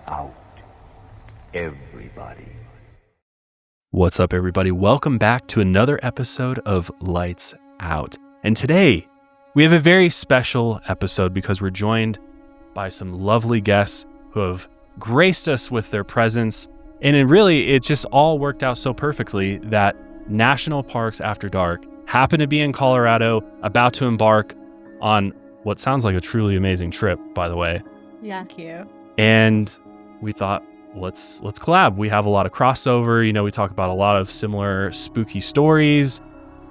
out. Everybody. What's up, everybody? Welcome back to another episode of Lights Out. And today, we have a very special episode because we're joined by some lovely guests who have graced us with their presence. And it just all worked out so perfectly that National Parks After Dark happened to be in Colorado, about to embark on what sounds like a truly amazing trip, by the way. Yeah. Thank you. And we thought, let's collab. We have a lot of crossover. We talk about a lot of similar spooky stories,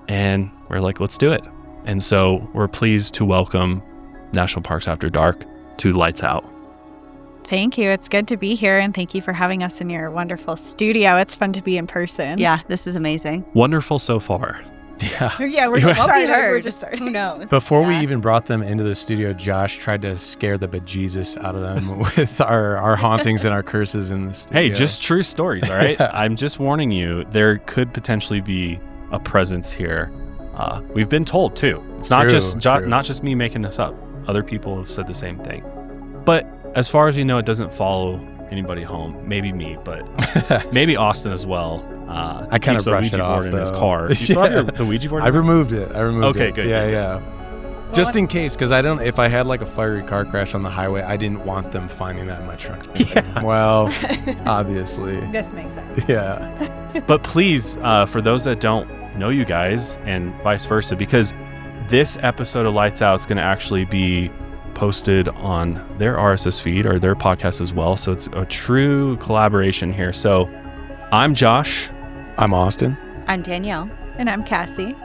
and we're like, let's do it. And so we're pleased to welcome National Parks After Dark to Lights Out. Thank you. It's good to be here, and thank you for having us in your wonderful studio. It's fun to be in person. Yeah, this is amazing. Wonderful so far. Yeah, we're just starting. We're just starting. Who knows? Before we even brought them into the studio, Josh tried to scare the bejesus out of them with our hauntings and our curses in the studio. Hey, just true stories, all right? I'm just warning you, there could potentially be a presence here. We've been told, too. It's not just me making this up. Other people have said the same thing. But as far as we know, it doesn't follow anybody home. Maybe me, but maybe Austin as well. I kind of brushed it off, in his car. You still have the Ouija board? I removed it. Okay, it. good. Yeah. Just in case, because if I had like a fiery car crash on the highway, I didn't want them finding that in my truck. Yeah. Well, obviously. This makes sense. Yeah. But please, for those that don't know you guys and vice versa, because this episode of Lights Out is going to actually be posted on their RSS feed or their podcast as well. So it's a true collaboration here. So I'm Josh. I'm Austin. I'm Danielle. And I'm Cassie.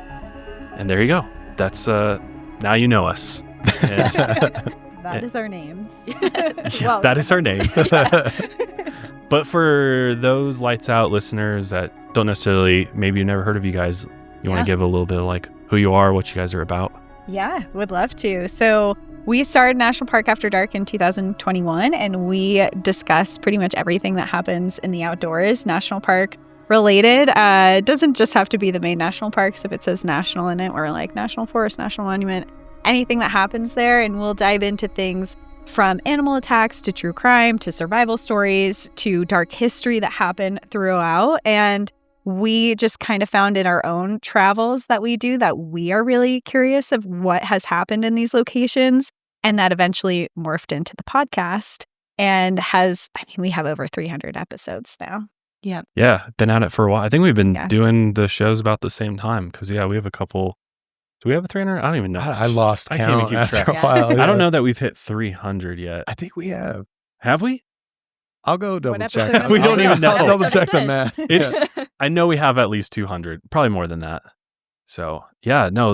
And there you go. That's now you know us. And, that is our names. Yeah, that is our name. But for those Lights Out listeners that don't necessarily, maybe you've never heard of you guys, you want to give a little bit of like who you are, what you guys are about? Yeah, would love to. So we started National Park After Dark in 2021, and we discuss pretty much everything that happens in the outdoors, national park related. It doesn't just have to be the main national parks. If it says national in it, or like national forest, national monument, anything that happens there. And we'll dive into things from animal attacks to true crime to survival stories to dark history that happen throughout. And we just kind of found in our own travels that we do that we are really curious of what has happened in these locations. And that eventually morphed into the podcast and we have over 300 episodes now. Yeah. Yeah. Been at it for a while. I think we've been doing the shows about the same time because, we have a couple. Do we have a 300? I don't even know. I lost count. I can't even keep track. A while. Yeah. I don't know that we've hit 300 yet. I think we have. Have we? I'll go double check. We don't even know. I'll double check the math. I know we have at least 200, probably more than that. So yeah, no,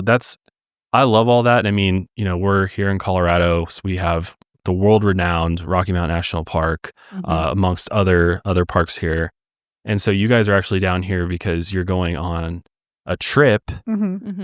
I love all that. I mean, we're here in Colorado, so we have the world-renowned Rocky Mountain National Park, amongst other parks here. And so you guys are actually down here because you're going on a trip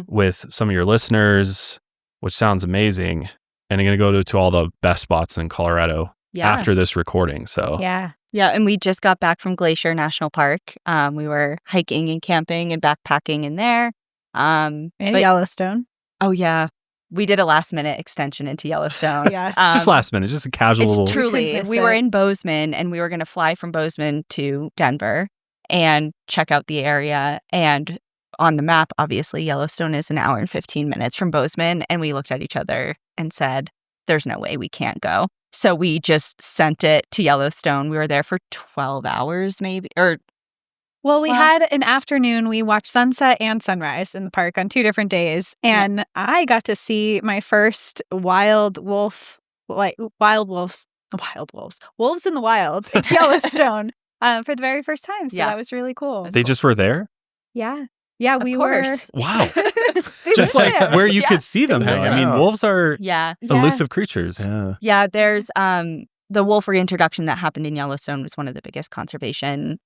with some of your listeners, which sounds amazing. And you're going to go to all the best spots in Colorado after this recording. So yeah, and we just got back from Glacier National Park. We were hiking and camping and backpacking in there. And Yellowstone. Oh yeah, we did a last-minute extension into Yellowstone. Just last minute, just a casual little. Truly, we were in Bozeman, and we were going to fly from Bozeman to Denver and check out the area. And on the map, obviously, Yellowstone is an hour and 15 minutes from Bozeman. And we looked at each other and said, "There's no way we can't go." So we just sent it to Yellowstone. We were there for 12 hours, maybe, Well, we had an afternoon. We watched sunset and sunrise in the park on 2 different days. And I got to see my first wolves in the wild in Yellowstone for the very first time. So that was really cool. They just were there? Yeah. Yeah, we were. Wow. Just like where you could see them, though. I mean, wolves are elusive creatures. Yeah, there's the wolf reintroduction that happened in Yellowstone was one of the biggest conservation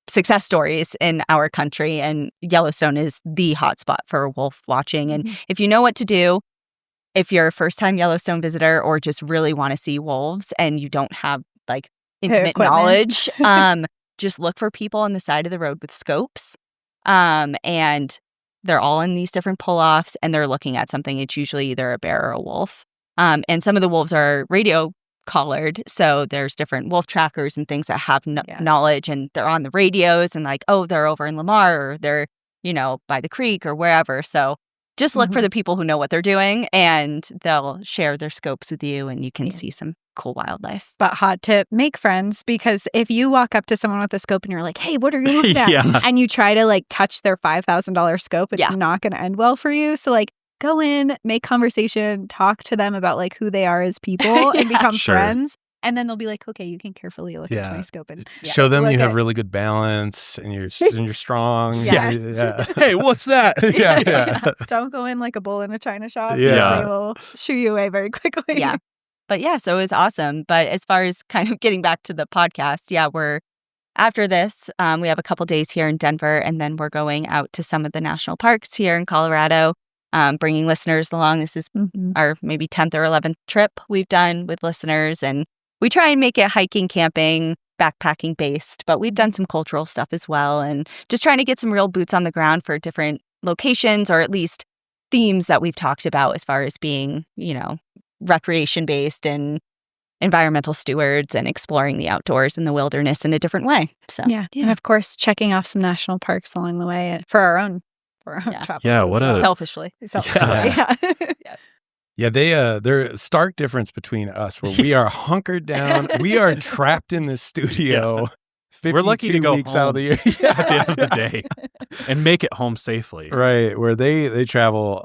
success stories in our country, and Yellowstone is the hotspot for wolf watching. And if you know what to do, if you're a first-time Yellowstone visitor or just really want to see wolves and you don't have like intimate knowledge, just look for people on the side of the road with scopes, and they're all in these different pull-offs, and they're looking at something. It's usually either a bear or a wolf. And some of the wolves are radio collared. So there's different wolf trackers and things that have knowledge, and they're on the radios and like, oh, they're over in Lamar, or they're, by the creek or wherever. So just look for the people who know what they're doing, and they'll share their scopes with you, and you can see some cool wildlife. But hot tip, make friends, because if you walk up to someone with a scope and you're like, hey, what are you looking at? And you try to like touch their $5,000 scope, it's not going to end well for you. So like, go in, make conversation, talk to them about like who they are as people and become friends. And then they'll be like, okay, you can carefully look into my scope and show them you have really good balance and you're strong. Hey, what's that? Don't go in like a bull in a china shop. Yeah. They will shoo you away very quickly. Yeah. But so it was awesome. But as far as kind of getting back to the podcast, we're after this, we have a couple days here in Denver, and then we're going out to some of the national parks here in Colorado. Bringing listeners along. This is our maybe 10th or 11th trip we've done with listeners. And we try and make it hiking, camping, backpacking based, but we've done some cultural stuff as well. And just trying to get some real boots on the ground for different locations, or at least themes that we've talked about as far as being, recreation based and environmental stewards and exploring the outdoors and the wilderness in a different way. So, And of course, checking off some national parks along the way for our own. Selfishly. They're a stark difference between us, where we are hunkered down. We are trapped in this studio. We're lucky to go weeks home out of the year at the end of the day and make it home safely. Right, where they travel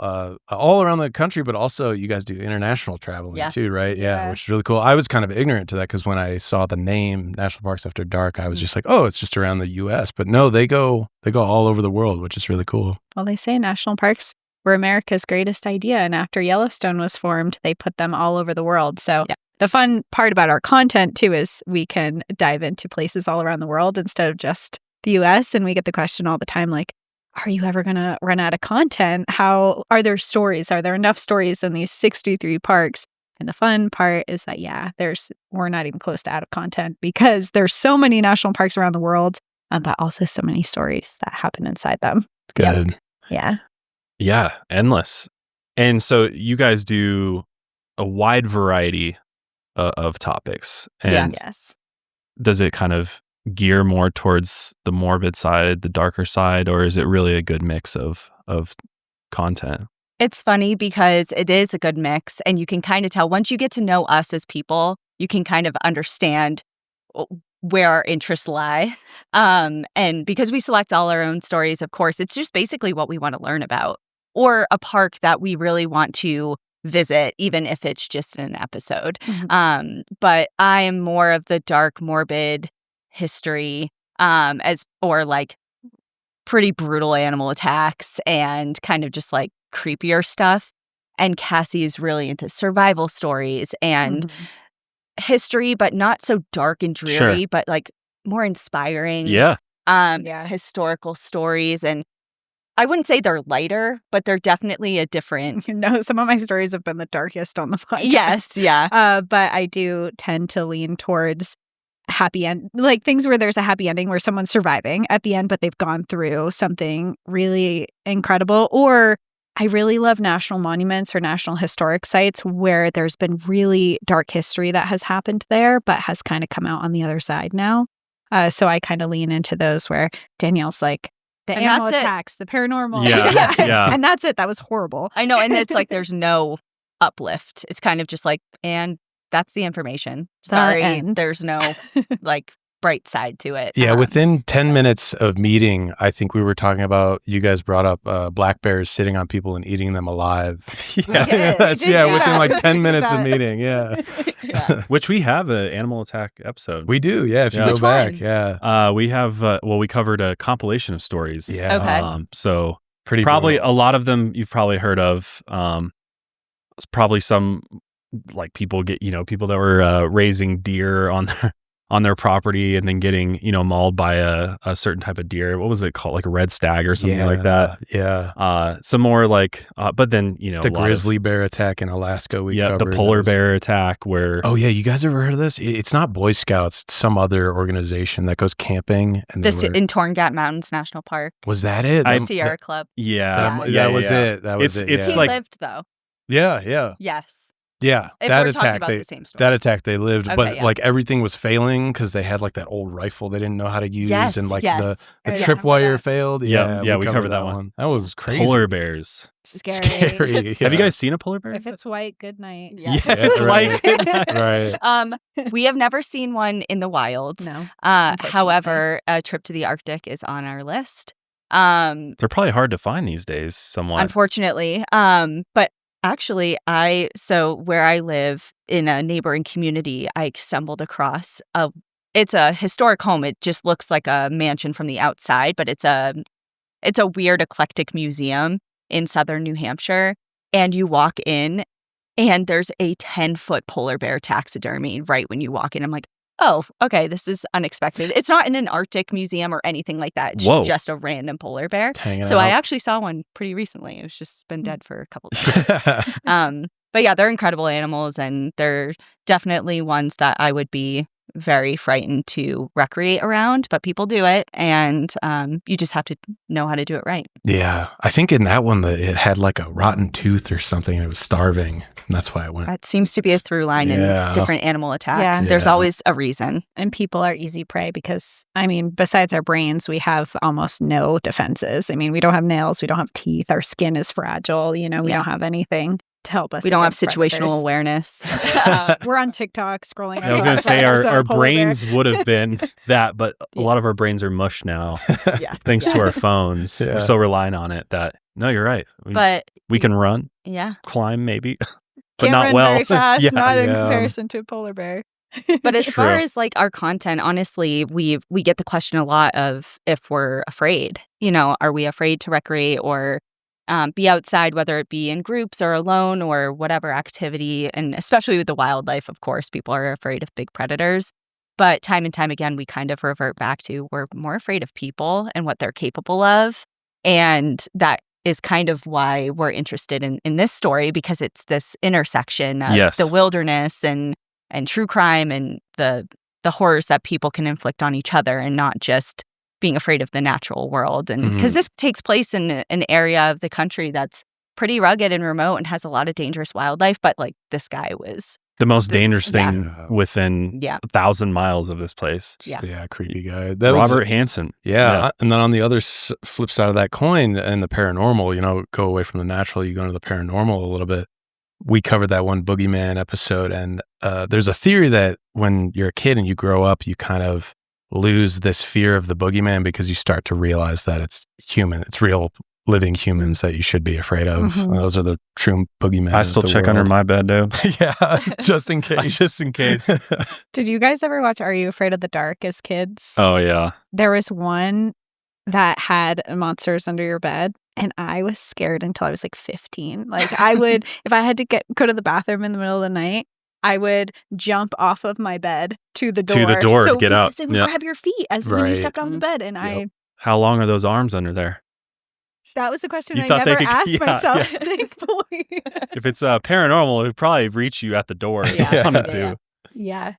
all around the country, but also you guys do international traveling too, right? Yeah, which is really cool. I was kind of ignorant to that because when I saw the name National Parks After Dark, I was just like, oh, it's just around the U.S. But no, they go all over the world, which is really cool. Well, they say national parks were America's greatest idea, and after Yellowstone was formed, they put them all over the world. So the fun part about our content, too, is we can dive into places all around the world instead of just the U.S., and we get the question all the time, like, are you ever going to run out of content? How are there stories? Are there enough stories in these 63 parks? And the fun part is that, we're not even close to out of content because there's so many national parks around the world, but also so many stories that happen inside them. Good. Yeah. Yeah, endless. And so you guys do a wide variety of topics. And does it kind of gear more towards the morbid side, the darker side, or is it really a good mix of content? It's funny because it is a good mix, and you can kind of tell once you get to know us as people, you can kind of understand where our interests lie. And because we select all our own stories, of course, it's just basically what we want to learn about, or a park that we really want to visit, even if it's just in an episode. But I am more of the dark, morbid history, or like pretty brutal animal attacks and kind of just like creepier stuff. And Cassie is really into survival stories and history, but not so dark and dreary, but like more inspiring. Historical stories. And I wouldn't say they're lighter, but they're definitely a different. Some of my stories have been the darkest on the podcast. Yes, but I do tend to lean towards happy end, like things where there's a happy ending where someone's surviving at the end, but they've gone through something really incredible. Or I really love national monuments or national historic sites where there's been really dark history that has happened there, but has kind of come out on the other side now. So I kind of lean into those where Danielle's like, the animal attacks, the paranormal. And that's it. That was horrible. I know. And it's like there's no uplift. It's kind of just like, and that's the information. Sorry, there's no like bright side to it. Yeah, within 10 minutes of meeting, I think we were talking about, you guys brought up black bears sitting on people and eating them alive. Within like 10 minutes of meeting. Which we have an animal attack episode. We do, if you go back. We have, we covered a compilation of stories. So pretty probably brutal. a lot of them you've probably heard of. It's probably some like people that were raising deer on their property and then getting, mauled by a certain type of deer. What was it called? Like a red stag or something like that. Some more like, but then, the grizzly bear attack in Alaska. The polar bear attack where. Oh yeah. You guys ever heard of this? It's not Boy Scouts. It's some other organization that goes camping. And in Torngat Mountains National Park. Was that it? The Sierra Club. That was it. That was it. It's He like, lived though. Yeah. Yes. Yeah, If that we're talking attack, about they the same story. that attack they lived, Okay, but yeah. like everything was failing because they had like that old rifle they didn't know how to use, Yes, and like yes. the Yes. tripwire failed. Yep. Yeah, we covered covered that one. That was crazy. Polar bears. Scary. Have you guys seen a polar bear? If it's white, good night. Yes. Yeah, if it's right. like We have never seen one in the wild. No. However, a trip to the Arctic is on our list. They're probably hard to find these days, somewhat. Unfortunately. But actually, where I live in a neighboring community, I stumbled across it's a historic home. It just looks like a mansion from the outside, but it's a weird eclectic museum in southern New Hampshire. And you walk in and there's a 10-foot polar bear taxidermy right when you walk in. I'm like, oh, okay, this is unexpected. It's not in an Arctic museum or anything like that. It's just a random polar bear. So I actually saw one pretty recently. It's just been dead for a couple of days. But yeah, they're incredible animals, and they're definitely ones that I would be very frightened to recreate around, but people do it, and you just have to know how to do it right. Yeah, I think in that one it had like a rotten tooth or something, and it was starving, and that's why it went. That seems to be a through line in different animal attacks. Yeah. There's always a reason. And people are easy prey because, I mean, besides our brains, we have almost no defenses. I mean, we don't have nails, we don't have teeth, our skin is fragile, we don't have anything to help us. We don't have against situational predators. awareness. We're on TikTok scrolling. I was going to say our brains would have been that, but a lot of our brains are mush now. Thanks to our phones. We're so relying on it that, no, you're right. We can run, climb maybe, but Can't not run well. very fast, not in comparison to a polar bear. But as far as like our content, honestly, we get the question a lot of if we're afraid. Are we afraid to recreate or be outside, whether it be in groups or alone or whatever activity. And especially with the wildlife, of course, people are afraid of big predators. But time and time again, we kind of revert back to we're more afraid of people and what they're capable of. And that is kind of why we're interested in this story, because it's this intersection of the wilderness and true crime and the horrors that people can inflict on each other, and not just being afraid of the natural world. And because this takes place in an area of the country that's pretty rugged and remote and has a lot of dangerous wildlife, but like this guy was the most dangerous thing within 1,000 miles of this place. Creepy guy. Robert Hansen. And then on the other flip side of that coin, and the paranormal, go away from the natural, you go into the paranormal a little bit. We covered that one Boogeyman episode, and there's a theory that when you're a kid and you grow up, you kind of lose this fear of the boogeyman because you start to realize that it's human. It's real living humans that you should be afraid of. Those are the true boogeymen. I still check under my bed, though. Just in case. Just in case. Did you guys ever watch Are You Afraid of the Dark as kids? Oh, yeah. There was one that had monsters under your bed, and I was scared until I was like 15. Like I would, if I had to go to the bathroom in the middle of the night, I would jump off of my bed to the door. To get out. It would grab your feet as when you stepped off the bed. And How long are those arms under there? That was a question I never asked myself, thankfully. If it's paranormal, it would probably reach you at the door if you wanted to. Yeah.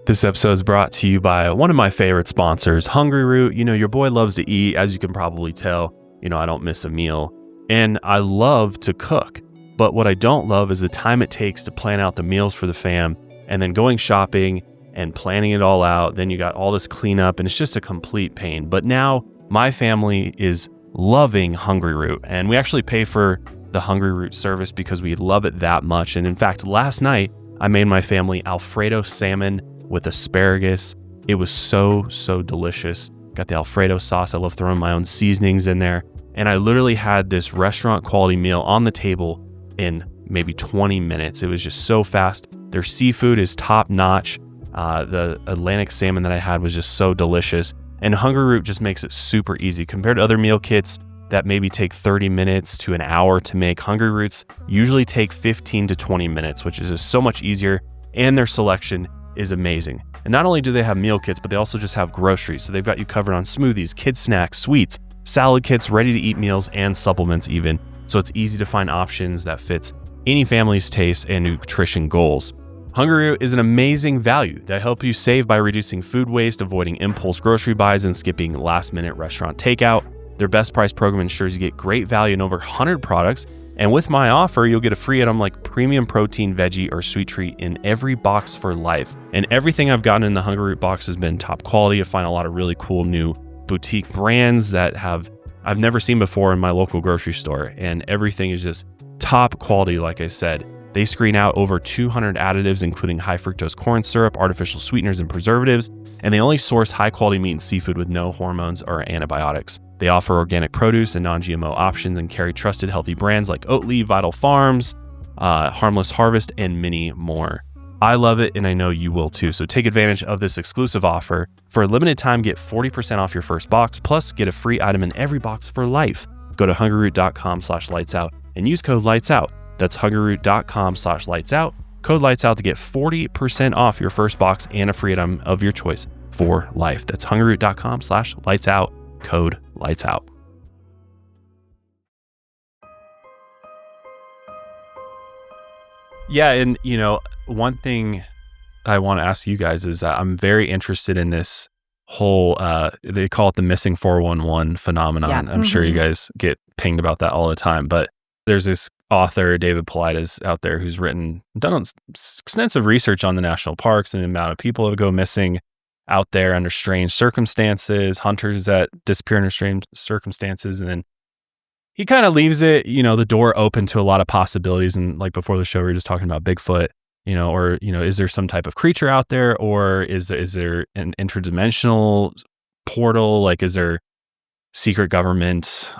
This episode is brought to you by one of my favorite sponsors, Hungry Root. Your boy loves to eat, as you can probably tell. I don't miss a meal. And I love to cook. But what I don't love is the time it takes to plan out the meals for the fam, and then going shopping and planning it all out. Then you got all this cleanup, and it's just a complete pain. But now my family is loving Hungry Root, and we actually pay for the Hungry Root service because we love it that much. And in fact, last night I made my family Alfredo salmon with asparagus. It was so delicious. Got the Alfredo sauce. I love throwing my own seasonings in there. And I literally had this restaurant quality meal on the table in maybe 20 minutes. It was just so fast. Their seafood is top notch. The Atlantic salmon that I had was just so delicious. And Hungry Root just makes it super easy compared to other meal kits that maybe take 30 minutes to an hour to make. Hungry Roots usually take 15 to 20 minutes, which is just so much easier. And their selection is amazing. And not only do they have meal kits, but they also just have groceries. So they've got you covered on smoothies, kids snacks, sweets, salad kits, ready to eat meals, and supplements even. So it's easy to find options that fits any family's taste and nutrition goals. Hungry Root is an amazing value that helps you save by reducing food waste, avoiding impulse grocery buys, and skipping last-minute restaurant takeout. Their best price program ensures you get great value in over 100 products. And with my offer, you'll get a free item like premium protein, veggie, or sweet treat in every box for life. And everything I've gotten in the Hungry Root box has been top quality. I find a lot of really cool new boutique brands that I've never seen before in my local grocery store. And everything is just top quality, like I said. They screen out over 200 additives, including high fructose corn syrup, artificial sweeteners, and preservatives. And they only source high quality meat and seafood with no hormones or antibiotics. They offer organic produce and non-GMO options and carry trusted healthy brands like Oatly, Vital Farms, Harmless Harvest, and many more. I love it, and I know you will too. So take advantage of this exclusive offer. For a limited time, get 40% off your first box, plus get a free item in every box for life. Go to hungryroot.com/lightsout and use code lightsout. That's hungryroot.com/lightsout. Code lightsout to get 40% off your first box and a free item of your choice for life. That's hungryroot.com/lightsout. Code lightsout. Yeah, and one thing I want to ask you guys is I'm very interested in this whole they call it the missing 411 phenomenon. Yeah. I'm sure you guys get pinged about that all the time, but there's this author, David Paulides, out there who's done extensive research on the national parks and the amount of people that go missing out there under strange circumstances, hunters that disappear under strange circumstances. And then he kind of leaves it, the door open to a lot of possibilities. And like before the show, we were just talking about Bigfoot, or, is there some type of creature out there, or is there an interdimensional portal? Like, is there secret government,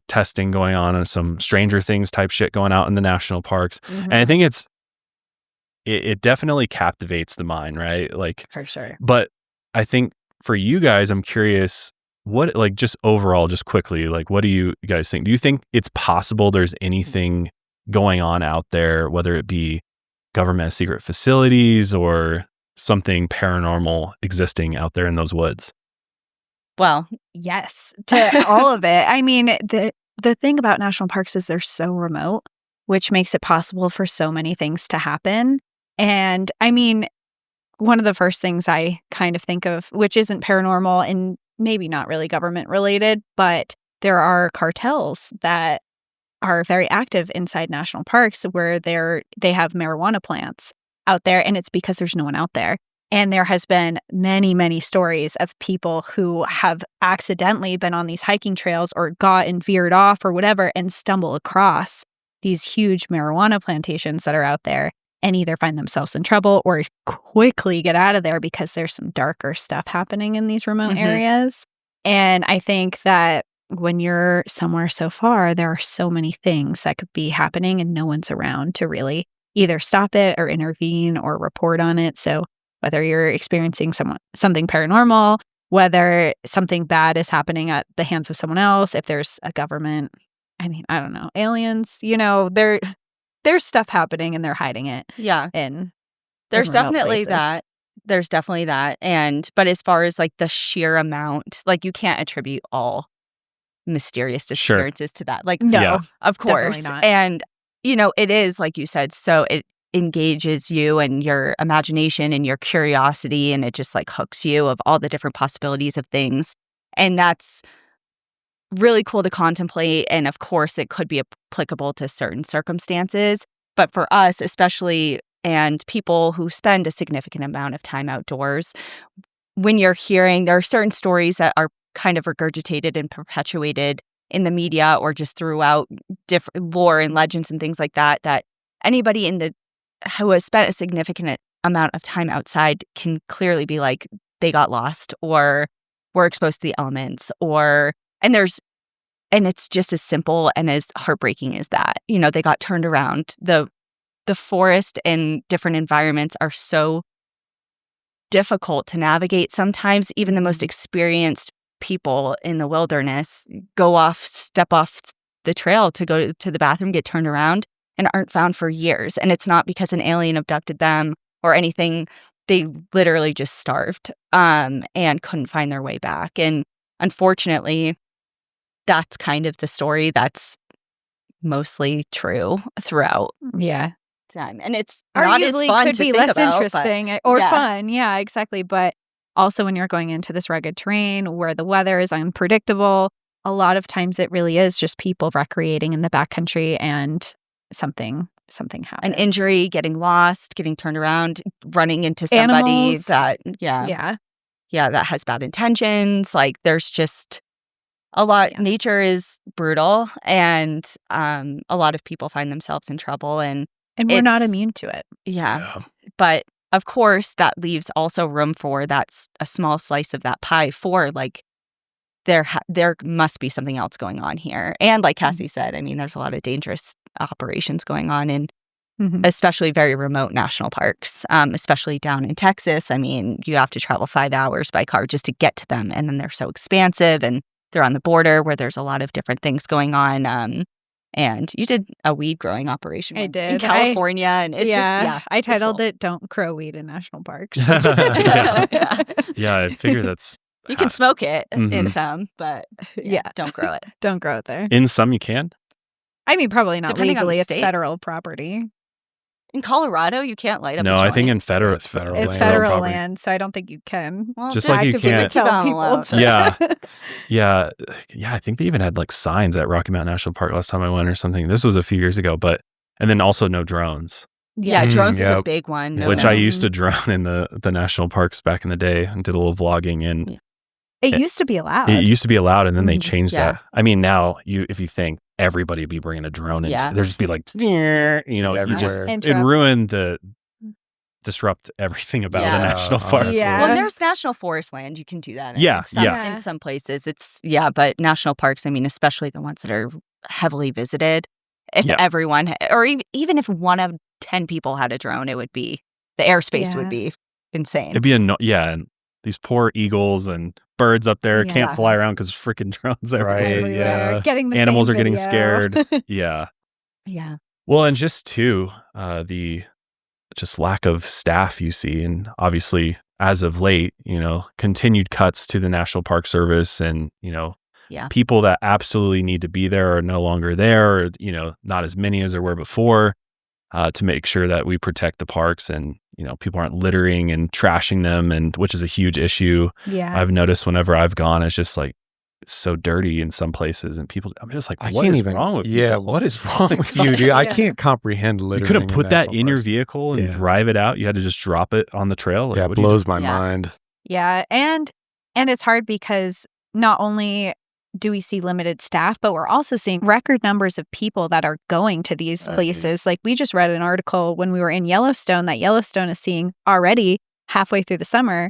testing going on and some Stranger Things type shit going out in the national parks? Mm-hmm. And I think it definitely captivates the mind, right? Like, for sure. But I think for you guys, I'm curious, what, like, just overall, just quickly, like, what do you guys think? Do you think it's possible there's anything going on out there, whether it be government secret facilities or something paranormal existing out there in those woods? Well, yes, to all of it. I mean, the thing about national parks is they're so remote, which makes it possible for so many things to happen. And I mean, one of the first things I kind of think of, which isn't paranormal and maybe not really government related, but there are cartels that are very active inside national parks where they have marijuana plants out there, and it's because there's no one out there. And there has been many, many stories of people who have accidentally been on these hiking trails or gotten veered off or whatever and stumble across these huge marijuana plantations that are out there and either find themselves in trouble or quickly get out of there because there's some darker stuff happening in these remote areas. And I think that when you're somewhere so far, there are so many things that could be happening and no one's around to really either stop it or intervene or report on it. So whether you're experiencing something paranormal, whether something bad is happening at the hands of someone else, if there's a government, I mean, I don't know, aliens, there's stuff happening and they're hiding it. Yeah. There's definitely that. There's definitely that. But as far as like the sheer amount, like you can't attribute all mysterious disappearances to that. Like, no, of course. Not. And, it is, like you said, so it engages you and your imagination and your curiosity, and it just like hooks you of all the different possibilities of things. And that's really cool to contemplate. And of course, it could be applicable to certain circumstances. But for us, especially, and people who spend a significant amount of time outdoors, when you're hearing, there are certain stories that are kind of regurgitated and perpetuated in the media or just throughout different lore and legends and things like that, that anybody who has spent a significant amount of time outside can clearly be like, they got lost or were exposed to the elements and it's just as simple and as heartbreaking as that. They got turned around. The forest and different environments are so difficult to navigate. Sometimes even the most experienced people in the wilderness step off the trail to go to the bathroom, get turned around, and aren't found for years. And it's not because an alien abducted them or anything. They literally just starved and couldn't find their way back. And unfortunately, that's kind of the story that's mostly true throughout. Yeah. Time. And it's not as arguably fun could to be think less about, interesting or fun. Yeah, exactly. But also when you're going into this rugged terrain where the weather is unpredictable, a lot of times it really is just people recreating in the backcountry and something happens. An injury, getting lost, getting turned around, running into somebody Animals. that, Yeah. that has bad intentions. Like there's just a lot. Yeah. Nature is brutal, and a lot of people find themselves in trouble, and we're not immune to it. Yeah. But of course, that leaves also room for that's a small slice of that pie for like there must be something else going on here. And like Cassie said, I mean, there's a lot of dangerous operations going on in especially very remote national parks, especially down in Texas. I mean, you have to travel 5 hours by car just to get to them. And then they're so expansive, and they're on the border where there's a lot of different things going on. And you did a weed growing operation I did. in California. And it's I titled it Don't Grow Weed in National Parks. Yeah, I figure that's... You can smoke it in some, but don't grow it. Don't grow it there. In some you can? I mean, probably not Depending on the legally. It's state. federal property. In Colorado, you can't light up No, a joint. I think in federal... It's federal It's land. federal property. land, so I don't think you can. Well, Just like you actively can't... tell Keep it people allowed. to. Yeah, I think they even had like signs at Rocky Mountain National Park last time I went or something. This was a few years ago, and then also no drones. Yeah, drones is yeah. a big one. No, Which no. I used to drone in the national parks back in the day and did a little vlogging, and It used to be allowed. it used to be allowed, and then they changed Yeah. that. I mean, now if you think everybody would be bringing a drone in, Yeah. there'd just be like, you just Everywhere. disrupt everything about Yeah. the national Honestly. park. Yeah. Well, there's national forest land. You can do that. Yeah, In some places, it's but national parks. I mean, especially the ones that are heavily visited. If everyone, or even if 1 of 10 people had a drone, it would be the airspace would be insane. It'd be and these poor eagles and birds up there can't fly around because freaking drones everywhere. Right, yeah. Getting the Animals same are getting video. scared. Yeah. Yeah. Well, and just too, the just lack of staff you see, and obviously as of late, continued cuts to the National Park Service, and people that absolutely need to be there are no longer there, or not as many as there were before, to make sure that we protect the parks, and people aren't littering and trashing them, and which is a huge issue. Yeah. I've noticed whenever I've gone, it's just like it's so dirty in some places, and people, I'm just like, I what can't is even. wrong with Yeah, people? what is wrong with you, dude? I can't comprehend littering. You couldn't put that national in your parks. vehicle and Yeah. drive it out. You had to just drop it on the trail. Like, Yeah, what it do you blows do? my mind. Yeah, and it's hard because not only do we see limited staff, but we're also seeing record numbers of people that are going to these places. Like we just read an article when we were in Yellowstone that Yellowstone is seeing already halfway through the summer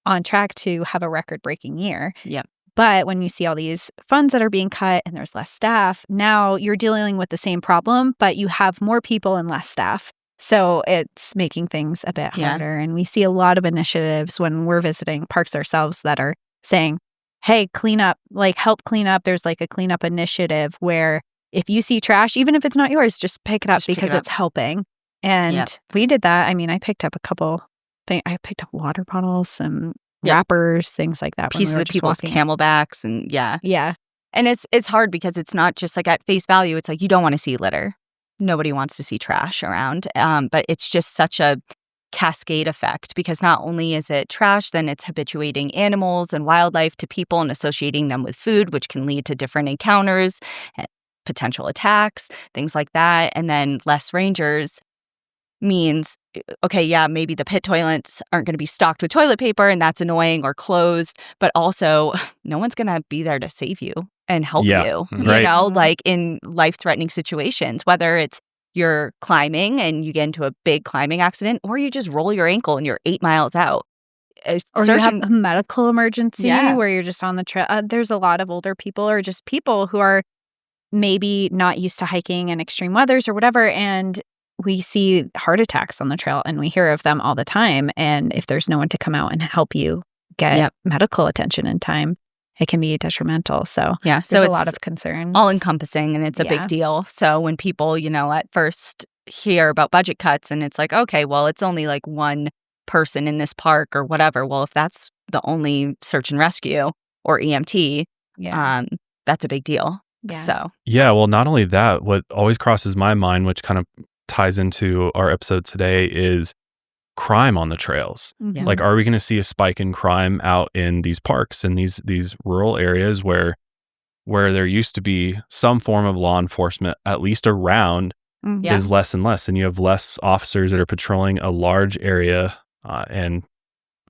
on track to have a record-breaking year. Yep. But when you see all these funds that are being cut and there's less staff, now you're dealing with the same problem, but you have more people and less staff. So it's making things a bit harder. And we see a lot of initiatives when we're visiting parks ourselves that are saying, hey, clean up, like help clean up. There's like a cleanup initiative where if you see trash, even if it's not yours, just pick it up because it's helping. And we did that. I mean, I picked up a couple things. I picked up water bottles, some wrappers, things like that. Pieces of people's camelbacks, and yeah. And it's hard because it's not just like at face value. It's like you don't want to see litter. Nobody wants to see trash around. But it's just such a cascade effect because not only is it trash, then it's habituating animals and wildlife to people and associating them with food, which can lead to different encounters, potential attacks, things like that. And then less rangers means, okay, maybe the pit toilets aren't going to be stocked with toilet paper and that's annoying or closed, but also no one's going to be there to save you and help you, right. like in life-threatening situations, whether it's you're climbing and you get into a big climbing accident, or you just roll your ankle and you're 8 miles out. Or you have a medical emergency where you're just on the trail. There's a lot of older people or just people who are maybe not used to hiking in extreme weathers or whatever. And we see heart attacks on the trail and we hear of them all the time. And if there's no one to come out and help you get medical attention in time, it can be detrimental. So so there's it's a lot of concerns. all encompassing, and it's a big deal. So when people, at first hear about budget cuts and it's like, okay, well, it's only like one person in this park or whatever. Well, if that's the only search and rescue or EMT, that's a big deal. Yeah. So well, not only that, what always crosses my mind, which kind of ties into our episode today, is crime on the trails. Yeah. Like, are we going to see a spike in crime out in these parks and these rural areas where where there used to be some form of law enforcement, at least around, is less and less. And you have less officers that are patrolling a large area, and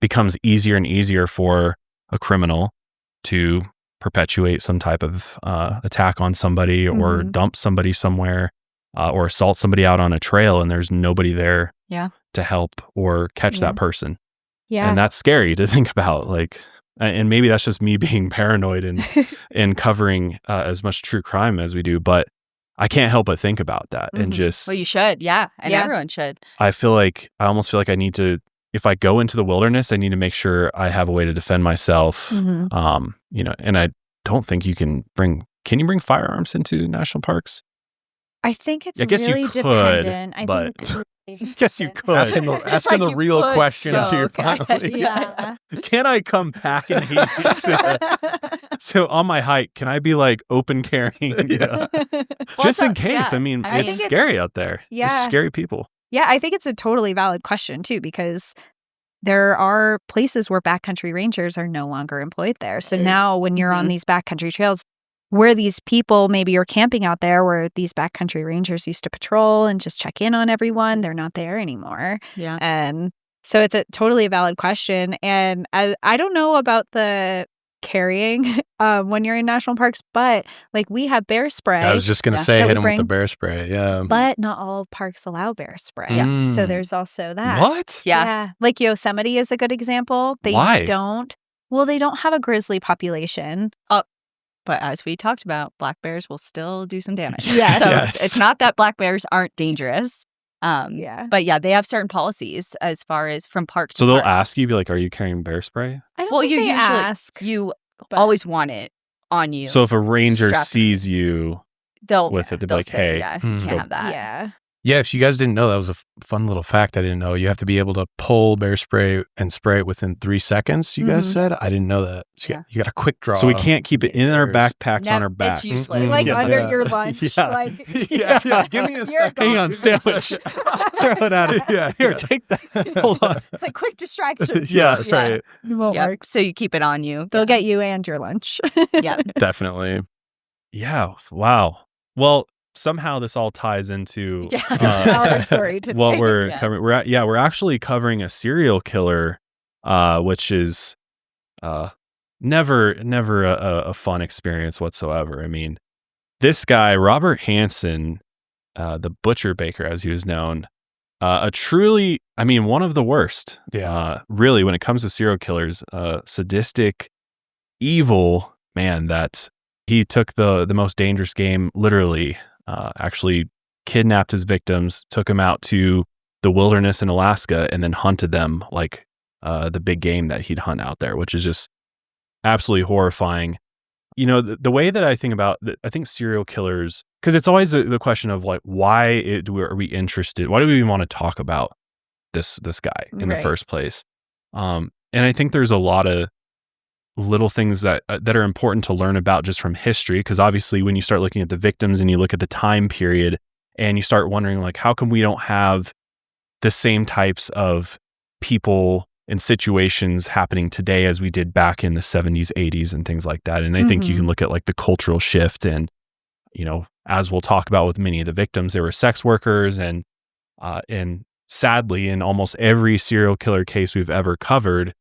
becomes easier and easier for a criminal to perpetuate some type of attack on somebody or dump somebody somewhere, or assault somebody out on a trail, and there's nobody there to help or catch that person. Yeah. And that's scary to think about. Like, and maybe that's just me being paranoid and covering as much true crime as we do, but I can't help but think about that and just. Well, you should, and everyone should. I almost feel like I need to. If I go into the wilderness, I need to make sure I have a way to defend myself. And I don't think you can bring firearms into national parks? I think it's really dependent. I think it's really I guess you could. Asking the real questions here finally. Can I come back and heat? So on my hike, can I be like open carrying? Just in case. I mean, it's scary out there. Yeah. There's scary people. Yeah, I think it's a totally valid question too, because there are places where backcountry rangers are no longer employed there. So now when you're on these backcountry trails where these people maybe are camping out there where these backcountry rangers used to patrol and just check in on everyone, they're not there anymore. Yeah. And so it's a totally valid question. And I don't know about the carrying when you're in national parks, but like we have bear spray. I was just going to say hit them with the bear spray. Yeah. But not all parks allow bear spray. So there's also that. What? Yeah. Like Yosemite is a good example. Why? They don't have a grizzly population. But as we talked about, black bears will still do some damage. Yeah. So it's not that black bears aren't dangerous. But they have certain policies as far as from park to So they'll park. ask you, be like, are you carrying bear spray? I don't think you they usually ask. You always want it on you. So if a ranger sees you they'll be like, say, hey, you can't have that. Yeah. Yeah, if you guys didn't know, that was a fun little fact I didn't know. You have to be able to pull bear spray and spray it within 3 seconds, you guys said? I didn't know that. So you got a quick draw. So we can't keep it in our backpacks on our back. It's useless. Like under your lunch. Give me a second. Hang on, sandwich. Throw it at it. Yeah, here, take that. Hold on. It's like quick distraction. Right. It won't work. So you keep it on you. They'll get you and your lunch. Definitely. Yeah. Wow. Well, somehow this all ties into our story today. What we're covering. We're actually covering a serial killer, which is never a fun experience whatsoever. I mean, this guy, Robert Hansen, the butcher baker, as he was known, one of the worst. Yeah. Really, when it comes to serial killers, sadistic, evil man that he took the most dangerous game literally. Actually kidnapped his victims, took them out to the wilderness in Alaska, and then hunted them like the big game that he'd hunt out there, which is just absolutely horrifying. You know, the way that I think about, I think serial killers, because it's always the question of like, why are we interested? Why do we even want to talk about this guy in the first place? And I think there's a lot of little things that are important to learn about just from history, because obviously when you start looking at the victims and you look at the time period and you start wondering like, how come we don't have the same types of people and situations happening today as we did back in the 70s, 80s and things like that. And I think you can look at like the cultural shift, and you know, as we'll talk about with many of the victims, they were sex workers, and sadly in almost every serial killer case we've ever covered,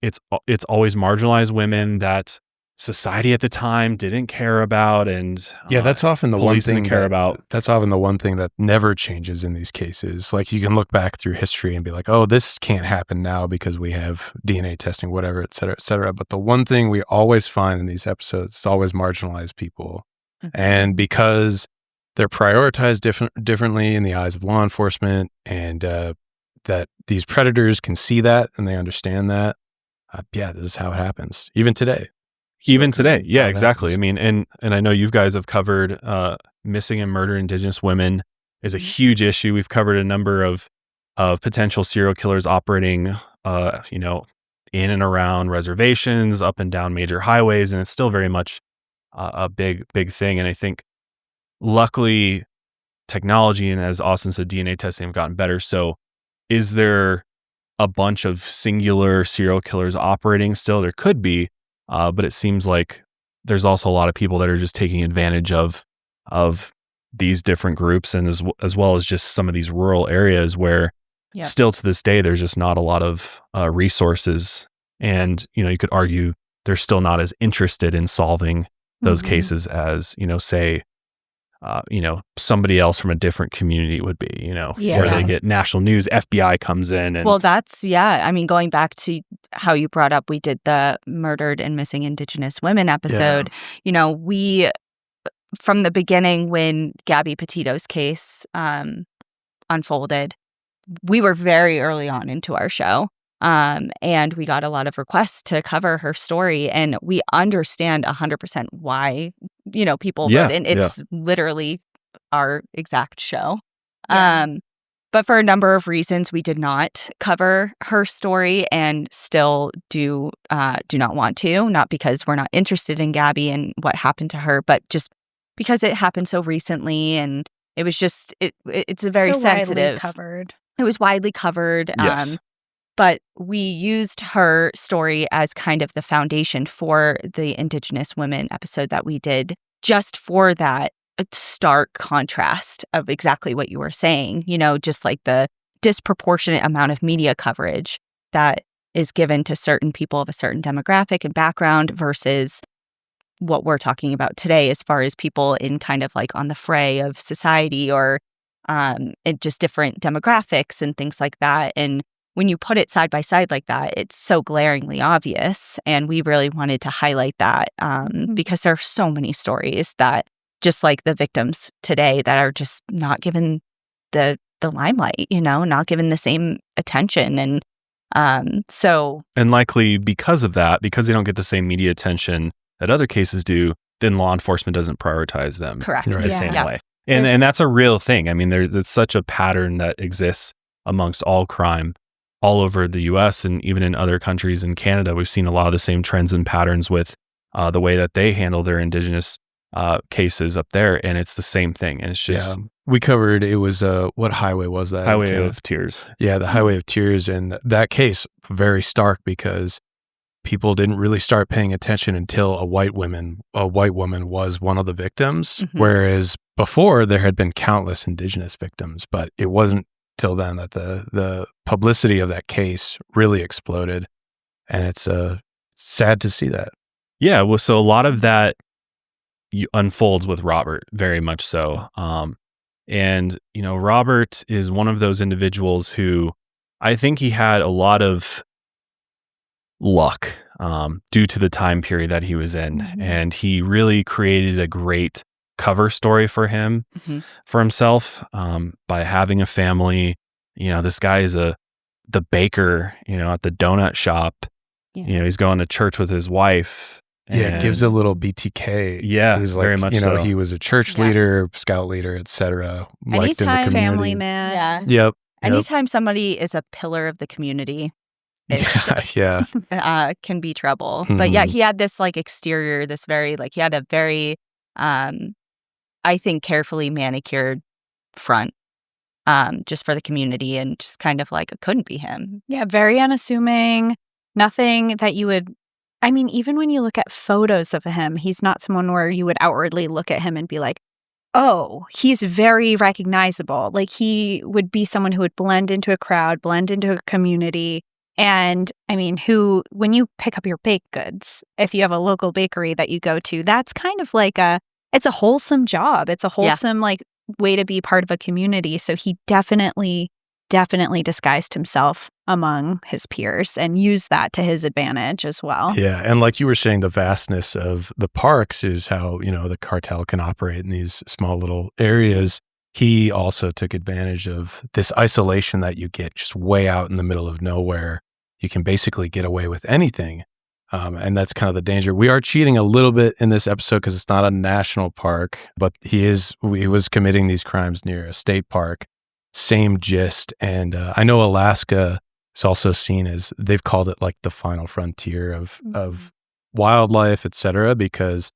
it's always marginalized women that society at the time didn't care about, and that's often the one thing about. That's often the one thing that never changes in these cases. Like you can look back through history and be like, oh, this can't happen now because we have DNA testing, whatever, et cetera, et cetera. But the one thing we always find in these episodes is always marginalized people, and because they're prioritized differently in the eyes of law enforcement, and that these predators can see that and they understand that. This is how it happens. Even today. Yeah, exactly. I mean, and I know you guys have covered missing and murdered Indigenous women is a huge issue. We've covered a number of potential serial killers operating, in and around reservations, up and down major highways, and it's still very much a big thing. And I think luckily technology and, as Austin said, DNA testing have gotten better. So is there a bunch of singular serial killers operating still? There could be, but it seems like there's also a lot of people that are just taking advantage of these different groups, and as well as just some of these rural areas where still to this day there's just not a lot of resources, and you could argue they're still not as interested in solving those cases as say somebody else from a different community would be, where they get national news, FBI comes in. And well, that's, I mean, going back to how you brought up, we did the murdered and missing Indigenous women episode. We, from the beginning when Gabby Petito's case unfolded, we were very early on into our show. And we got a lot of requests to cover her story, and we understand 100% why, people would, and it's literally our exact show. But for a number of reasons, we did not cover her story, and still do not want to, not because we're not interested in Gabby and what happened to her, but just because it happened so recently, and it was just, it's a very sensitive. Widely covered. It was widely covered. Yes. But we used her story as kind of the foundation for the Indigenous women episode that we did, just for that stark contrast of exactly what you were saying, just like the disproportionate amount of media coverage that is given to certain people of a certain demographic and background versus what we're talking about today as far as people in kind of like on the fray of society or in just different demographics and things like that. And when you put it side by side like that, it's so glaringly obvious. And we really wanted to highlight that because there are so many stories that, just like the victims today, that are just not given the limelight, not given the same attention. And And likely because of that, because they don't get the same media attention that other cases do, then law enforcement doesn't prioritize them the same way. And that's a real thing. I mean, it's such a pattern that exists amongst all crime all over the U.S. and even in other countries in Canada. We've seen a lot of the same trends and patterns with the way that they handle their Indigenous cases up there, and it's the same thing. And it's just we covered, it was what highway was that? Highway of Tears. Yeah, the Highway of Tears, and that case very stark because people didn't really start paying attention until a white woman was one of the victims, whereas before there had been countless Indigenous victims, but it wasn't till then that the publicity of that case really exploded, and it's sad to see that. Yeah, well, so a lot of that unfolds with Robert, very much so. And Robert is one of those individuals who I think he had a lot of luck due to the time period that he was in, and he really created a great cover story for himself by having a family. This guy is the baker, at the donut shop. He's going to church with his wife. It gives a little BTK. Yeah, he's very much so. He was a church leader, scout leader, etc. Liked in the community. Family man. Yep. Anytime somebody is a pillar of the community, can be trouble. But he had this exterior, this very he had a very I think carefully manicured front just for the community, and just kind of it couldn't be him. Yeah, very unassuming. Nothing that you would, I mean, even when you look at photos of him, he's not someone where you would outwardly look at him and be like, oh, he's very recognizable. He would be someone who would blend into a crowd, blend into a community. And I mean, when you pick up your baked goods, if you have a local bakery that you go to, that's kind of it's a wholesome job. It's a wholesome way to be part of a community. So he definitely disguised himself among his peers and used that to his advantage as well. Yeah. And like you were saying, the vastness of the parks is how, the cartel can operate in these small little areas. He also took advantage of this isolation that you get just way out in the middle of nowhere. You can basically get away with anything. And that's kind of the danger. We are cheating a little bit in this episode because it's not a national park, but he was committing these crimes near a state park. Same gist. And I know Alaska is also seen as, they've called it the final frontier of wildlife, et cetera, because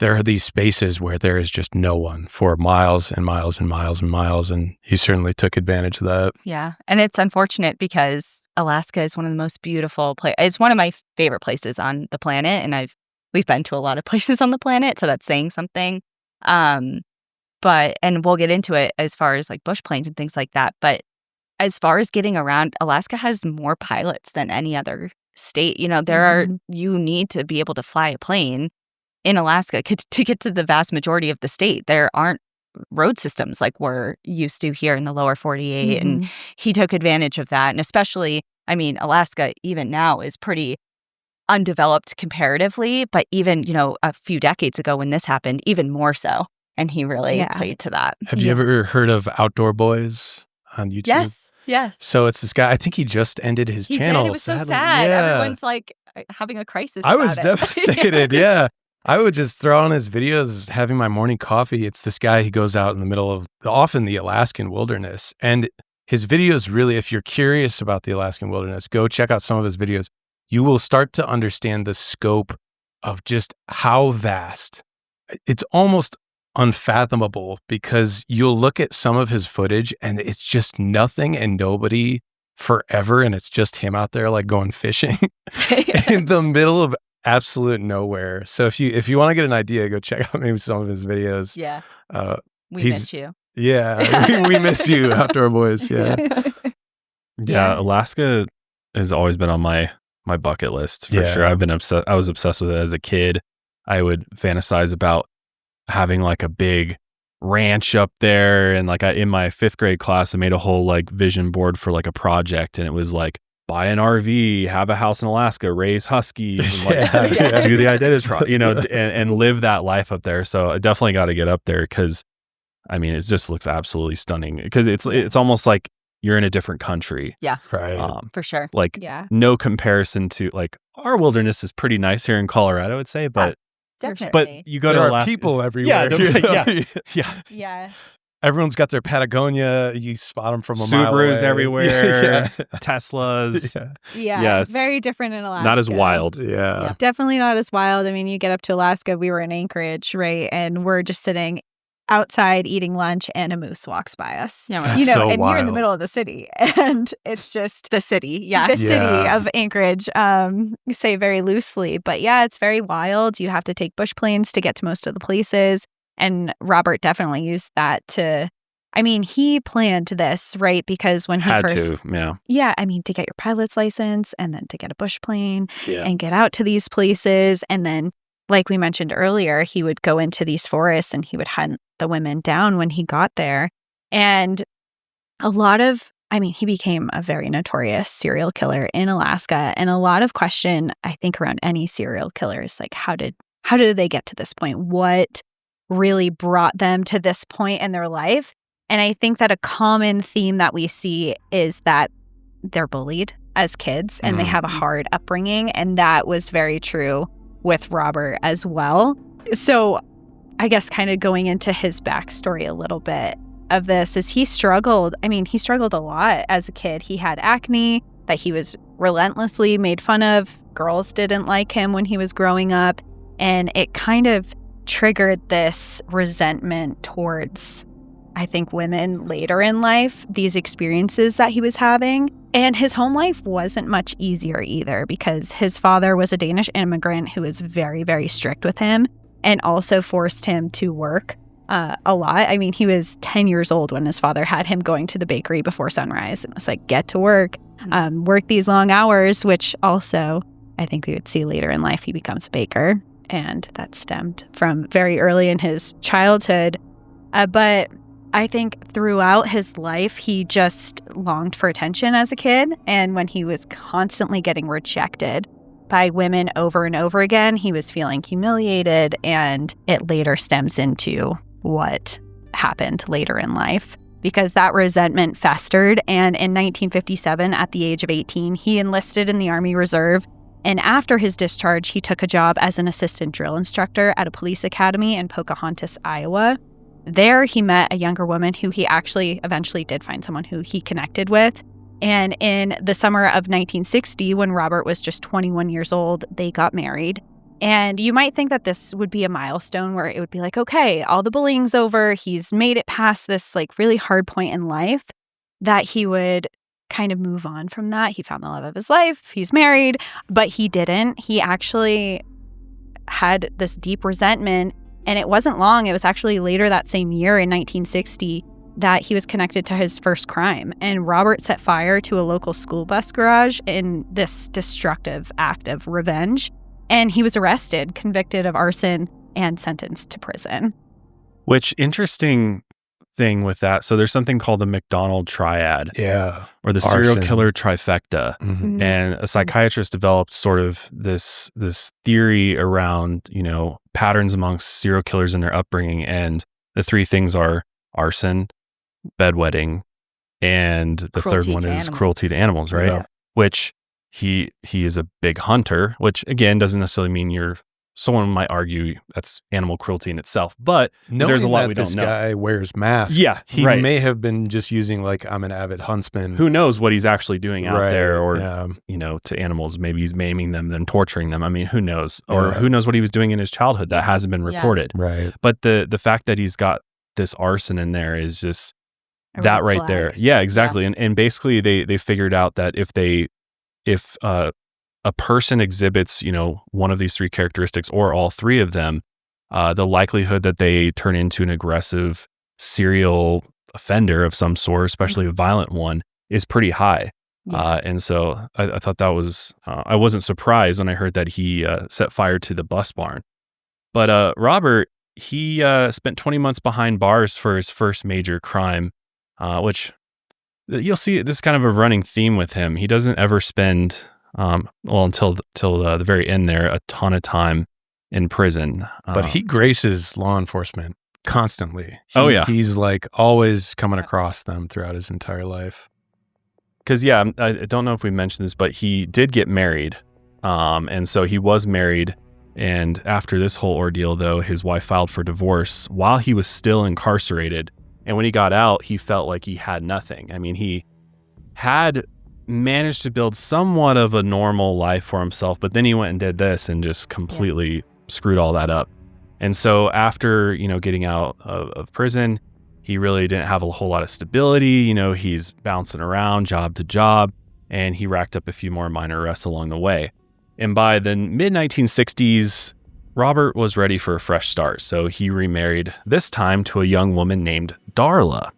there are these spaces where there is just no one for miles and miles and miles and miles. And he certainly took advantage of that. Yeah. And it's unfortunate because Alaska is one of the most beautiful places. It's one of my favorite places on the planet. And I've we've been to a lot of places on the planet, so that's saying something. But and we'll get into it as far as like bush planes and things like that. But as far as getting around, Alaska has more pilots than any other state. You know, you need to be able to fly a plane in Alaska to get to the vast majority of the state. There aren't road systems like we're used to here in the lower 48. And he took advantage of that. And especially, I mean, Alaska even now is pretty undeveloped comparatively, but even, you know, a few decades ago when this happened, even more so. And he really played to that. Have you ever heard of Outdoor Boys on YouTube? Yes. So it's this guy, I think he just ended his channel. It was so sad. Yeah. Everyone's like having a crisis. I was devastated. Yeah. I would just throw on his videos, having my morning coffee. It's this guy, he goes out in the middle of often the Alaskan wilderness. And his videos really, if you're curious about the Alaskan wilderness, go check out some of his videos. You will start to understand the scope of just how vast. It's almost unfathomable because you'll look at some of his footage and it's just nothing and nobody forever. And it's just him out there like going fishing in the middle of absolute nowhere. So if you want to get an idea, go check out maybe some of his videos. Yeah. We miss you. Yeah. we miss you, Outdoor Boys. Yeah. Yeah. Alaska has always been on my bucket list for sure. I was obsessed with it as a kid. I would fantasize about having like a big ranch up there, and like in my 5th grade class I made a whole like vision board for like a project, and it was like buy an RV, have a house in Alaska, raise huskies, and like do the editorial, you know, and live that life up there. So I definitely got to get up there because I mean it just looks absolutely stunning because it's almost like you're in a different country. Yeah. Right. For sure. Like no comparison to like our wilderness is pretty nice here in Colorado, I'd say, but definitely. But you go to Alaska, people everywhere. Yeah. Everyone's got their Patagonia. You spot them from a mile away. Subarus everywhere, Teslas. Yeah, it's very different in Alaska. Not as wild. Yeah. Definitely not as wild. I mean, you get up to Alaska, we were in Anchorage, right? And we're just sitting outside eating lunch and a moose walks by us. Yeah, you know, so and wild. you're in the middle of the city and it's just the city. Yeah. The city of Anchorage, say very loosely. But yeah, it's very wild. You have to take bush planes to get to most of the places. And Robert definitely used that I mean, he planned this, right? Because when he I mean, to get your pilot's license and then to get a bush plane and get out to these places. And then, like we mentioned earlier, he would go into these forests and he would hunt the women down when he got there. And he became a very notorious serial killer in Alaska. And a lot of question, I think, around any serial killers, like how did they get to this point? What really brought them to this point in their life? And I think that a common theme that we see is that they're bullied as kids and they have a hard upbringing. And that was very true with Robert as well. So I guess kind of going into his backstory a little bit of this is he struggled a lot as a kid. He had acne that he was relentlessly made fun of. Girls didn't like him when he was growing up. And it kind of triggered this resentment towards, I think, women later in life, these experiences that he was having. And his home life wasn't much easier either because his father was a Danish immigrant who was very, very strict with him and also forced him to work a lot. I mean, he was 10 years old when his father had him going to the bakery before sunrise. And it was like, get to work, work these long hours, which also I think we would see later in life he becomes a baker. And that stemmed from very early in his childhood. But I think throughout his life, he just longed for attention as a kid. And when he was constantly getting rejected by women over and over again, he was feeling humiliated. And it later stems into what happened later in life because that resentment festered. And in 1957, at the age of 18, he enlisted in the Army Reserve. And after his discharge, he took a job as an assistant drill instructor at a police academy in Pocahontas, Iowa. There, he met a younger woman who he actually eventually did find someone who he connected with. And in the summer of 1960, when Robert was just 21 years old, they got married. And you might think that this would be a milestone where it would be like, okay, all the bullying's over. He's made it past this like really hard point in life, that he would kind of move on from that. He found the love of his life. He's married, but he didn't. He actually had this deep resentment. And it wasn't long. It was actually later that same year in 1960 that he was connected to his first crime. And Robert set fire to a local school bus garage in this destructive act of revenge. And he was arrested, convicted of arson, and sentenced to prison. Which interesting thing with that. So there's something called the McDonald triad. Yeah. Or the serial killer trifecta. Mm-hmm. And a psychiatrist developed sort of this theory around, patterns amongst serial killers in their upbringing. And the three things are arson, bedwetting, and the third one is cruelty to animals, right? Yeah. Which he is a big hunter, which again doesn't necessarily mean someone might argue that's animal cruelty in itself, but there's a lot we don't know. This guy wears masks. Yeah, he may have been just using I'm an avid huntsman. Who knows what he's actually doing out there, or to animals? Maybe he's maiming them, then torturing them. I mean, who knows? Or who knows what he was doing in his childhood that hasn't been reported. Right. But the fact that he's got this arson in there is just that right there. Yeah, exactly. Yeah. And basically they figured out that if a person exhibits, one of these three characteristics or all three of them, the likelihood that they turn into an aggressive serial offender of some sort, especially a violent one, is pretty high. Yeah. And so I thought that was, I wasn't surprised when I heard that he set fire to the bus barn. But Robert, he spent 20 months behind bars for his first major crime, which you'll see this is kind of a running theme with him. He doesn't ever spend... until the very end there, a ton of time in prison. But he graces law enforcement constantly. He's always coming across them throughout his entire life. Because, I don't know if we mentioned this, but he did get married. And so he was married. And after this whole ordeal, though, his wife filed for divorce while he was still incarcerated. And when he got out, he felt like he had nothing. I mean, he had managed to build somewhat of a normal life for himself, but then he went and did this and just completely screwed all that up. And so after, getting out of prison, he really didn't have a whole lot of stability. He's bouncing around job to job, and he racked up a few more minor arrests along the way. And by the mid-1960s, Robert was ready for a fresh start. So he remarried, this time to a young woman named Darla.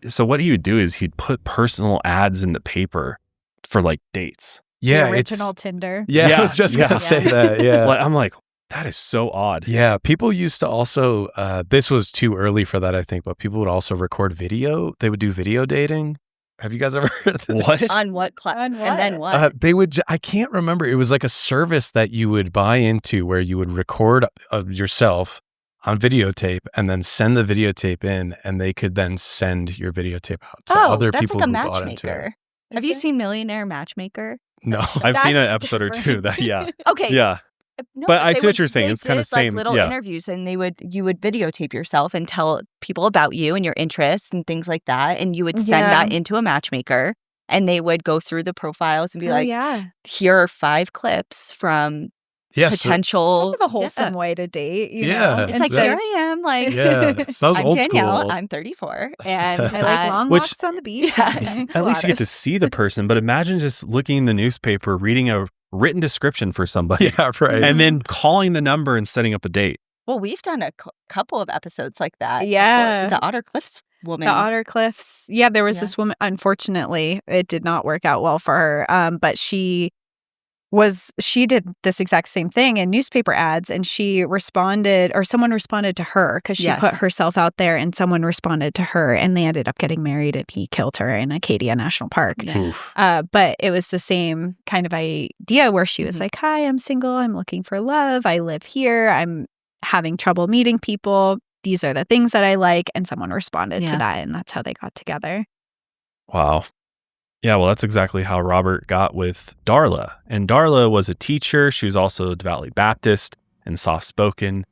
So what he would do is he'd put personal ads in the paper for dates. Yeah, the original Tinder. Yeah, I was just gonna say that. Yeah, I'm like, that is so odd. Yeah, people used to also. This was too early for that, I think, but people would also record video. They would do video dating. Have you guys ever heard of this? What? On what? And then what? They would. I can't remember. It was like a service that you would buy into where you would record yourself on videotape and then send the videotape in, and they could then send your videotape out to other people who bought into it. Have you seen Millionaire Matchmaker? No. I've seen an episode or two that, Okay. Yeah. No, but I see what you're saying. It's kind of same. Little interviews, and you would videotape yourself and tell people about you and your interests and things like that. And you would send that into a matchmaker, and they would go through the profiles and be here are 5 clips from potential. Kind of a wholesome way to date. You know? It's here I am. So I'm old Danielle. school. I'm 34, and I like long walks on the beach. At least you get to see the person. But imagine just looking in the newspaper, reading a written description for somebody. Yeah, right. And then calling the number and setting up a date. Well, we've done a couple of episodes like that. Yeah. The Otter Cliffs woman. The Otter Cliffs. Yeah, there was this woman. Unfortunately, it did not work out well for her. But she did this exact same thing in newspaper ads, and she responded, or someone responded to her because she put herself out there, and someone responded to her, and they ended up getting married, and he killed her in Acadia National Park. Yeah. But it was the same kind of idea where she was like, hi, I'm single. I'm looking for love. I live here. I'm having trouble meeting people. These are the things that I like. And someone responded to that, and that's how they got together. Wow. Yeah, well, that's exactly how Robert got with Darla. And Darla was a teacher. She was also devoutly Baptist and soft-spoken.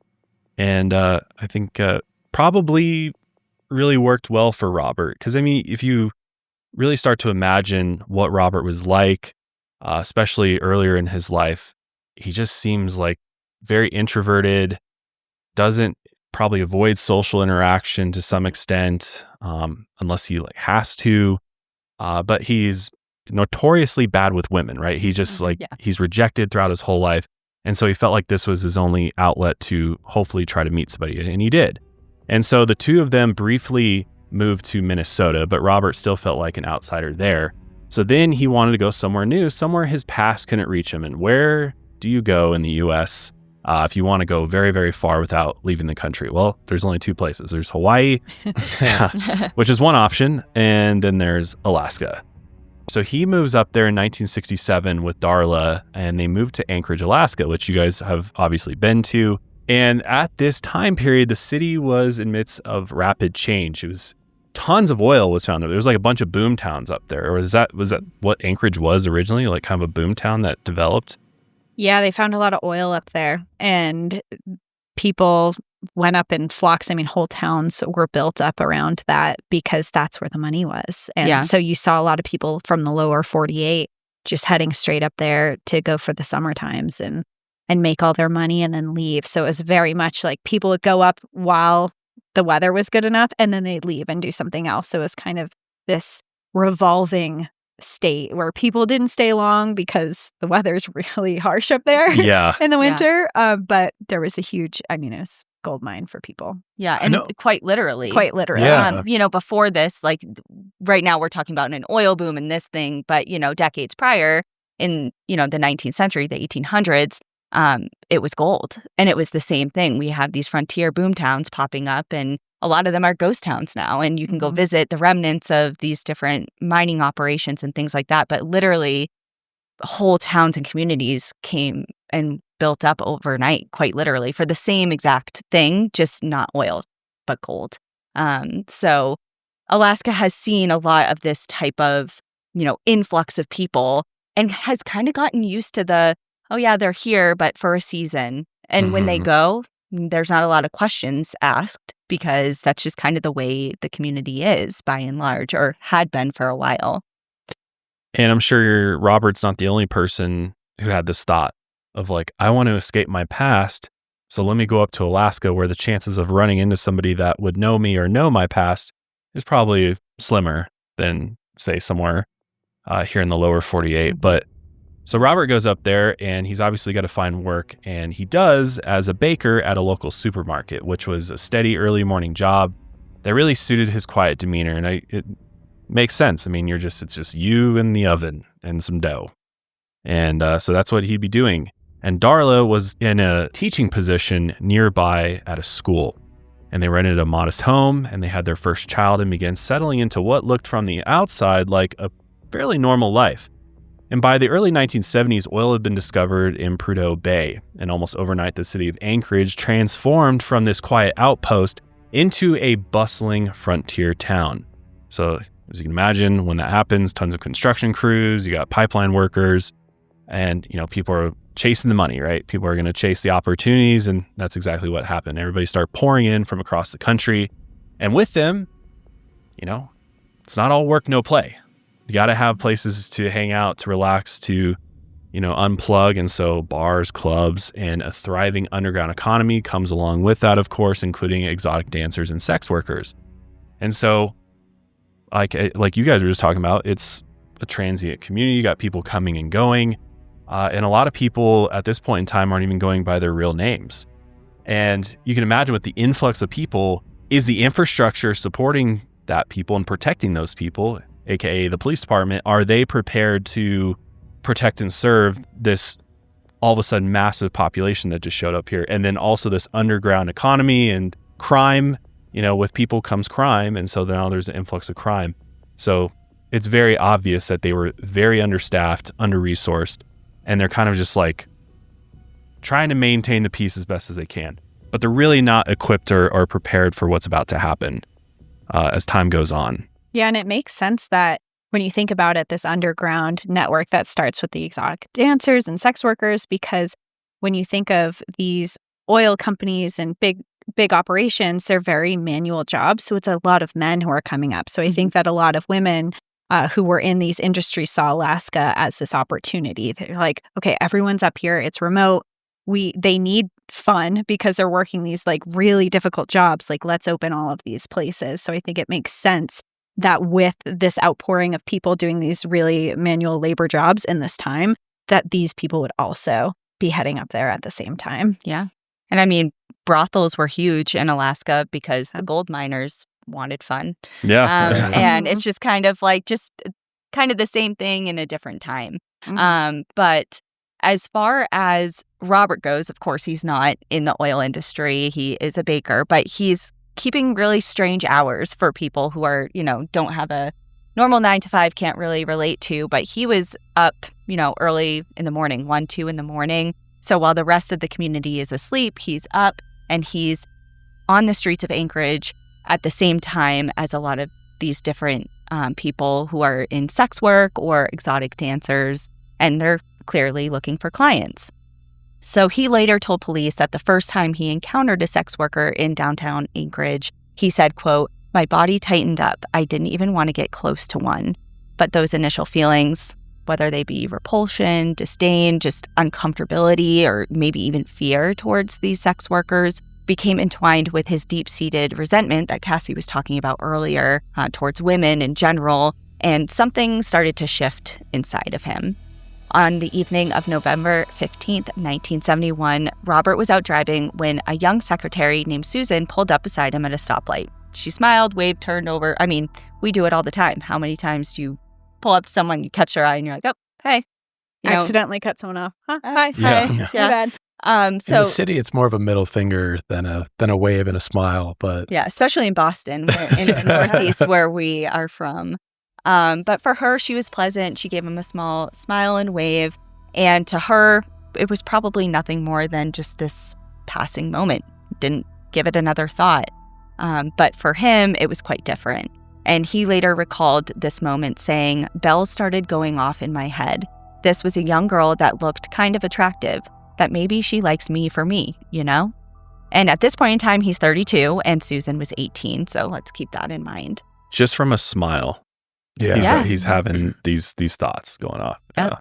And I think probably really worked well for Robert. Because, I mean, if you really start to imagine what Robert was like, especially earlier in his life, he just seems like very introverted, doesn't probably avoid social interaction to some extent, unless he has to. But he's notoriously bad with women, right? He's just he's rejected throughout his whole life. And so he felt like this was his only outlet to hopefully try to meet somebody, and he did. And so the two of them briefly moved to Minnesota, but Robert still felt like an outsider there. So then he wanted to go somewhere new, somewhere his past couldn't reach him. And where do you go in the U.S. If you want to go very, very far without leaving the country? Well, there's only two places. There's Hawaii, which is one option, and then there's Alaska. So he moves up there in 1967 with Darla, and they moved to Anchorage, Alaska, which you guys have obviously been to. And at this time period, the city was in midst of rapid change. It was tons of oil was found. There was like a bunch of boom towns up there. Or was that what Anchorage was originally? Like kind of a boom town that developed? Yeah, they found a lot of oil up there, and people went up in flocks. I mean, whole towns were built up around that because that's where the money was. And so you saw a lot of people from the lower 48 just heading straight up there to go for the summer times and make all their money and then leave. So it was very much like people would go up while the weather was good enough, and then they'd leave and do something else. So it was kind of this revolving state where people didn't stay long because the weather's really harsh up there in the winter. But there was a huge, it was gold mine for people. Yeah, and quite literally. Quite literally. Yeah. Before this, like right now we're talking about an oil boom and this thing, but, decades prior in, the 19th century, the 1800s, it was gold. And it was the same thing. We have these frontier boom towns popping up, and a lot of them are ghost towns now. And you can go visit the remnants of these different mining operations and things like that. But literally, whole towns and communities came and built up overnight, quite literally, for the same exact thing, just not oil, but gold. So Alaska has seen a lot of this type of, influx of people and has kind of gotten used to the, oh yeah, they're here, but for a season. And when they go, there's not a lot of questions asked because that's just kind of the way the community is by and large, or had been for a while. And I'm sure Robert's not the only person who had this thought of like, I want to escape my past, so let me go up to Alaska where the chances of running into somebody that would know me or know my past is probably slimmer than, say, somewhere here in the lower 48. But so Robert goes up there, and he's obviously got to find work, and he does as a baker at a local supermarket, which was a steady early morning job that really suited his quiet demeanor. And it makes sense. I mean, it's just you and the oven and some dough. And so that's what he'd be doing. And Darla was in a teaching position nearby at a school, and they rented a modest home, and they had their first child and began settling into what looked from the outside like a fairly normal life. And by the early 1970s, oil had been discovered in Prudhoe Bay, and almost overnight, the city of Anchorage transformed from this quiet outpost into a bustling frontier town. So as you can imagine, when that happens, tons of construction crews, you got pipeline workers, and people are chasing the money, right? People are going to chase the opportunities, and that's exactly what happened. Everybody started pouring in from across the country, and with them, it's not all work, no play. You got to have places to hang out, to relax, to, unplug. And so bars, clubs, and a thriving underground economy comes along with that, of course, including exotic dancers and sex workers. And so, like you guys were just talking about, it's a transient community. You got people coming and going. And a lot of people at this point in time aren't even going by their real names. And you can imagine with the influx of people, is the infrastructure supporting that people and protecting those people, aka the police department, are they prepared to protect and serve this all of a sudden massive population that just showed up here? And then also this underground economy and crime, with people comes crime. And so now there's an influx of crime. So it's very obvious that they were very understaffed, under-resourced, and they're kind of just like trying to maintain the peace as best as they can. But they're really not equipped or prepared for what's about to happen as time goes on. Yeah, and it makes sense that when you think about it, this underground network that starts with the exotic dancers and sex workers, because when you think of these oil companies and big operations, they're very manual jobs. So it's a lot of men who are coming up. So I think that a lot of women who were in these industries saw Alaska as this opportunity. They're like, okay, everyone's up here. It's remote. They need fun because they're working these like really difficult jobs. Like, let's open all of these places. So I think it makes sense that with this outpouring of people doing these really manual labor jobs in this time, that these people would also be heading up there at the same time. Yeah. And I mean, brothels were huge in Alaska because the gold miners wanted fun. Yeah. And it's just kind of like the same thing in a different time. But as far as Robert goes, of course, he's not in the oil industry. He is a baker, but he's keeping really strange hours for people who are, don't have a normal 9 to 5, can't really relate to. But he was up, early in the morning, 1, 2 in the morning. So while the rest of the community is asleep, he's up and he's on the streets of Anchorage at the same time as a lot of these different people who are in sex work or exotic dancers, and they're clearly looking for clients. So he later told police that the first time he encountered a sex worker in downtown Anchorage, he said, quote, "My body tightened up. I didn't even want to get close to one. But those initial feelings, whether they be repulsion, disdain, just uncomfortability, or maybe even fear towards these sex workers, became entwined with his deep-seated resentment that Cassie was talking about earlier towards women in general, and something started to shift inside of him. On the evening of November 15th, 1971, Robert was out driving when a young secretary named Susan pulled up beside him at a stoplight. She smiled, waved, turned over. I mean, we do it all the time. How many times do you pull up to someone, you catch their eye, and you're like, oh, hey. Accidentally cut someone off. Huh? Hi. Yeah. Bad. So in the city, it's more of a middle finger than a wave and a smile. But yeah, especially in Boston, in the Northeast where we are from. But for her, she was pleasant. She gave him a small smile and wave. And to her, it was probably nothing more than just this passing moment. Didn't give it another thought. But for him, it was quite different. And he later recalled this moment saying, "Bells started going off in my head. This was a young girl that looked kind of attractive, that maybe she likes me for me, And at this point in time, he's 32 and Susan was 18. So let's keep that in mind. Just from a smile. He's having these thoughts going off. Yeah.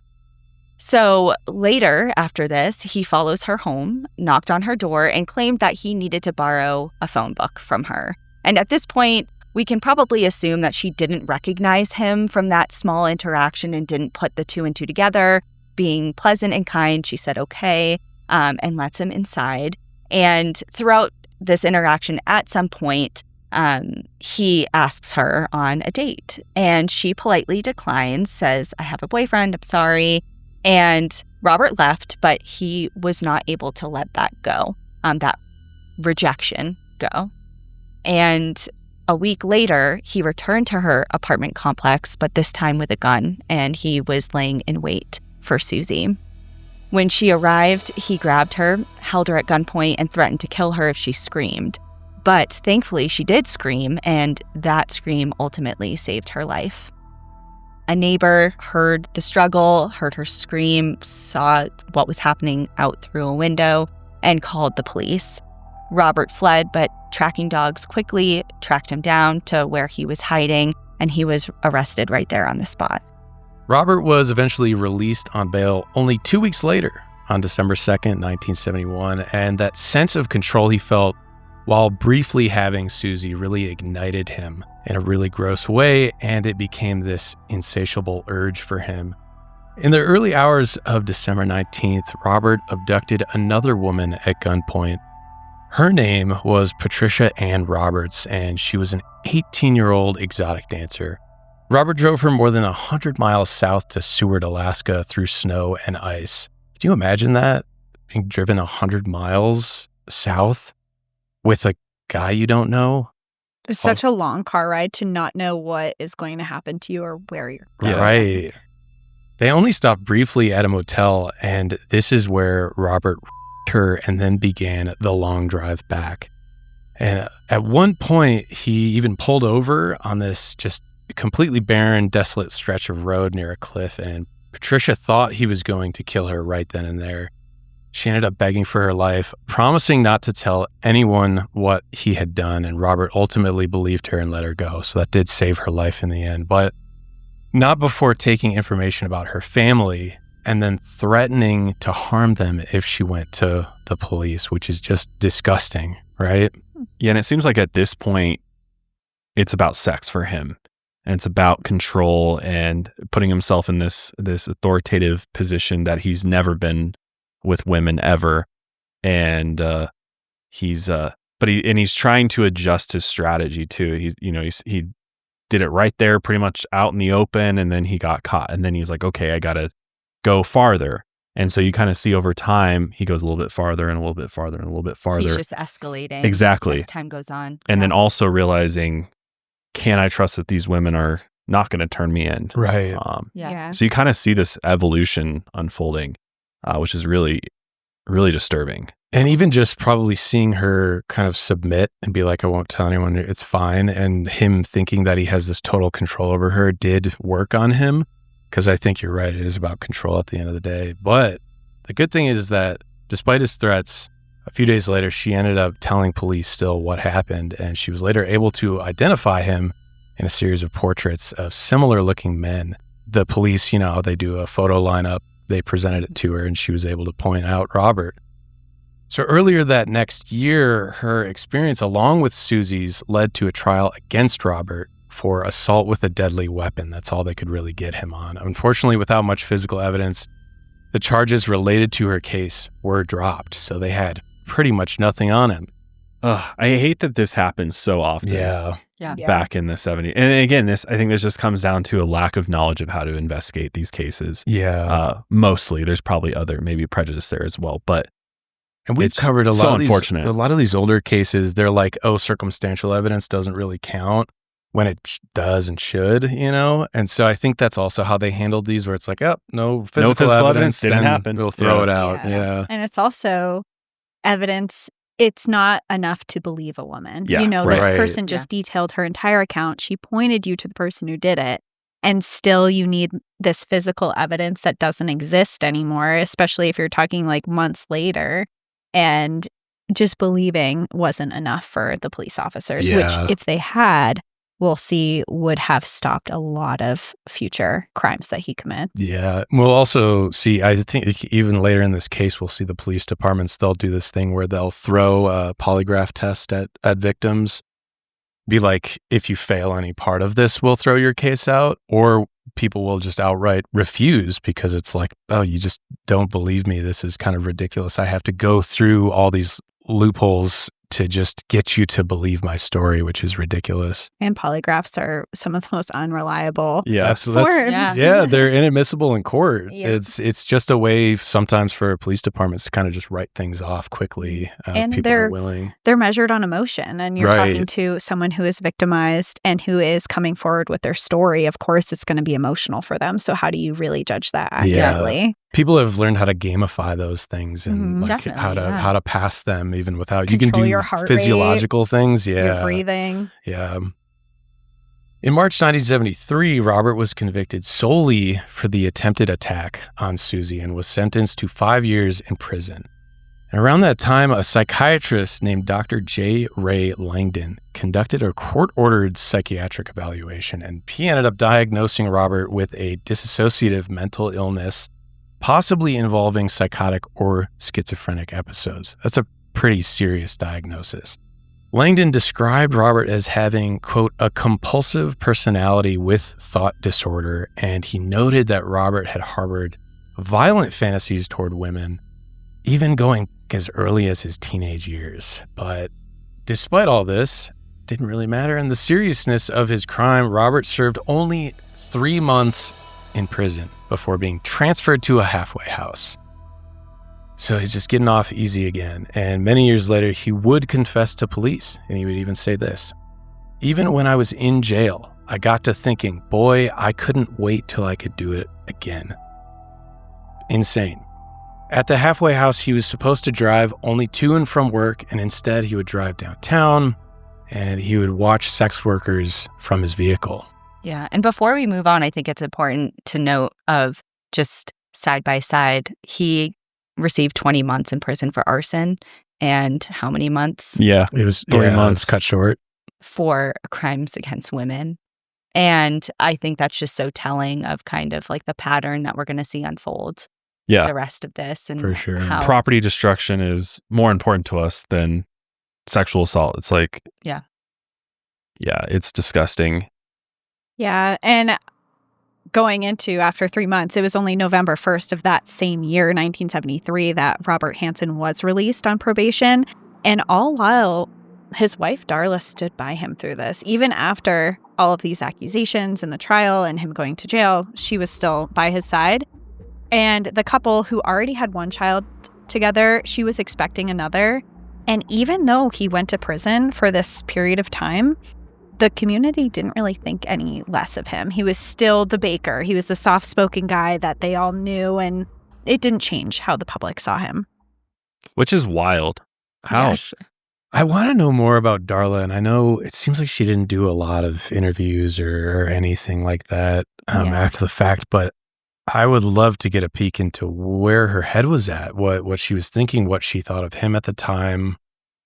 So later, after this, he follows her home, knocked on her door, and claimed that he needed to borrow a phone book from her. And at this point, we can probably assume that she didn't recognize him from that small interaction and didn't put the two and two together. Being pleasant and kind, she said okay, and lets him inside. And throughout this interaction, at some point, he asks her on a date. And she politely declines, says, "I have a boyfriend, I'm sorry." And Robert left, but he was not able to let that go, that rejection go. And a week later, he returned to her apartment complex, but this time with a gun, and he was laying in wait for Susie. When she arrived, he grabbed her, held her at gunpoint, and threatened to kill her if she screamed. But thankfully, she did scream, and that scream ultimately saved her life. A neighbor heard the struggle, heard her scream, saw what was happening out through a window, and called the police. Robert fled, but tracking dogs quickly tracked him down to where he was hiding, and he was arrested right there on the spot. Robert was eventually released on bail only 2 weeks later, on December 2nd, 1971, and that sense of control he felt while briefly having Susie really ignited him in a really gross way, and it became this insatiable urge for him. In the early hours of December 19th, Robert abducted another woman at gunpoint. Her name was Patricia Ann Roberts, and she was an 18-year-old exotic dancer. Robert drove her more than 100 miles south to Seward, Alaska through snow and ice. Can you imagine that? Being driven 100 miles south with a guy you don't know? It's such a long car ride to not know what is going to happen to you or where you're going. Right. They only stopped briefly at a motel, and this is where Robert her and then began the long drive back. And at one point, he even pulled over on this just completely barren, desolate stretch of road near a cliff, and Patricia thought he was going to kill her right then and there. She ended up begging for her life, promising not to tell anyone what he had done, and Robert ultimately believed her and let her go. So that did save her life in the end, but not before taking information about her family and then threatening to harm them if she went to the police, which is just disgusting, right? Yeah, and it seems like at this point, it's about sex for him. And it's about control and putting himself in this authoritative position that he's never been with women ever. And he's trying to adjust his strategy too. He did it right there pretty much out in the open, and then he got caught. And then he's like, okay, I got to go farther. And so you kind of see over time, he goes a little bit farther and a little bit farther and a little bit farther. He's just escalating. Exactly. As time goes on. And then also realizing, can I trust that these women are not going to turn me in? Right. So you kind of see this evolution unfolding, which is really, really disturbing. And even just probably seeing her kind of submit and be like, I won't tell anyone, it's fine. And him thinking that he has this total control over her did work on him. Because I think you're right. It is about control at the end of the day. But the good thing is that despite his threats, a few days later, she ended up telling police still what happened. And she was later able to identify him in a series of portraits of similar looking men. The police, they do a photo lineup. They presented it to her and she was able to point out Robert. So earlier that next year, her experience along with Susie's led to a trial against Robert for assault with a deadly weapon. That's all they could really get him on. Unfortunately, without much physical evidence, the charges related to her case were dropped. So they had pretty much nothing on him. I hate that this happens so often. Yeah. Back in the 70s. And again, I think this just comes down to a lack of knowledge of how to investigate these cases. Yeah. Mostly. There's probably maybe prejudice there as well. But and we've covered a lot of these older cases. They're like, circumstantial evidence doesn't really count when it does and should, And so I think that's also how they handled these, where it's like, no physical evidence didn't happen. We'll throw it out. Yeah. And it's also evidence. It's not enough to believe a woman. Yeah, This person just detailed her entire account. She pointed you to the person who did it. And still you need this physical evidence that doesn't exist anymore, especially if you're talking like months later. And just believing wasn't enough for the police officers, which if they had, we'll see would have stopped a lot of future crimes that he commits. Yeah. We'll also see, I think even later in this case, we'll see the police departments, they'll do this thing where they'll throw a polygraph test at victims. Be like, if you fail any part of this, we'll throw your case out. Or people will just outright refuse because it's like, you just don't believe me. This is kind of ridiculous. I have to go through all these loopholes to just get you to believe my story, which is ridiculous. And polygraphs are some of the most unreliable forms. They're inadmissible in court. Yeah. It's just a way sometimes for police departments to kind of just write things off quickly. And people are willing. They're measured on emotion, and you're talking to someone who is victimized and who is coming forward with their story. Of course, it's going to be emotional for them. So how do you really judge that accurately? Yeah. People have learned how to gamify those things and how to pass them even without. Control you can do your heart physiological rate, things. your breathing. Yeah. In March 1973, Robert was convicted solely for the attempted attack on Susie and was sentenced to 5 years in prison. And around that time, a psychiatrist named Dr. J. Ray Langdon conducted a court-ordered psychiatric evaluation, and he ended up diagnosing Robert with a dissociative mental illness, possibly involving psychotic or schizophrenic episodes. That's a pretty serious diagnosis. Langdon described Robert as having, quote, a compulsive personality with thought disorder, and he noted that Robert had harbored violent fantasies toward women, even going as early as his teenage years. But despite all this, it didn't really matter. And the seriousness of his crime, Robert served only 3 months in prison before being transferred to a halfway house. So he's just getting off easy again. And many years later, he would confess to police. And he would even say this: even when I was in jail, I got to thinking, boy, I couldn't wait till I could do it again. Insane. At the halfway house, he was supposed to drive only to and from work, and instead he would drive downtown and he would watch sex workers from his vehicle. Yeah. And before we move on, I think it's important to note of just side by side, he received 20 months in prison for arson, and how many months? Yeah, it was 3 months cut short. For crimes against women. And I think that's just so telling of kind of like the pattern that we're going to see unfold. The rest of this. And for sure. How property destruction is more important to us than sexual assault. It's like, it's disgusting. Yeah. And going into after 3 months, it was only November 1st of that same year, 1973, that Robert Hansen was released on probation. And all while his wife, Darla, stood by him through this. Even after all of these accusations and the trial and him going to jail, she was still by his side. And the couple who already had one child together, she was expecting another. And even though he went to prison for this period of time, the community didn't really think any less of him. He was still the baker. He was the soft-spoken guy that they all knew, and it didn't change how the public saw him. Which is wild. How? Yeah, sure. I want to know more about Darla, and I know it seems like she didn't do a lot of interviews or anything like that after the fact, but I would love to get a peek into where her head was at, what she was thinking, what she thought of him at the time.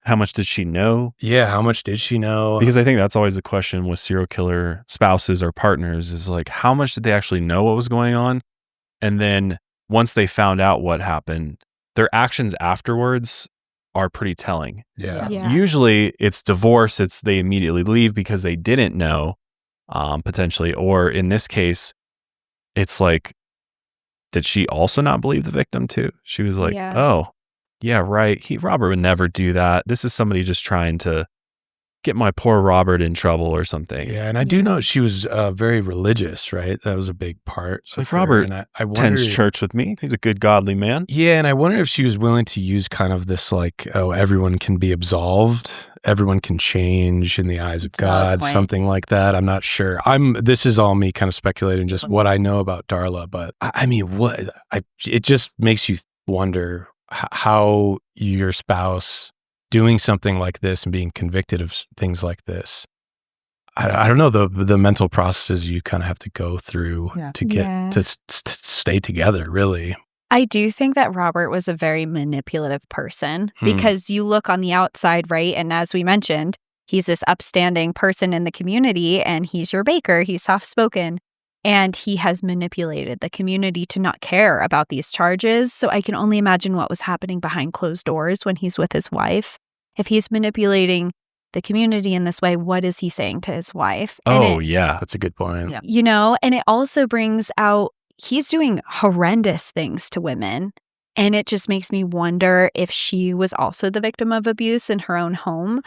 How much did she know? Yeah, how much did she know? Because I think that's always the question with serial killer spouses or partners is like, how much did they actually know what was going on? And then once they found out what happened, their actions afterwards are pretty telling. Yeah. Usually it's divorce, it's they immediately leave because they didn't know, potentially. Or in this case, it's like, did she also not believe the victim too? She was like, oh, yeah, right. Robert would never do that. This is somebody just trying to get my poor Robert in trouble or something. Yeah, and I do know she was very religious, right? That was a big part. So if Robert attends church with me, he's a good, godly man. Yeah, and I wonder if she was willing to use kind of this like, oh, everyone can be absolved, everyone can change in the eyes of God, something like that. I'm not sure. This is all me kind of speculating just what I know about Darla, but I mean, it just makes you wonder how your spouse doing something like this and being convicted of things like this. I don't know the mental processes you kind of have to go through to get to stay together, really. I do think that Robert was a very manipulative person because you look on the outside, right? And as we mentioned, he's this upstanding person in the community and he's your baker. He's soft-spoken. And he has manipulated the community to not care about these charges. So I can only imagine what was happening behind closed doors when he's with his wife. If he's manipulating the community in this way, what is he saying to his wife? That's a good point. Yeah. You know, and it also brings out, he's doing horrendous things to women. And it just makes me wonder if she was also the victim of abuse in her own home.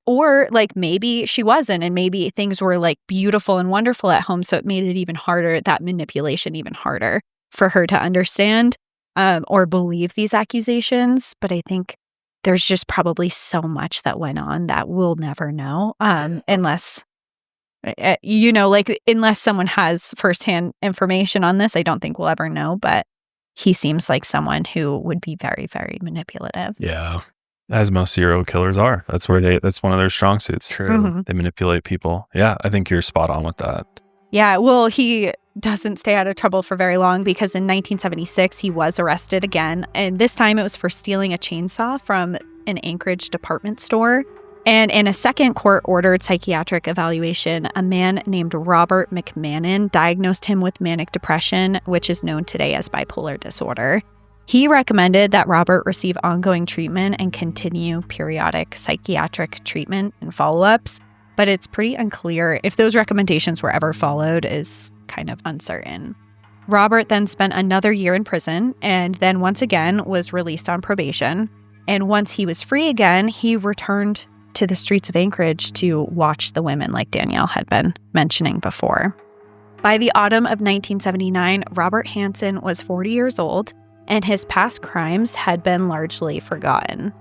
Or like maybe she wasn't, and maybe things were like beautiful and wonderful at home. So it made it even harder, that manipulation even harder for her to understand or believe these accusations. But I think there's just probably so much that went on that we'll never know unless, unless someone has firsthand information on this. I don't think we'll ever know, but he seems like someone who would be very, very manipulative. Yeah. As most serial killers are. That's one of their strong suits. True. Mm-hmm. They manipulate people. Yeah, I think you're spot on with that. Yeah, well, he doesn't stay out of trouble for very long because in 1976, he was arrested again. And this time it was for stealing a chainsaw from an Anchorage department store. And in a second court-ordered psychiatric evaluation, a man named Robert McMahon diagnosed him with manic depression, which is known today as bipolar disorder. He recommended that Robert receive ongoing treatment and continue periodic psychiatric treatment and follow-ups, but it's pretty unclear if those recommendations were ever followed, is kind of uncertain. Robert then spent another year in prison and then once again was released on probation. And once he was free again, he returned to the streets of Anchorage to watch the women like Danielle had been mentioning before. By the autumn of 1979, Robert Hansen was 40 years old, and his past crimes had been largely forgotten.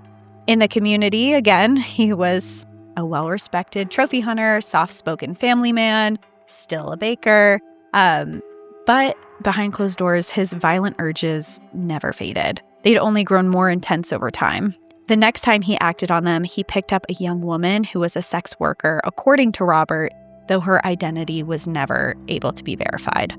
In the community, again, he was a well-respected trophy hunter, soft-spoken family man, still a baker, but behind closed doors, his violent urges never faded. They'd only grown more intense over time. The next time he acted on them, he picked up a young woman who was a sex worker, according to Robert, though her identity was never able to be verified.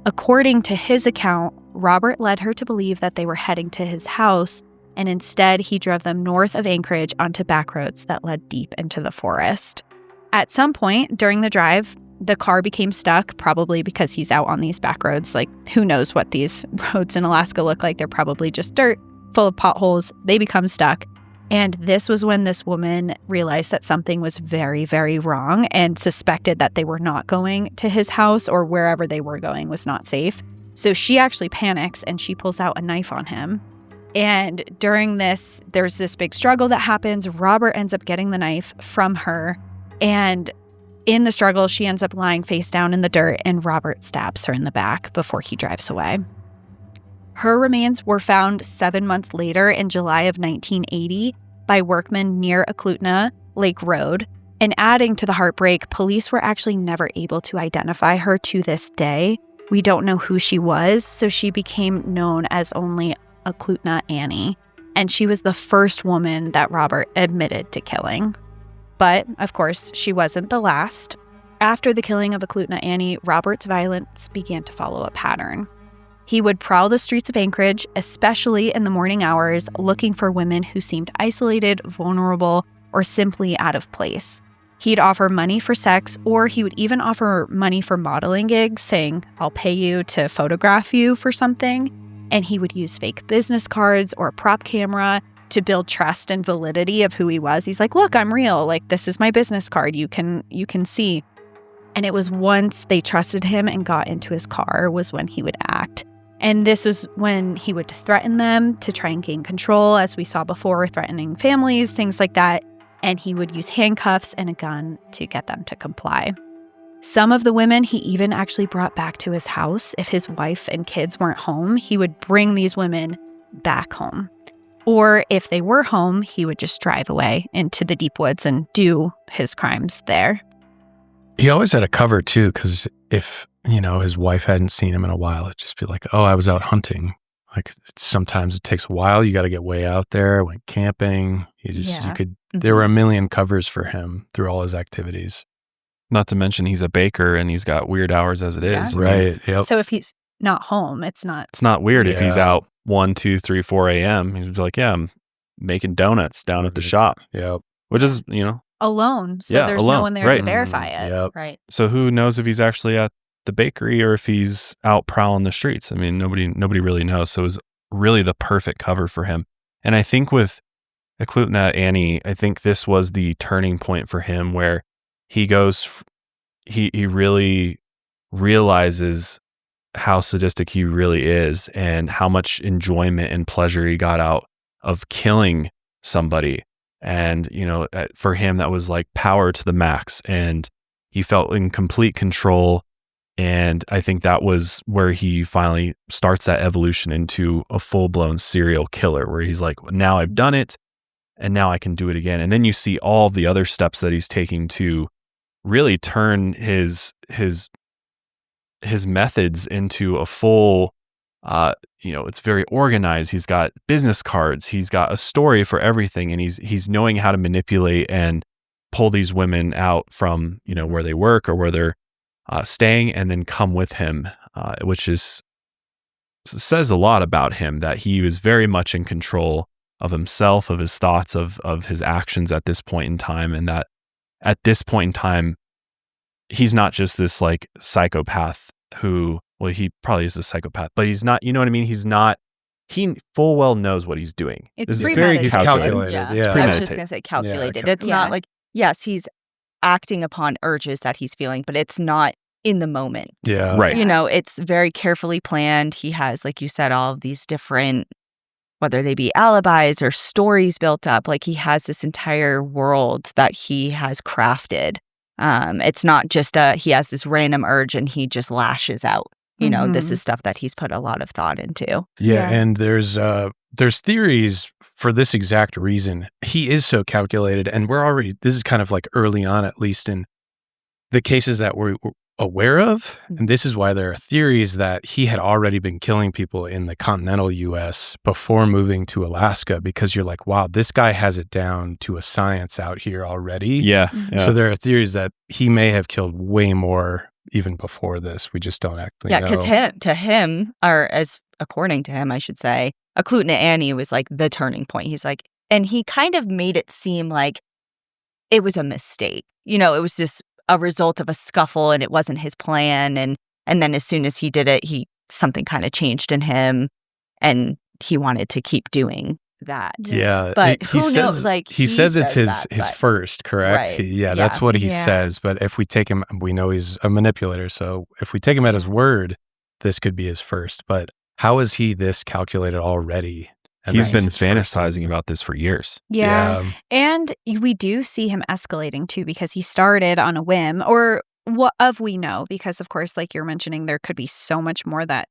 According to his account, Robert led her to believe that they were heading to his house, and instead he drove them north of Anchorage onto back roads that led deep into the forest. At some point during the drive, the car became stuck, probably because he's out on these back roads. Like, who knows what these roads in Alaska look like? They're probably just dirt, full of potholes. They become stuck. And this was when this woman realized that something was very, very wrong and suspected that they were not going to his house, or wherever they were going was not safe. So she actually panics and she pulls out a knife on him. And during this, there's this big struggle that happens. Robert ends up getting the knife from her. And in the struggle, she ends up lying face down in the dirt, and Robert stabs her in the back before he drives away. Her remains were found 7 months later in July of 1980 by workmen near Eklutna Lake Road. And adding to the heartbreak, police were actually never able to identify her to this day. We don't know who she was, so she became known as only Eklutna Annie. And she was the first woman that Robert admitted to killing. But, of course, she wasn't the last. After the killing of Eklutna Annie, Robert's violence began to follow a pattern. He would prowl the streets of Anchorage, especially in the morning hours, looking for women who seemed isolated, vulnerable, or simply out of place. He'd offer money for sex, or he would even offer money for modeling gigs, saying, "I'll pay you to photograph you for something." And he would use fake business cards or a prop camera to build trust and validity of who he was. He's like, "Look, I'm real. Like, this is my business card. You can see." And it was once they trusted him and got into his car was when he would act. And this was when he would threaten them to try and gain control, as we saw before, threatening families, things like that. And he would use handcuffs and a gun to get them to comply. Some of the women he even actually brought back to his house. If his wife and kids weren't home, he would bring these women back home. Or if they were home, he would just drive away into the deep woods and do his crimes there. He always had a cover too, because if, his wife hadn't seen him in a while, it'd just be like, "Oh, I was out hunting." Like, sometimes it takes a while. You got to get way out there, went camping. There were a million covers for him through all his activities. Not to mention he's a baker and he's got weird hours as it is. Right. Yep. So if he's not home, it's not weird if he's out 1, 2, 3, 4 a.m. He'd be like, "Yeah, I'm making donuts down at the shop." Yep. Which is, alone. So there's alone. no one there Right. to verify it. Yep. Right. So who knows if he's actually at the bakery or if he's out prowling the streets? I mean, nobody really knows. So it was really the perfect cover for him. And I think with Eklutna Annie, I think this was the turning point for him, where he really realizes how sadistic he really is and how much enjoyment and pleasure he got out of killing somebody. And, for him, that was like power to the max, and he felt in complete control. And I think that was where he finally starts that evolution into a full-blown serial killer, where he's like, "Now I've done it, and now I can do it again." And then you see all of the other steps that he's taking to really turn his methods into a full, it's very organized. He's got business cards. He's got a story for everything, and he's knowing how to manipulate and pull these women out from where they work or where they're staying, and then come with him, which says a lot about him, that he was very much in control of himself, of his thoughts, of his actions at this point in time, and that at this point in time, he's not just this like psychopath who, well, he probably is a psychopath, but he's not, you know what I mean? He full well knows what he's doing. It's He's calculated. Yeah. Yeah. I was just going to say calculated. Yeah, it's not like, yes, he's acting upon urges that he's feeling, but it's not in the moment. Yeah. Right. It's very carefully planned. He has, like you said, all of these different, whether they be alibis or stories built up. Like, he has this entire world that he has crafted. It's not just he has this random urge and he just lashes out. This is stuff that he's put a lot of thought into. Yeah. And there's theories for this exact reason. He is so calculated, and this is kind of like early on, at least in the cases that we're aware of. And this is why there are theories that he had already been killing people in the continental US before moving to Alaska, because you're like, wow, this guy has it down to a science out here already. Yeah. So there are theories that he may have killed way more even before this. We just don't actually know. Yeah, because according to him, I should say, Eklutna Annie was like the turning point. He's like, and he kind of made it seem like it was a mistake. It was just a result of a scuffle, and it wasn't his plan. And then as soon as he did it, something kind of changed in him, and he wanted to keep doing that. Yeah, but he who says, knows? Like he says it's his that, first, correct? Right. Yeah, that's what he Yeah. says. But if we take him, we know he's a manipulator. So if we take him at his word, this could be his first. But how is he this calculated already? And He's this been is his first one? fantasizing about this for years. Yeah. And we do see him escalating too, because he started on a whim, or what of we know, because of course, like you're mentioning, there could be so much more that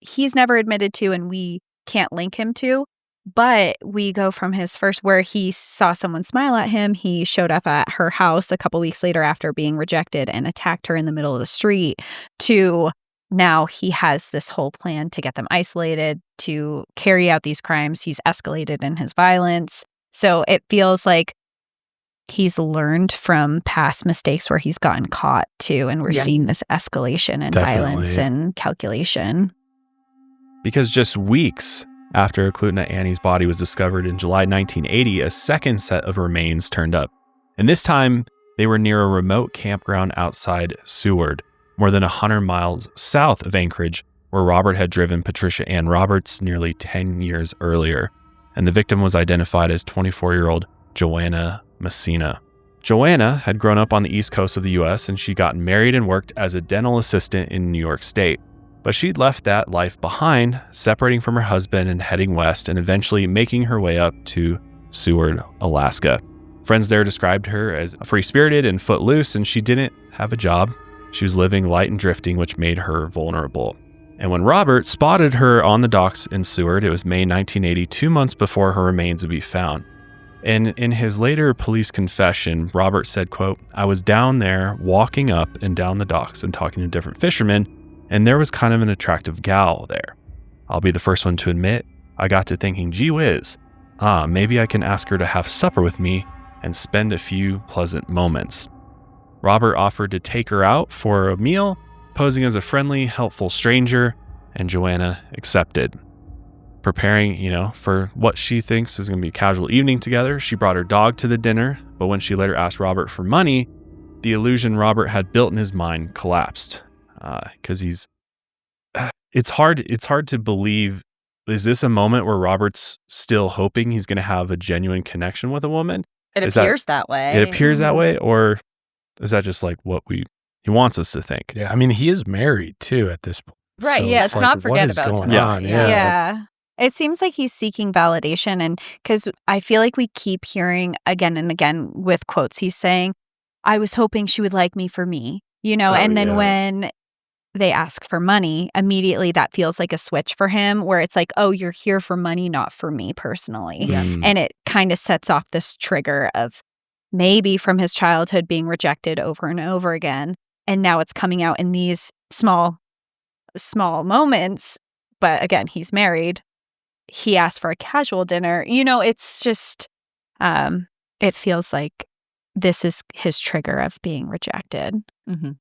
he's never admitted to and we can't link him to. But we go from his first, where he saw someone smile at him. He showed up at her house a couple weeks later after being rejected and attacked her in the middle of the street, to now he has this whole plan to get them isolated, to carry out these crimes. He's escalated in his violence. So it feels like he's learned from past mistakes where he's gotten caught too. And we're seeing this escalation in violence and calculation. Because just weeks after Eklutna Annie's body was discovered in July 1980, a second set of remains turned up. And this time, they were near a remote campground outside Seward, more than 100 miles south of Anchorage, where Robert had driven Patricia Ann Roberts nearly 10 years earlier. And the victim was identified as 24-year-old Joanna Messina. Joanna had grown up on the East Coast of the U.S., and she got married and worked as a dental assistant in New York State. But she'd left that life behind, separating from her husband and heading west, and eventually making her way up to Seward, Alaska. Friends there described her as free-spirited and footloose, and she didn't have a job. She was living light and drifting, which made her vulnerable. And when Robert spotted her on the docks in Seward, it was May 1980, 2 months before her remains would be found. And in his later police confession, Robert said, quote, "I was down there walking up and down the docks and talking to different fishermen, and there was kind of an attractive gal there. I'll be the first one to admit, I got to thinking, gee whiz, maybe I can ask her to have supper with me and spend a few pleasant moments." Robert offered to take her out for a meal, posing as a friendly, helpful stranger, and Joanna accepted. Preparing, for what she thinks is going to be a casual evening together, she brought her dog to the dinner, but when she later asked Robert for money, the illusion Robert had built in his mind collapsed. Because it's hard to believe. Is this a moment where Robert's still hoping he's going to have a genuine connection with a woman? It appears that way. It appears that way, or is that just like what he wants us to think? Yeah, I mean, he is married too at this point. Right, So yeah, it's let's not forget what is about going that. on? Yeah. It seems like he's seeking validation. And because I feel like we keep hearing again and again with quotes, he's saying, I was hoping she would like me for me, and then when they ask for money, immediately that feels like a switch for him, where it's like, oh, you're here for money, not for me personally. Yeah. And it kind of sets off this trigger of maybe from his childhood being rejected over and over again. And now it's coming out in these small moments. But again, he's married. He asked for a casual dinner. It's just, it feels like this is his trigger of being rejected. Mm-hmm.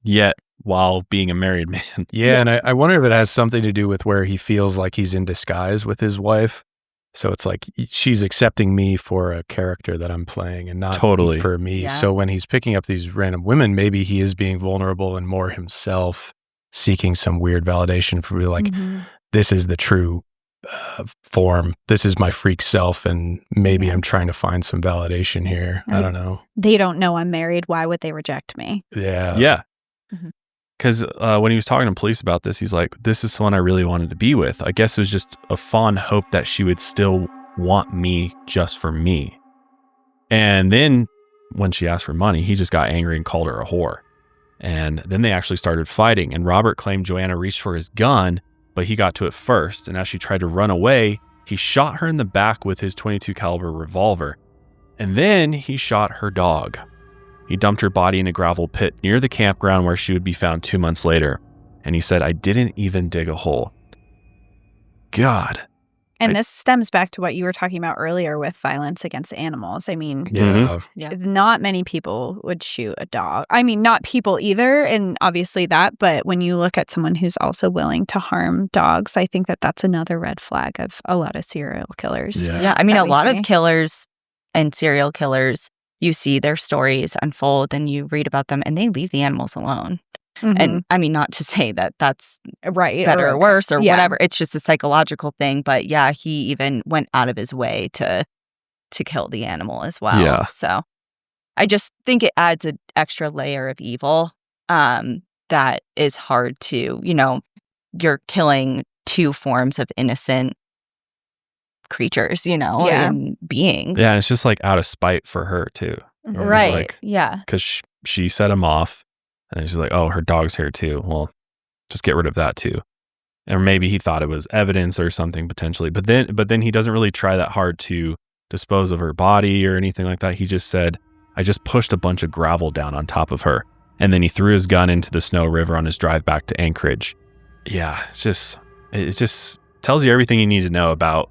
Yet, while being a married man. Yeah, and I wonder if it has something to do with where he feels like he's in disguise with his wife. So it's like she's accepting me for a character that I'm playing and not Totally for me. Yeah. So when he's picking up these random women, maybe he is being vulnerable and more himself, seeking some weird validation for like, this is the true form. This is my freak self, and maybe I'm trying to find some validation here. I don't know. They don't know I'm married. Why would they reject me? Yeah. Yeah. Mm-hmm. Because when he was talking to police about this, he's like, this is someone I really wanted to be with. I guess it was just a fond hope that she would still want me just for me. And then when she asked for money, he just got angry and called her a whore. And then they actually started fighting. And Robert claimed Joanna reached for his gun, but he got to it first. And as she tried to run away, he shot her in the back with his .22 caliber revolver. And then he shot her dog. He dumped her body in a gravel pit near the campground where she would be found 2 months later. And he said, I didn't even dig a hole. God. And this stems back to what you were talking about earlier with violence against animals. I mean, not many people would shoot a dog. I mean, not people either, and obviously that. But when you look at someone who's also willing to harm dogs, I think that that's another red flag of a lot of serial killers. Yeah, I mean, a lot of killers and serial killers, you see their stories unfold and you read about them and they leave the animals alone. And I mean, not to say that that's right better or worse or yeah. whatever. It's just a psychological thing. But yeah, he even went out of his way to kill the animal as well. Yeah. So I just think it adds an extra layer of evil that is hard to, you're killing two forms of innocent creatures, and beings. Yeah, and it's just like out of spite for her too. Right. Like, yeah. Because she set him off, and she's like, oh, her dog's here too. Well, just get rid of that too. Or maybe he thought it was evidence or something potentially. But then he doesn't really try that hard to dispose of her body or anything like that. He just said, I just pushed a bunch of gravel down on top of her. And then he threw his gun into the Snow River on his drive back to Anchorage. Yeah, it just tells you everything you need to know about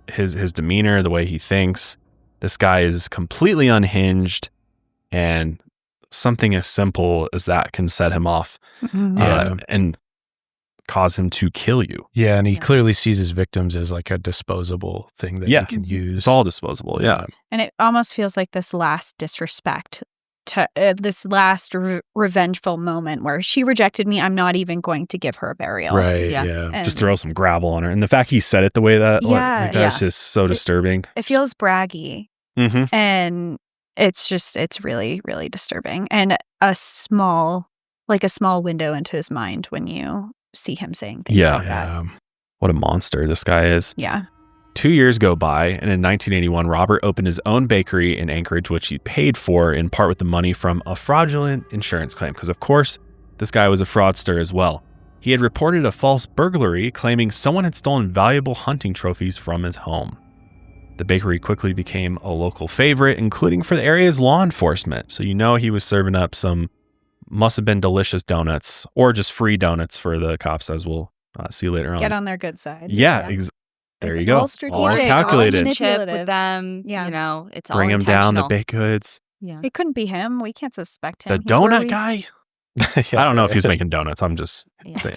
his demeanor, the way he thinks. This guy is completely unhinged, and something as simple as that can set him off and cause him to kill you. Yeah, and he clearly sees his victims as like a disposable thing that he can use. It's all disposable, yeah. And it almost feels like this last disrespect to this last revengeful moment where she rejected me. I'm not even going to give her a burial. Right, Yeah. yeah. Just throw some gravel on her. And the fact he said it the way that, that's just so disturbing. It feels braggy. Mm-hmm. And it's really, really disturbing. And a small window into his mind when you see him saying things like that. What a monster this guy is. Yeah. 2 years go by, and in 1981, Robert opened his own bakery in Anchorage, which he paid for in part with the money from a fraudulent insurance claim, because of course, this guy was a fraudster as well. He had reported a false burglary claiming someone had stolen valuable hunting trophies from his home. The bakery quickly became a local favorite, including for the area's law enforcement. So he was serving up some must have been delicious donuts, or just free donuts for the cops, as we'll see later on. Get on their good side. Yeah. There It's you go. all strategic, All calculated. Relationship with them. Yeah. It's all Bring him down the intentional. baked goods. Yeah. It couldn't be him. We can't suspect him. The He's where donut we- guy? I don't know if he's making donuts. I'm just Yeah. saying.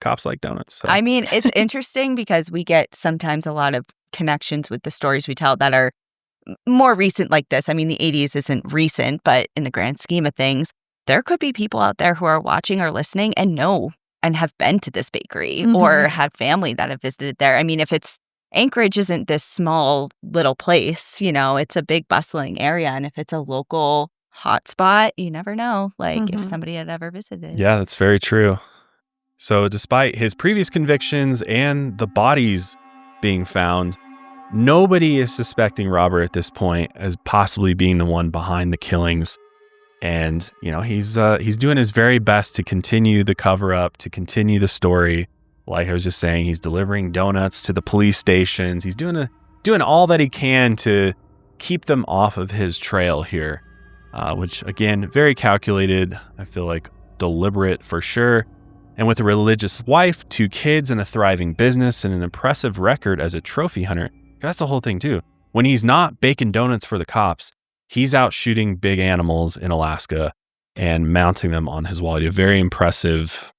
Cops like donuts. So. I mean, it's interesting because we get sometimes a lot of connections with the stories we tell that are more recent like this. I mean, the 80s isn't recent, but in the grand scheme of things, there could be people out there who are watching or listening and know and have been to this bakery or had family that have visited there. I mean, if it's Anchorage isn't this small little place, it's a big bustling area. And if it's a local hotspot, you never know, if somebody had ever visited. Yeah, that's very true. So despite his previous convictions and the bodies being found, nobody is suspecting Robert at this point as possibly being the one behind the killings. And, he's doing his very best to continue the cover up, to continue the story. Like I was just saying, he's delivering donuts to the police stations. He's doing all that he can to keep them off of his trail here, which, again, very calculated. I feel like deliberate for sure. And with a religious wife, 2 kids, and a thriving business, and an impressive record as a trophy hunter, that's the whole thing too. When he's not baking donuts for the cops, he's out shooting big animals in Alaska and mounting them on his wall. He had a very impressive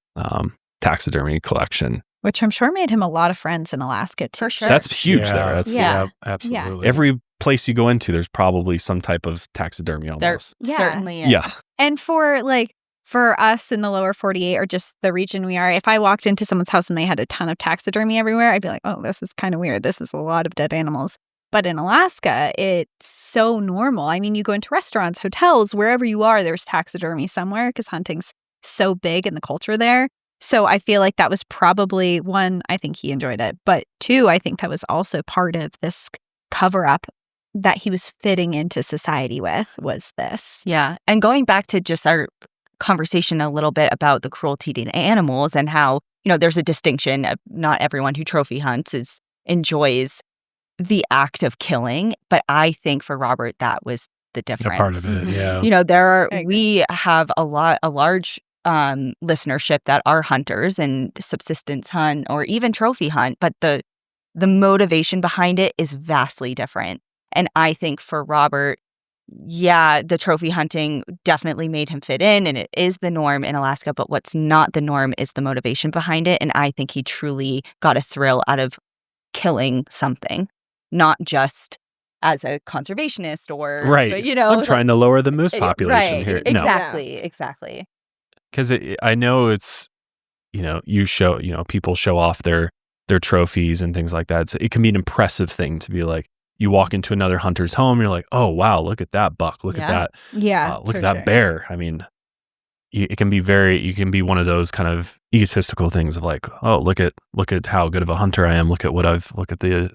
taxidermy collection. Which I'm sure made him a lot of friends in Alaska, too. For sure. That's huge there. That's absolutely. every place you go into, there's probably some type of taxidermy almost. There certainly is. Yeah. And for us in the lower 48 or just the region we are, if I walked into someone's house and they had a ton of taxidermy everywhere, I'd be like, oh, this is kind of weird. This is a lot of dead animals. But in Alaska, it's so normal. I mean, you go into restaurants, hotels, wherever you are, there's taxidermy somewhere because hunting's so big in the culture there. So I feel like that was probably, 1, I think he enjoyed it. But 2, I think that was also part of this cover up that he was fitting into society with, was this. Yeah. And going back to just our conversation a little bit about the cruelty to animals and how, there's a distinction of not everyone who trophy hunts enjoys the act of killing. But I think for Robert, that was the difference. Part of it, yeah. We have a large listenership that are hunters and subsistence hunt or even trophy hunt, but the motivation behind it is vastly different. And I think for Robert, the trophy hunting definitely made him fit in, and it is the norm in Alaska, but what's not the norm is the motivation behind it. And I think he truly got a thrill out of killing something, not just as a conservationist or, right. I'm trying to lower the moose population here. Exactly. because I know it's, people show off their trophies and things like that. It can be an impressive thing to be like, you walk into another hunter's home, you're like, oh wow, look at that buck, look at that, look at that bear. I mean, it can be you can be one of those kind of egotistical things of like, oh, look at how good of a hunter I am. Look at the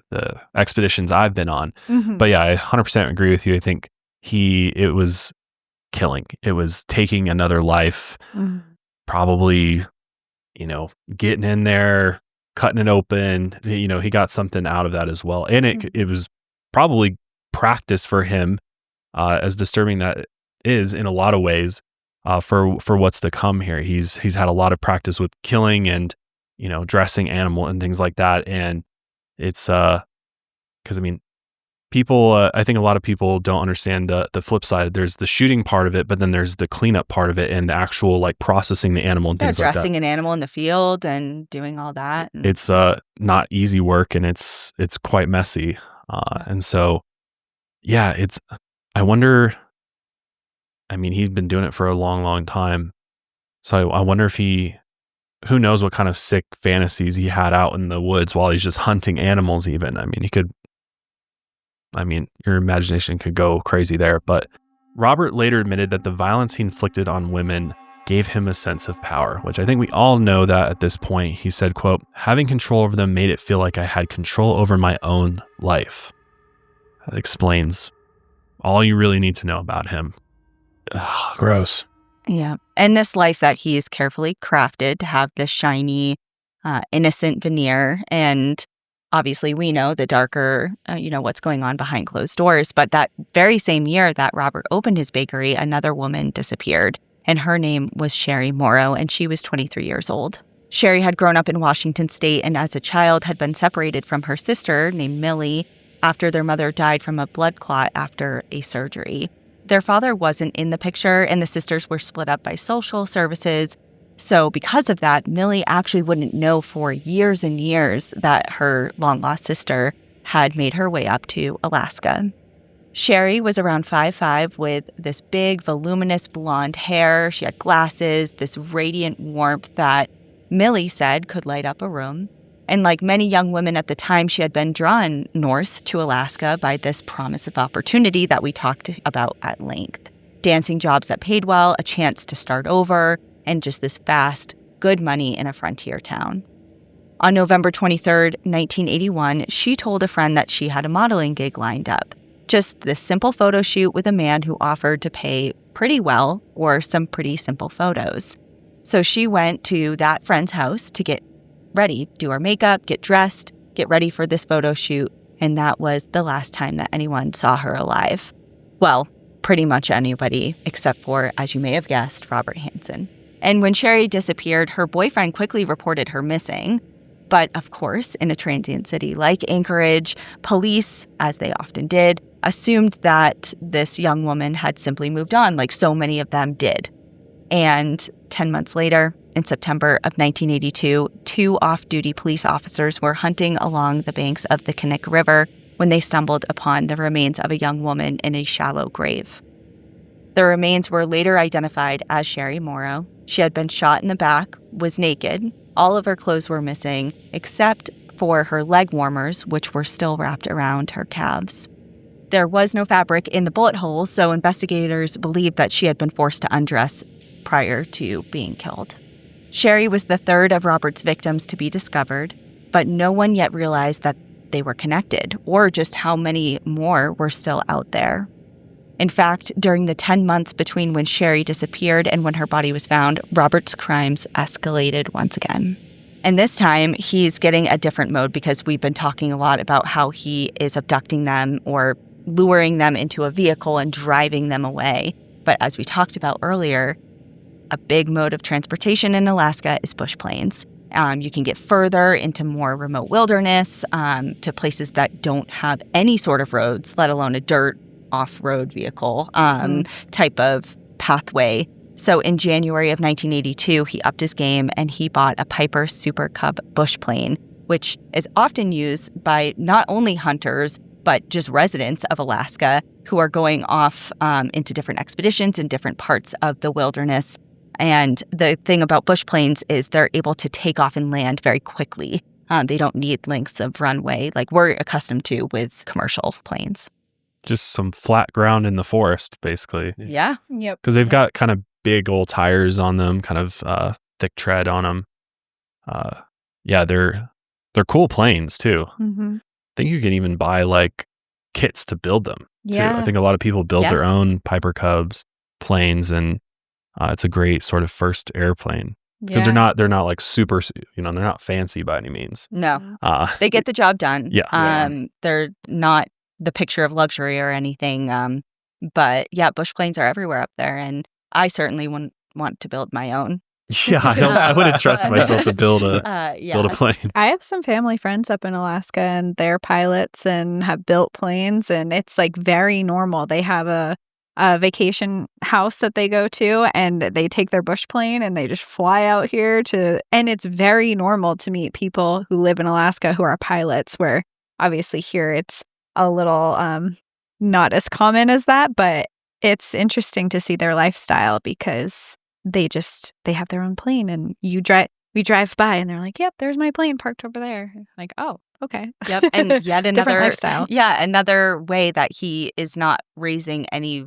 expeditions I've been on. Mm-hmm. But yeah, I 100% agree with you. I think it was killing. It was taking another life, probably, getting in there, cutting it open. He got something out of that as well. And it was probably practice for him, as disturbing that is in a lot of ways, for what's to come here. He's had a lot of practice with killing and, dressing animal and things like that. And it's, because I mean, people, I think a lot of people don't understand the flip side. There's the shooting part of it, but then there's the cleanup part of it and the actual like processing the animal and things like that. Dressing an animal in the field and doing all that. It's not easy work, and it's quite messy. And so, yeah, I wonder, I mean, he's been doing it for a long, long time. So I wonder if who knows what kind of sick fantasies he had out in the woods while he's just hunting animals even. I mean, your imagination could go crazy there. But Robert later admitted that the violence he inflicted on women gave him a sense of power, which I think we all know that at this point. He said, quote, having control over them made it feel like I had control over my own life. That explains all you really need to know about him. Ugh, gross. Yeah. And this life that he's carefully crafted to have this shiny, innocent veneer. And obviously, we know the darker, what's going on behind closed doors. But that very same year that Robert opened his bakery, another woman disappeared. And her name was Sherry Morrow, and she was 23 years old. Sherry had grown up in Washington State, and as a child had been separated from her sister, named Millie, after their mother died from a blood clot after a surgery. Their father wasn't in the picture, and the sisters were split up by social services. So because of that, Millie actually wouldn't know for years and years that her long-lost sister had made her way up to Alaska. Sherry was around 5'5" with this big, voluminous blonde hair. She had glasses, this radiant warmth that Millie said could light up a room. And like many young women at the time, she had been drawn north to Alaska by this promise of opportunity that we talked about at length. Dancing jobs that paid well, a chance to start over, and just this fast, good money in a frontier town. On November 23rd, 1981, she told a friend that she had a modeling gig lined up. Just this simple photo shoot with a man who offered to pay pretty well or some pretty simple photos. So she went to that friend's house to get ready, do her makeup, get dressed, get ready for this photo shoot, and that was the last time that anyone saw her alive. Well, pretty much anybody, except for, as you may have guessed, Robert Hansen. And when Sherry disappeared, her boyfriend quickly reported her missing. But of course, in a transient city like Anchorage, police, as they often did, assumed that this young woman had simply moved on, like so many of them did. And 10 months later, in September of 1982, 2 off-duty police officers were hunting along the banks of the Kinnick River when they stumbled upon the remains of a young woman in a shallow grave. The remains were later identified as Sherry Morrow. She had been shot in the back, was naked. All of her clothes were missing, except for her leg warmers, which were still wrapped around her calves. There was no fabric in the bullet holes, so investigators believed that she had been forced to undress prior to being killed. Sherry was the third of Robert's victims to be discovered, but no one yet realized that they were connected, or just how many more were still out there. In fact, during the 10 months between when Sherry disappeared and when her body was found, Robert's crimes escalated once again. And this time, he's getting a different mode because we've been talking a lot about how he is abducting them or luring them into a vehicle and driving them away. But as we talked about earlier, a big mode of transportation in Alaska is bush planes. You can get further into more remote wilderness, to places that don't have any sort of roads, let alone a dirt off-road vehicle type of pathway. So in January of 1982, he upped his game and he bought a Piper Super Cub bush plane, which is often used by not only hunters, but just residents of Alaska who are going off into different expeditions in different parts of the wilderness. And the thing about bush planes is they're able to take off and land very quickly. They don't need lengths of runway like we're accustomed to with commercial planes. Just some flat ground in the forest, basically. Yeah. Yep. Because they've got kind of big old tires on them, kind of thick tread on them. Yeah, they're cool planes too. Mm-hmm. I think you can even buy like kits to build them too. Yeah. I think a lot of people build Yes. their own Piper Cubs planes, and it's a great sort of first airplane because they're not like super, they're not fancy by any means. No. They get the job done. Yeah. They're not the picture of luxury or anything. But yeah, bush planes are everywhere up there, and I certainly wouldn't want to build my own. Yeah, I wouldn't trust myself to build a plane. I have some family friends up in Alaska, and they're pilots and have built planes, and it's like very normal. They have a vacation house that they go to, and they take their bush plane and they just fly out here and it's very normal to meet people who live in Alaska who are pilots, where obviously here it's a little not as common as that, but it's interesting to see their lifestyle because they have their own plane, and we drive by and they're like, yep, there's my plane parked over there. Like, oh, okay. Yep. And yet another Different lifestyle. Yeah, another way that he is not raising any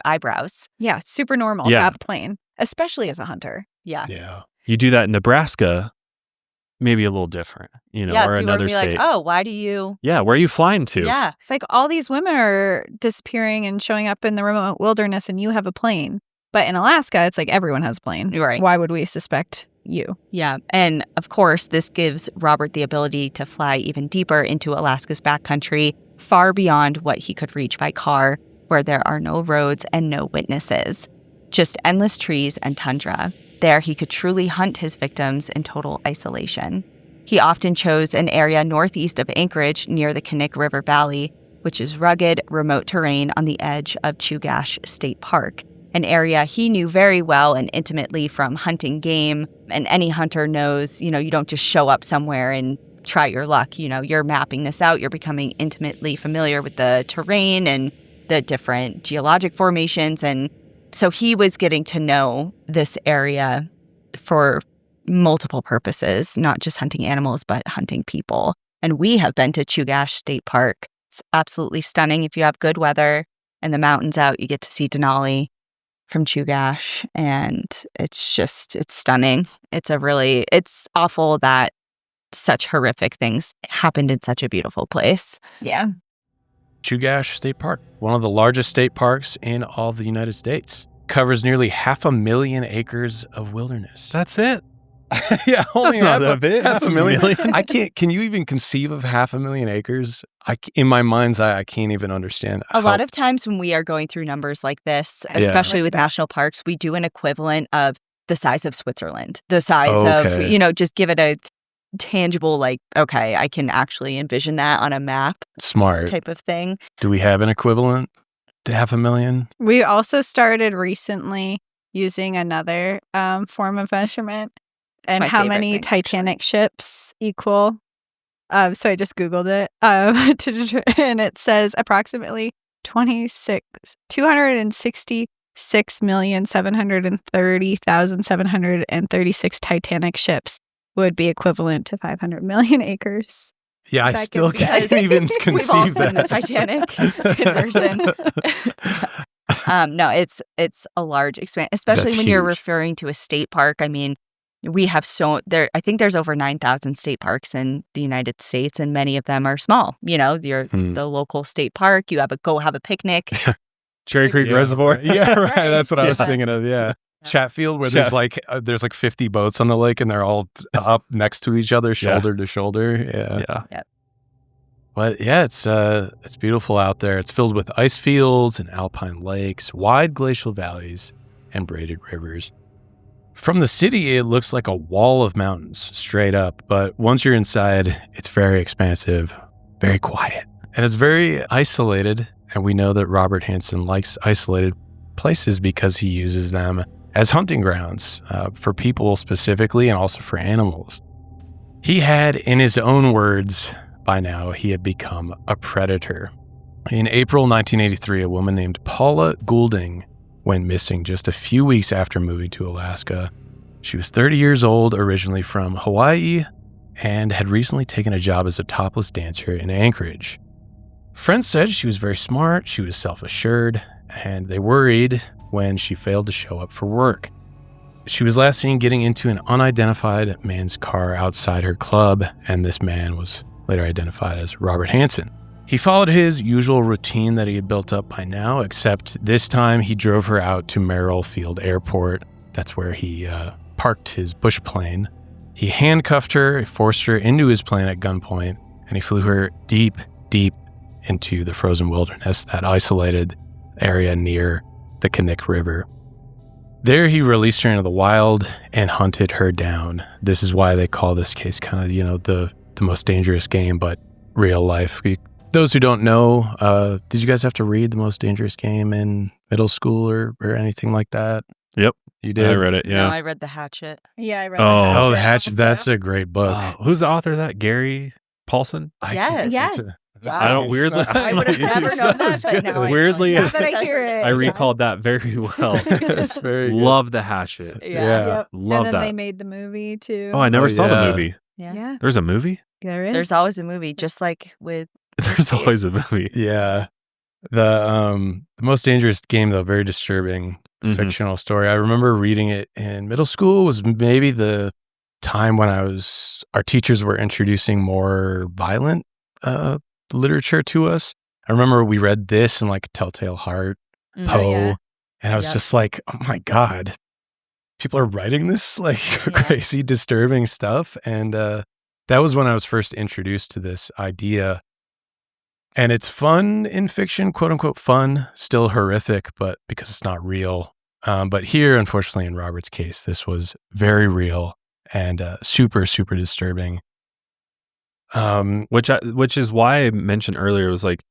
eyebrows. Yeah, super normal to have a plane, especially as a hunter. Yeah. Yeah. You do that in Nebraska, maybe a little different, Yeah, or people another would be state. like, oh, why do you? Yeah, where are you flying to? Yeah. It's like all these women are disappearing and showing up in the remote wilderness, and you have a plane. But in Alaska, it's like everyone has a plane. Right. Why would we suspect you? Yeah. And of course, this gives Robert the ability to fly even deeper into Alaska's backcountry, far beyond what he could reach by car, where there are no roads and no witnesses, just endless trees and tundra. There, he could truly hunt his victims in total isolation. He often chose an area northeast of Anchorage near the Knik River Valley, which is rugged, remote terrain on the edge of Chugach State Park, an area he knew very well and intimately from hunting game. And any hunter knows, you don't just show up somewhere and try your luck. You're mapping this out. You're becoming intimately familiar with the terrain and the different geologic formations. And so he was getting to know this area for multiple purposes, not just hunting animals, but hunting people. And we have been to Chugach State Park. It's absolutely stunning. If you have good weather and the mountains out, you get to see Denali from Chugach, and it's stunning. It's awful that such horrific things happened in such a beautiful place. Yeah. Chugach State Park, one of the largest state parks in all of the United States, covers nearly 500,000 acres of wilderness. That's it. Yeah, only That's not that big. 500,000. I can't. Can you even conceive of 500,000 acres? In my mind's eye, I can't even understand. A lot of times when we are going through numbers like this, especially with national parks, we do an equivalent of the size of Switzerland, the size of, just give it a tangible, like, okay, I can actually envision that on a map. Smart type of thing. Do we have an equivalent to 500,000? We also started recently using another form of measurement. And how many thing, Titanic ships equal? So I just Googled it, and it says approximately 266,730,736 Titanic ships would be equivalent to 500 million acres. Yeah, I still can't even conceive We've all seen that. the Titanic version. No, it's a large expanse, especially That's when you're huge. referring to a state park. I mean, we have I think there's over 9,000 state parks in the United States, and many of them are small. You're the local state park. You go have a picnic. Cherry Creek Yeah. Reservoir. Yeah, right. That's what I was Yeah. thinking of. Yeah. Chatfield, where there's like 50 boats on the lake, and they're all up next to each other, shoulder to shoulder. Yeah. Yeah. But yeah, it's beautiful out there. It's filled with ice fields and alpine lakes, wide glacial valleys, and braided rivers. From the city, it looks like a wall of mountains straight up, but once you're inside, it's very expansive, very quiet, and it's very isolated. And we know that Robert Hansen likes isolated places because he uses them as hunting grounds for people specifically, and also for animals. He had, in his own words, by now, he had become a predator. In April 1983, a woman named Paula Goodling went missing just a few weeks after moving to Alaska. She was 30 years old, originally from Hawaii, and had recently taken a job as a topless dancer in Anchorage. Friends said she was very smart, she was self-assured, and they worried when she failed to show up for work. She was last seen getting into an unidentified man's car outside her club, and this man was later identified as Robert Hansen. He followed his usual routine that he had built up by now, except this time he drove her out to Merrill Field Airport. That's where he parked his bush plane. He handcuffed her, forced her into his plane at gunpoint, and he flew her deep, deep into the frozen wilderness, that isolated area near the Knik River. There he released her into the wild and hunted her down. This is why they call this case kind of, the most dangerous game, but real life. Those who don't know, did you guys have to read The Most Dangerous Game in middle school or anything like that? Yep. You did? I read it, yeah. No, I read The Hatchet. Yeah, I read The Hatchet. That's a great book. Who's the author of that? Gary Paulson? Yes. Yeah. Wow. I don't weirdly. I would have never known that, but now Weirdly, Now that I hear it. I recalled that very well. That's very good. Love The Hatchet. Yeah. Yep. Love and then that. they made the movie too. Oh, I never saw the movie. Yeah. There's a movie? There is. There's always a movie, just like with There's always a movie. Yeah. The Most Dangerous Game, though, very disturbing fictional story. I remember reading it in middle school. Was maybe the time when our teachers were introducing more violent literature to us. I remember we read this and like Telltale Heart, Poe, and I was just like, oh my God, people are writing this like crazy, disturbing stuff. And that was when I was first introduced to this idea. And it's fun in fiction, quote unquote fun, still horrific, but because it's not real. But here, unfortunately, in Robert's case, this was very real and super, super disturbing. Which is why I mentioned earlier, it was like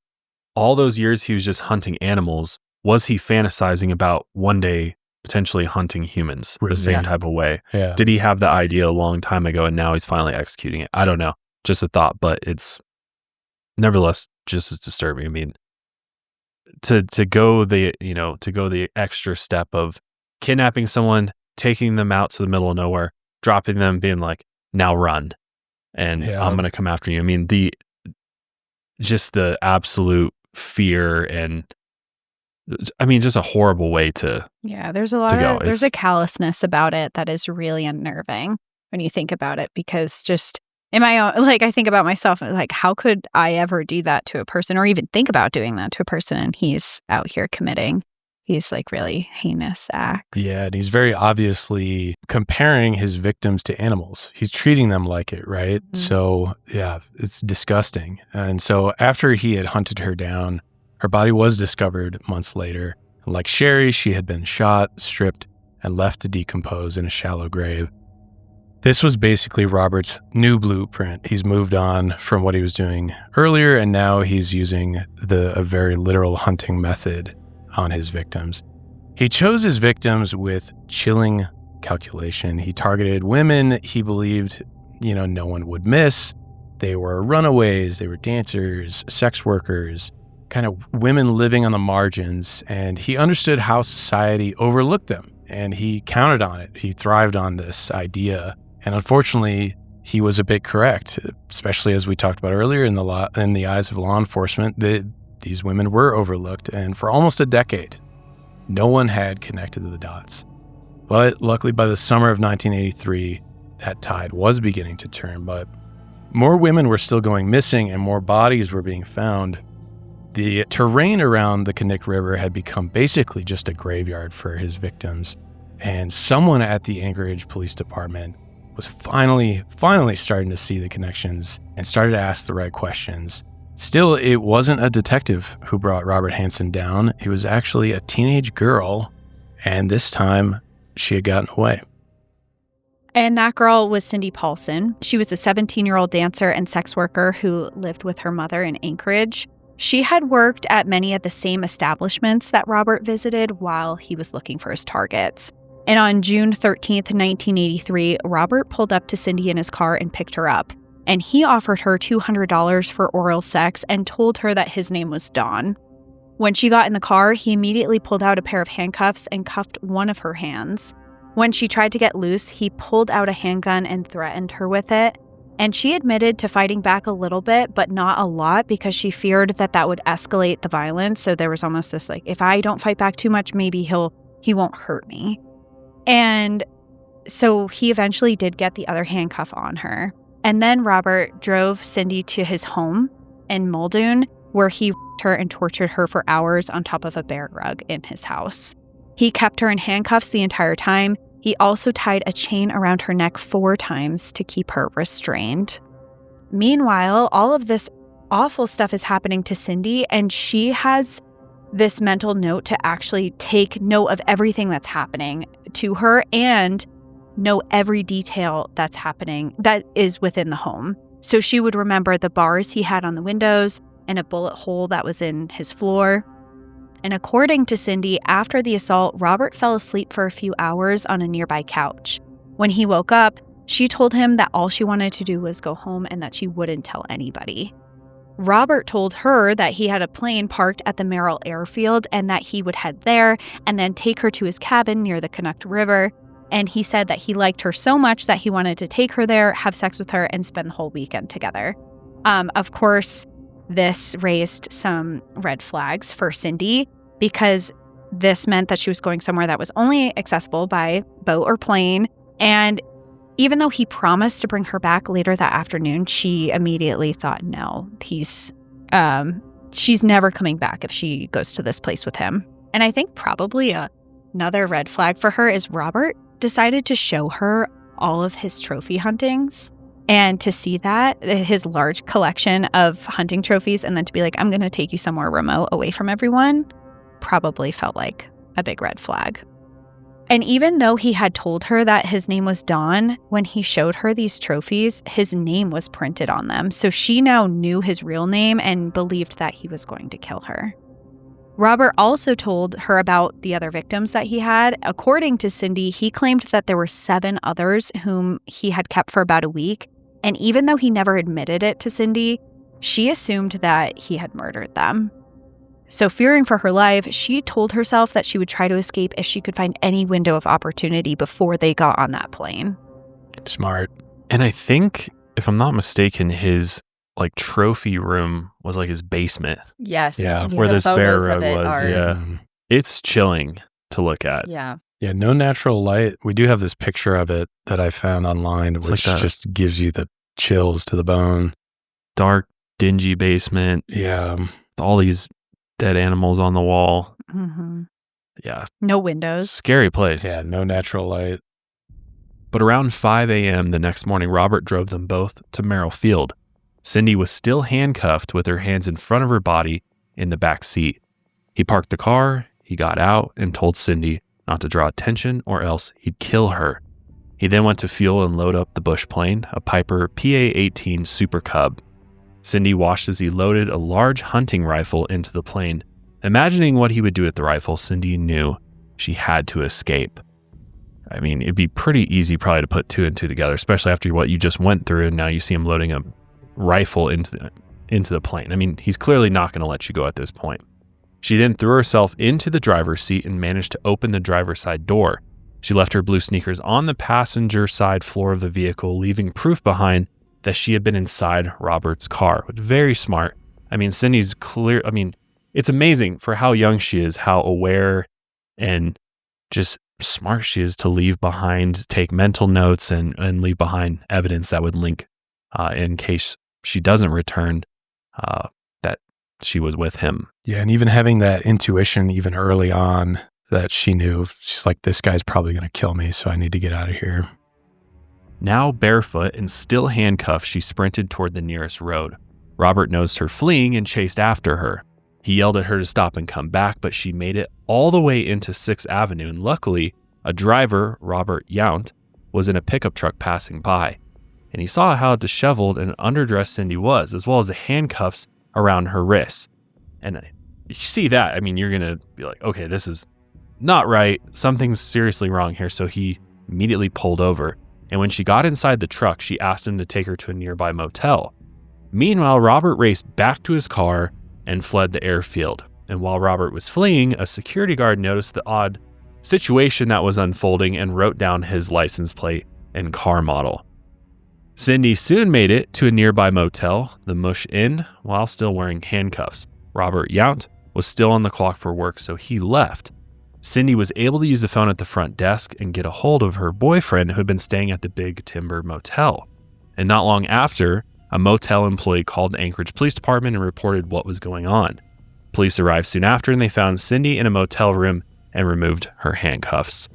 all those years he was just hunting animals. Was he fantasizing about one day potentially hunting humans the same type of way? Yeah. Did he have the idea a long time ago and now he's finally executing it? I don't know. Just a thought, but it's nevertheless just as disturbing. I mean, to go the extra step of kidnapping someone, taking them out to the middle of nowhere, dropping them, being like, now run. And I'm going to come after you. I mean, the absolute fear and just a horrible way to there's there's a callousness about it that is really unnerving when you think about it, because just in my own, like I think about myself, like how could I ever do that to a person or even think about doing that to a person? And he's out here committing these like really heinous acts. Yeah, and he's very obviously comparing his victims to animals. He's treating them like it, right? Mm-hmm. So yeah, it's disgusting. And so after he had hunted her down, her body was discovered months later. Like Sherry, she had been shot, stripped, and left to decompose in a shallow grave. This was basically Robert's new blueprint. He's moved on from what he was doing earlier, and now he's using a very literal hunting method on his victims. He chose his victims with chilling calculation. He targeted women he believed, no one would miss. They were runaways, they were dancers, sex workers, kind of women living on the margins, and he understood how society overlooked them, and he counted on it. He thrived on this idea, and unfortunately, he was a bit correct, especially as we talked about earlier in the eyes of law enforcement. These women were overlooked, and for almost a decade, no one had connected the dots. But luckily, by the summer of 1983, that tide was beginning to turn, but more women were still going missing and more bodies were being found. The terrain around the Knik River had become basically just a graveyard for his victims, and someone at the Anchorage Police Department was finally starting to see the connections and started to ask the right questions. Still, it wasn't a detective who brought Robert Hansen down. It was actually a teenage girl, and this time she had gotten away. And that girl was Cindy Paulson. She was a 17-year-old dancer and sex worker who lived with her mother in Anchorage. She had worked at many of the same establishments that Robert visited while he was looking for his targets. And on June 13th, 1983, Robert pulled up to Cindy in his car and picked her up. And he offered her $200 for oral sex and told her that his name was Dawn. When she got in the car, he immediately pulled out a pair of handcuffs and cuffed one of her hands. When she tried to get loose, he pulled out a handgun and threatened her with it. And she admitted to fighting back a little bit, but not a lot, because she feared that would escalate the violence. So there was almost this like, if I don't fight back too much, maybe he won't hurt me. And so he eventually did get the other handcuff on her. And then Robert drove Cindy to his home in Muldoon, where he raped her and tortured her for hours on top of a bear rug in his house. He kept her in handcuffs the entire time. He also tied a chain around her neck 4 times to keep her restrained. Meanwhile, all of this awful stuff is happening to Cindy, and she has this mental note to actually take note of everything that's happening to her and know every detail that's happening that is within the home. So she would remember the bars he had on the windows and a bullet hole that was in his floor. And according to Cindy, after the assault, Robert fell asleep for a few hours on a nearby couch. When he woke up, she told him that all she wanted to do was go home and that she wouldn't tell anybody. Robert told her that he had a plane parked at the Morrow airfield and that he would head there and then take her to his cabin near the Canuck River. And he said that he liked her so much that he wanted to take her there, have sex with her, and spend the whole weekend together. Of course, this raised some red flags for Cindy, because this meant that she was going somewhere that was only accessible by boat or plane. And even though he promised to bring her back later that afternoon, she immediately thought, no, she's never coming back if she goes to this place with him. And I think probably another red flag for her is Robert decided to show her all of his trophy huntings. And to see that, his large collection of hunting trophies, and then to be like, I'm going to take you somewhere remote away from everyone, probably felt like a big red flag. And even though he had told her that his name was Don, when he showed her these trophies, his name was printed on them. So she now knew his real name and believed that he was going to kill her. Robert also told her about the other victims that he had. According to Cindy, he claimed that there were 7 others whom he had kept for about a week. And even though he never admitted it to Cindy, she assumed that he had murdered them. So fearing for her life, she told herself that she would try to escape if she could find any window of opportunity before they got on that plane. Smart. And I think, if I'm not mistaken, his trophy room was his basement. Yes. Yeah. Where this bear rug was. Are, yeah. It's chilling to look at. Yeah. Yeah. No natural light. We do have this picture of it that I found online, which just gives you the chills to the bone. Dark, dingy basement. Yeah. All these dead animals on the wall. Mm-hmm. Yeah. No windows. Scary place. Yeah. No natural light. But around 5 a.m. the next morning, Robert drove them both to Morrow Field. Cindy was still handcuffed with her hands in front of her body in the back seat. He parked the car, he got out, and told Cindy not to draw attention or else he'd kill her. He then went to fuel and load up the bush plane, a Piper PA-18 Super Cub. Cindy watched as he loaded a large hunting rifle into the plane. Imagining what he would do with the rifle, Cindy knew she had to escape. I mean, it'd be pretty easy probably to put 2 and 2 together, especially after what you just went through, and now you see him loading a rifle into the plane. I mean, he's clearly not going to let you go at this point. She then threw herself into the driver's seat and managed to open the driver's side door. She left her blue sneakers on the passenger side floor of the vehicle, leaving proof behind that she had been inside Robert's car. Very smart. I mean, Cindy's clear. I mean, it's amazing for how young she is, how aware and just smart she is to leave behind, take mental notes and leave behind evidence that would link in case she doesn't return, that she was with him. Yeah, and even having that intuition even early on that she knew, she's like, this guy's probably going to kill me, so I need to get out of here. Now barefoot and still handcuffed, she sprinted toward the nearest road. Robert noticed her fleeing and chased after her. He yelled at her to stop and come back, but she made it all the way into 6th Avenue, and luckily, a driver, Robert Yount, was in a pickup truck passing by. And he saw how disheveled and underdressed Cindy was, as well as the handcuffs around her wrists. And you see that, I mean, you're going to be like, okay, this is not right. Something's seriously wrong here. So he immediately pulled over. And when she got inside the truck, she asked him to take her to a nearby motel. Meanwhile, Robert raced back to his car and fled the airfield. And while Robert was fleeing, a security guard noticed the odd situation that was unfolding and wrote down his license plate and car model. Cindy soon made it to a nearby motel, the Mush Inn, while still wearing handcuffs. Robert Yount was still on the clock for work, so he left. Cindy was able to use the phone at the front desk and get a hold of her boyfriend who had been staying at the Big Timber Motel. And not long after, a motel employee called the Anchorage Police Department and reported what was going on. Police arrived soon after, and they found Cindy in a motel room and removed her handcuffs.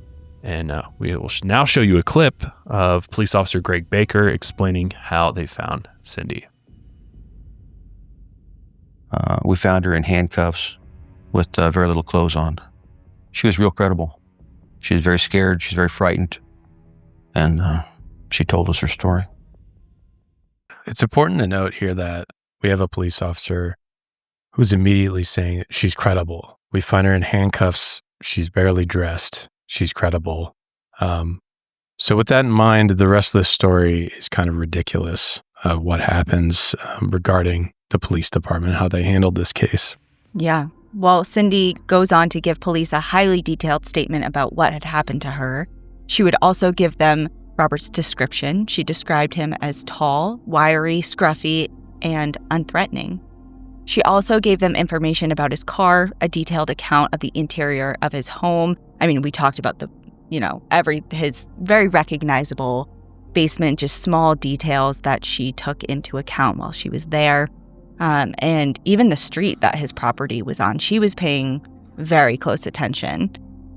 And we will now show you a clip of Police Officer Greg Baker explaining how they found Cindy. We found her in handcuffs with very little clothes on. She was real credible. She was very scared. She was very frightened. And she told us her story. It's important to note here that we have a police officer who's immediately saying that she's credible. We find her in handcuffs. She's barely dressed. She's credible. So with that in mind, the rest of the story is kind of ridiculous. What happens regarding the police department, how they handled this case. Yeah. Well, Cindy goes on to give police a highly detailed statement about what had happened to her. She would also give them Robert's description. She described him as tall, wiry, scruffy, and unthreatening. She also gave them information about his car, a detailed account of the interior of his home. I mean, we talked about his very recognizable basement, just small details that she took into account while she was there. And even the street that his property was on, she was paying very close attention.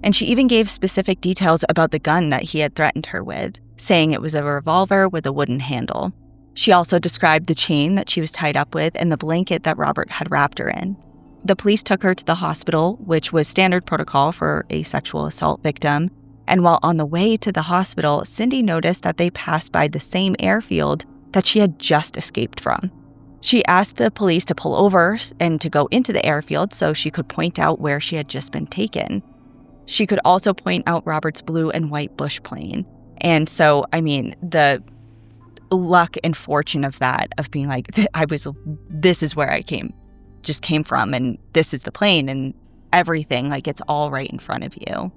And she even gave specific details about the gun that he had threatened her with, saying it was a revolver with a wooden handle. She also described the chain that she was tied up with and the blanket that Robert had wrapped her in. The police took her to the hospital, which was standard protocol for a sexual assault victim. And while on the way to the hospital, Cindy noticed that they passed by the same airfield that she had just escaped from. She asked the police to pull over and to go into the airfield so she could point out where she had just been taken. She could also point out Robert's blue and white bush plane. And so, I mean, the luck and fortune of that, of being like, this is where I came from, and this is the plane and everything, like it's all right in front of you.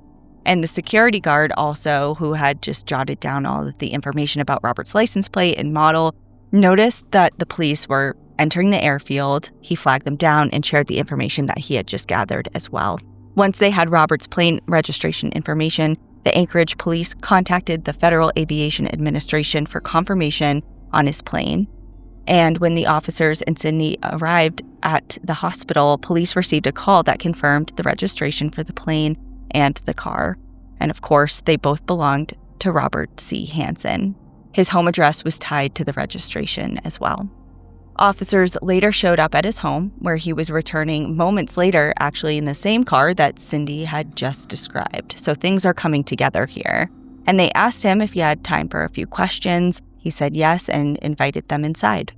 And the security guard also, who had just jotted down all of the information about Robert's license plate and model, noticed that the police were entering the airfield. He flagged them down and shared the information that he had just gathered as well. Once they had Robert's plane registration information, the Anchorage police contacted the Federal Aviation Administration for confirmation on his plane. And when the officers and Cindy arrived at the hospital, police received a call that confirmed the registration for the plane and the car. And of course, they both belonged to Robert C. Hansen. His home address was tied to the registration as well. Officers later showed up at his home, where he was returning moments later, actually in the same car that Cindy had just described. So things are coming together here. And they asked him if he had time for a few questions. He said yes and invited them inside.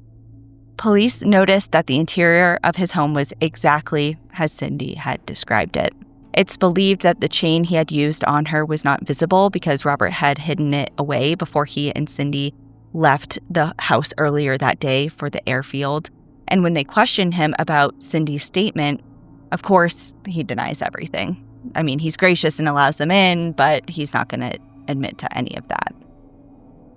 Police noticed that the interior of his home was exactly as Cindy had described it. It's believed that the chain he had used on her was not visible because Robert had hidden it away before he and Cindy left the house earlier that day for the airfield. And when they questioned him about Cindy's statement, of course, he denies everything. I mean, he's gracious and allows them in, but he's not going to admit to any of that.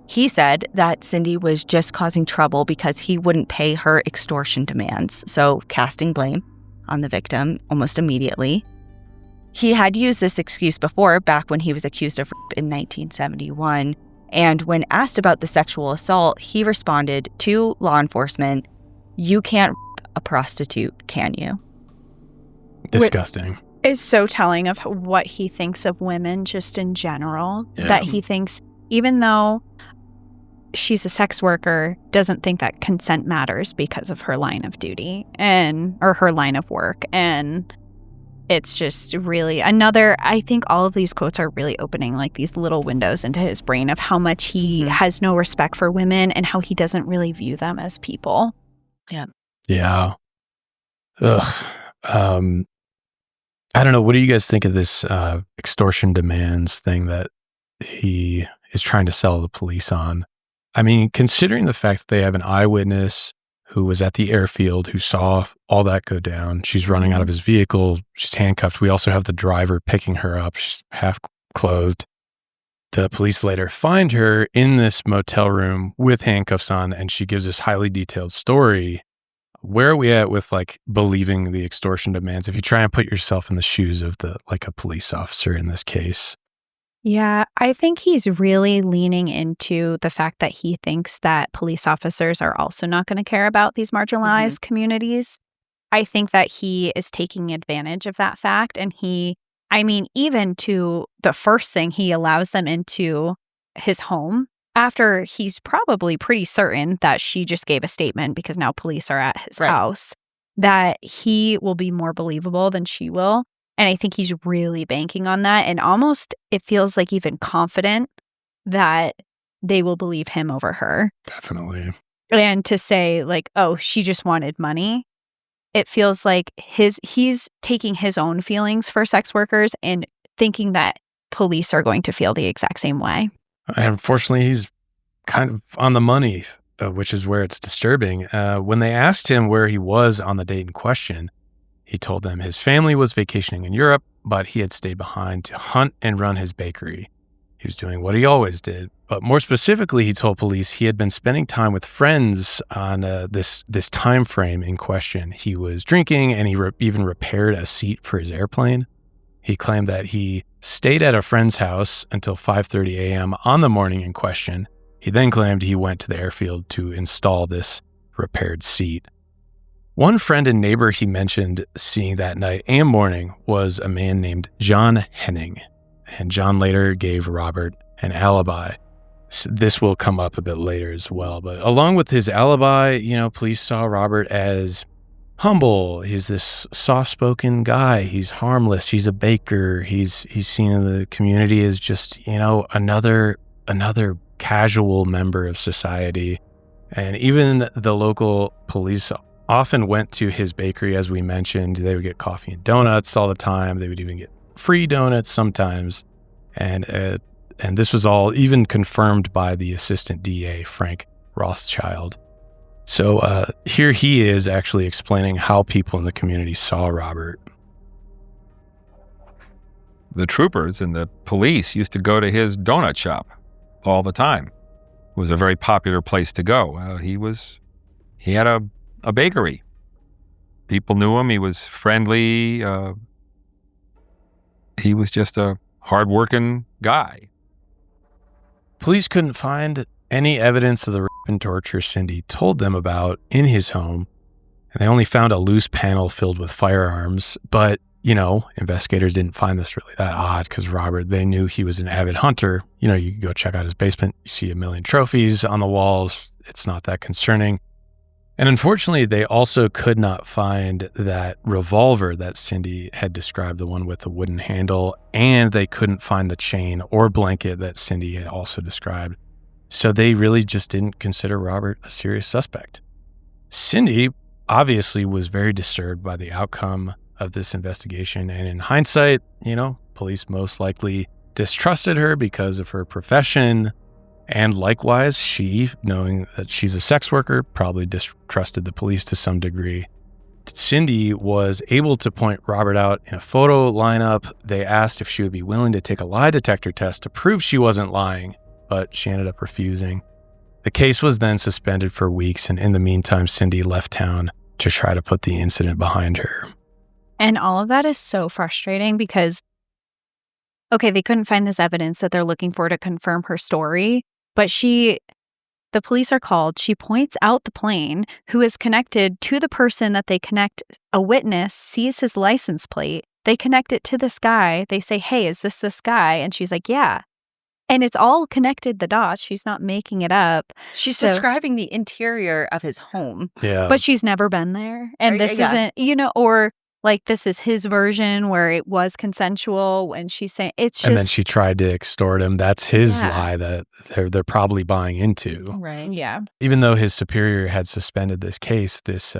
He said that Cindy was just causing trouble because he wouldn't pay her extortion demands, so casting blame on the victim almost immediately. He had used this excuse before, back when he was accused of rape in 1971, and when asked about the sexual assault, he responded to law enforcement, "You can't rape a prostitute, can you?" Disgusting. Is so telling of what he thinks of women just in general, that he thinks, even though she's a sex worker, doesn't think that consent matters because of her line of duty or her line of work. And it's just really I think all of these quotes are really opening like these little windows into his brain of how much he has no respect for women and how he doesn't really view them as people. Yeah. Yeah. Ugh. I don't know. What do you guys think of this extortion demands thing that he is trying to sell the police on? I mean, considering the fact that they have an eyewitness who was at the airfield, who saw all that go down. She's running out of his vehicle. She's handcuffed. We also have the driver picking her up. She's half clothed. The police later find her in this motel room with handcuffs on, and she gives this highly detailed story. Where are we at with like believing the extortion demands? If you try and put yourself in the shoes of a police officer in this case. Yeah, I think he's really leaning into the fact that he thinks that police officers are also not going to care about these marginalized communities. I think that he is taking advantage of that fact. And even to the first thing, he allows them into his home after he's probably pretty certain that she just gave a statement because now police are at his house, that he will be more believable than she will. And I think he's really banking on that. And almost it feels like even confident that they will believe him over her. Definitely. And to say like, oh, she just wanted money. It feels like he's taking his own feelings for sex workers and thinking that police are going to feel the exact same way. And unfortunately, he's kind of on the money, which is where it's disturbing. When they asked him where he was on the date in question, he told them his family was vacationing in Europe, but he had stayed behind to hunt and run his bakery. He was doing what he always did. But more specifically, he told police he had been spending time with friends on this time frame in question. He was drinking, and he even repaired a seat for his airplane. He claimed that he stayed at a friend's house until 5:30 a.m. on the morning in question. He then claimed he went to the airfield to install this repaired seat. One friend and neighbor he mentioned seeing that night and morning was a man named John Henning, and John later gave Robert an alibi. So this will come up a bit later as well, but along with his alibi, police saw Robert as humble. He's this soft-spoken guy. He's harmless. He's a baker. He's seen in the community as just, another casual member of society. And even the local police often went to his bakery, as we mentioned. They would get coffee and donuts all the time. They would even get free donuts sometimes. And this was all even confirmed by the assistant DA, Frank Rothschild. So here he is actually explaining how people in the community saw Robert. The troopers and the police used to go to his donut shop all the time. It was a very popular place to go. He had a bakery. People knew him. He was friendly. He was just a hardworking guy. Police couldn't find any evidence of the rape and torture Cindy told them about in his home, and they only found a loose panel filled with firearms. But, investigators didn't find this really that odd because Robert, they knew he was an avid hunter. You could go check out his basement. You see a million trophies on the walls. It's not that concerning. And unfortunately, they also could not find that revolver that Cindy had described, the one with the wooden handle, and they couldn't find the chain or blanket that Cindy had also described. So they really just didn't consider Robert a serious suspect. Cindy obviously was very disturbed by the outcome of this investigation. And in hindsight, police most likely distrusted her because of her profession. And likewise, she, knowing that she's a sex worker, probably distrusted the police to some degree. Cindy was able to point Robert out in a photo lineup. They asked if she would be willing to take a lie detector test to prove she wasn't lying, but she ended up refusing. The case was then suspended for weeks, and in the meantime, Cindy left town to try to put the incident behind her. And all of that is so frustrating because, okay, they couldn't find this evidence that they're looking for to confirm her story, but the police are called. She points out the plane who is connected to the person that they connect. A witness sees his license plate. They connect it to this guy. They say, hey, is this guy? And she's like, yeah. And it's all connected the dots. She's not making it up. She's describing the interior of his home. Yeah. But she's never been there. And this isn't, or like this is his version where it was consensual and she's saying it's just. And then she tried to extort him. That's his lie that they're probably buying into. Right. Yeah. Even though his superior had suspended this case, this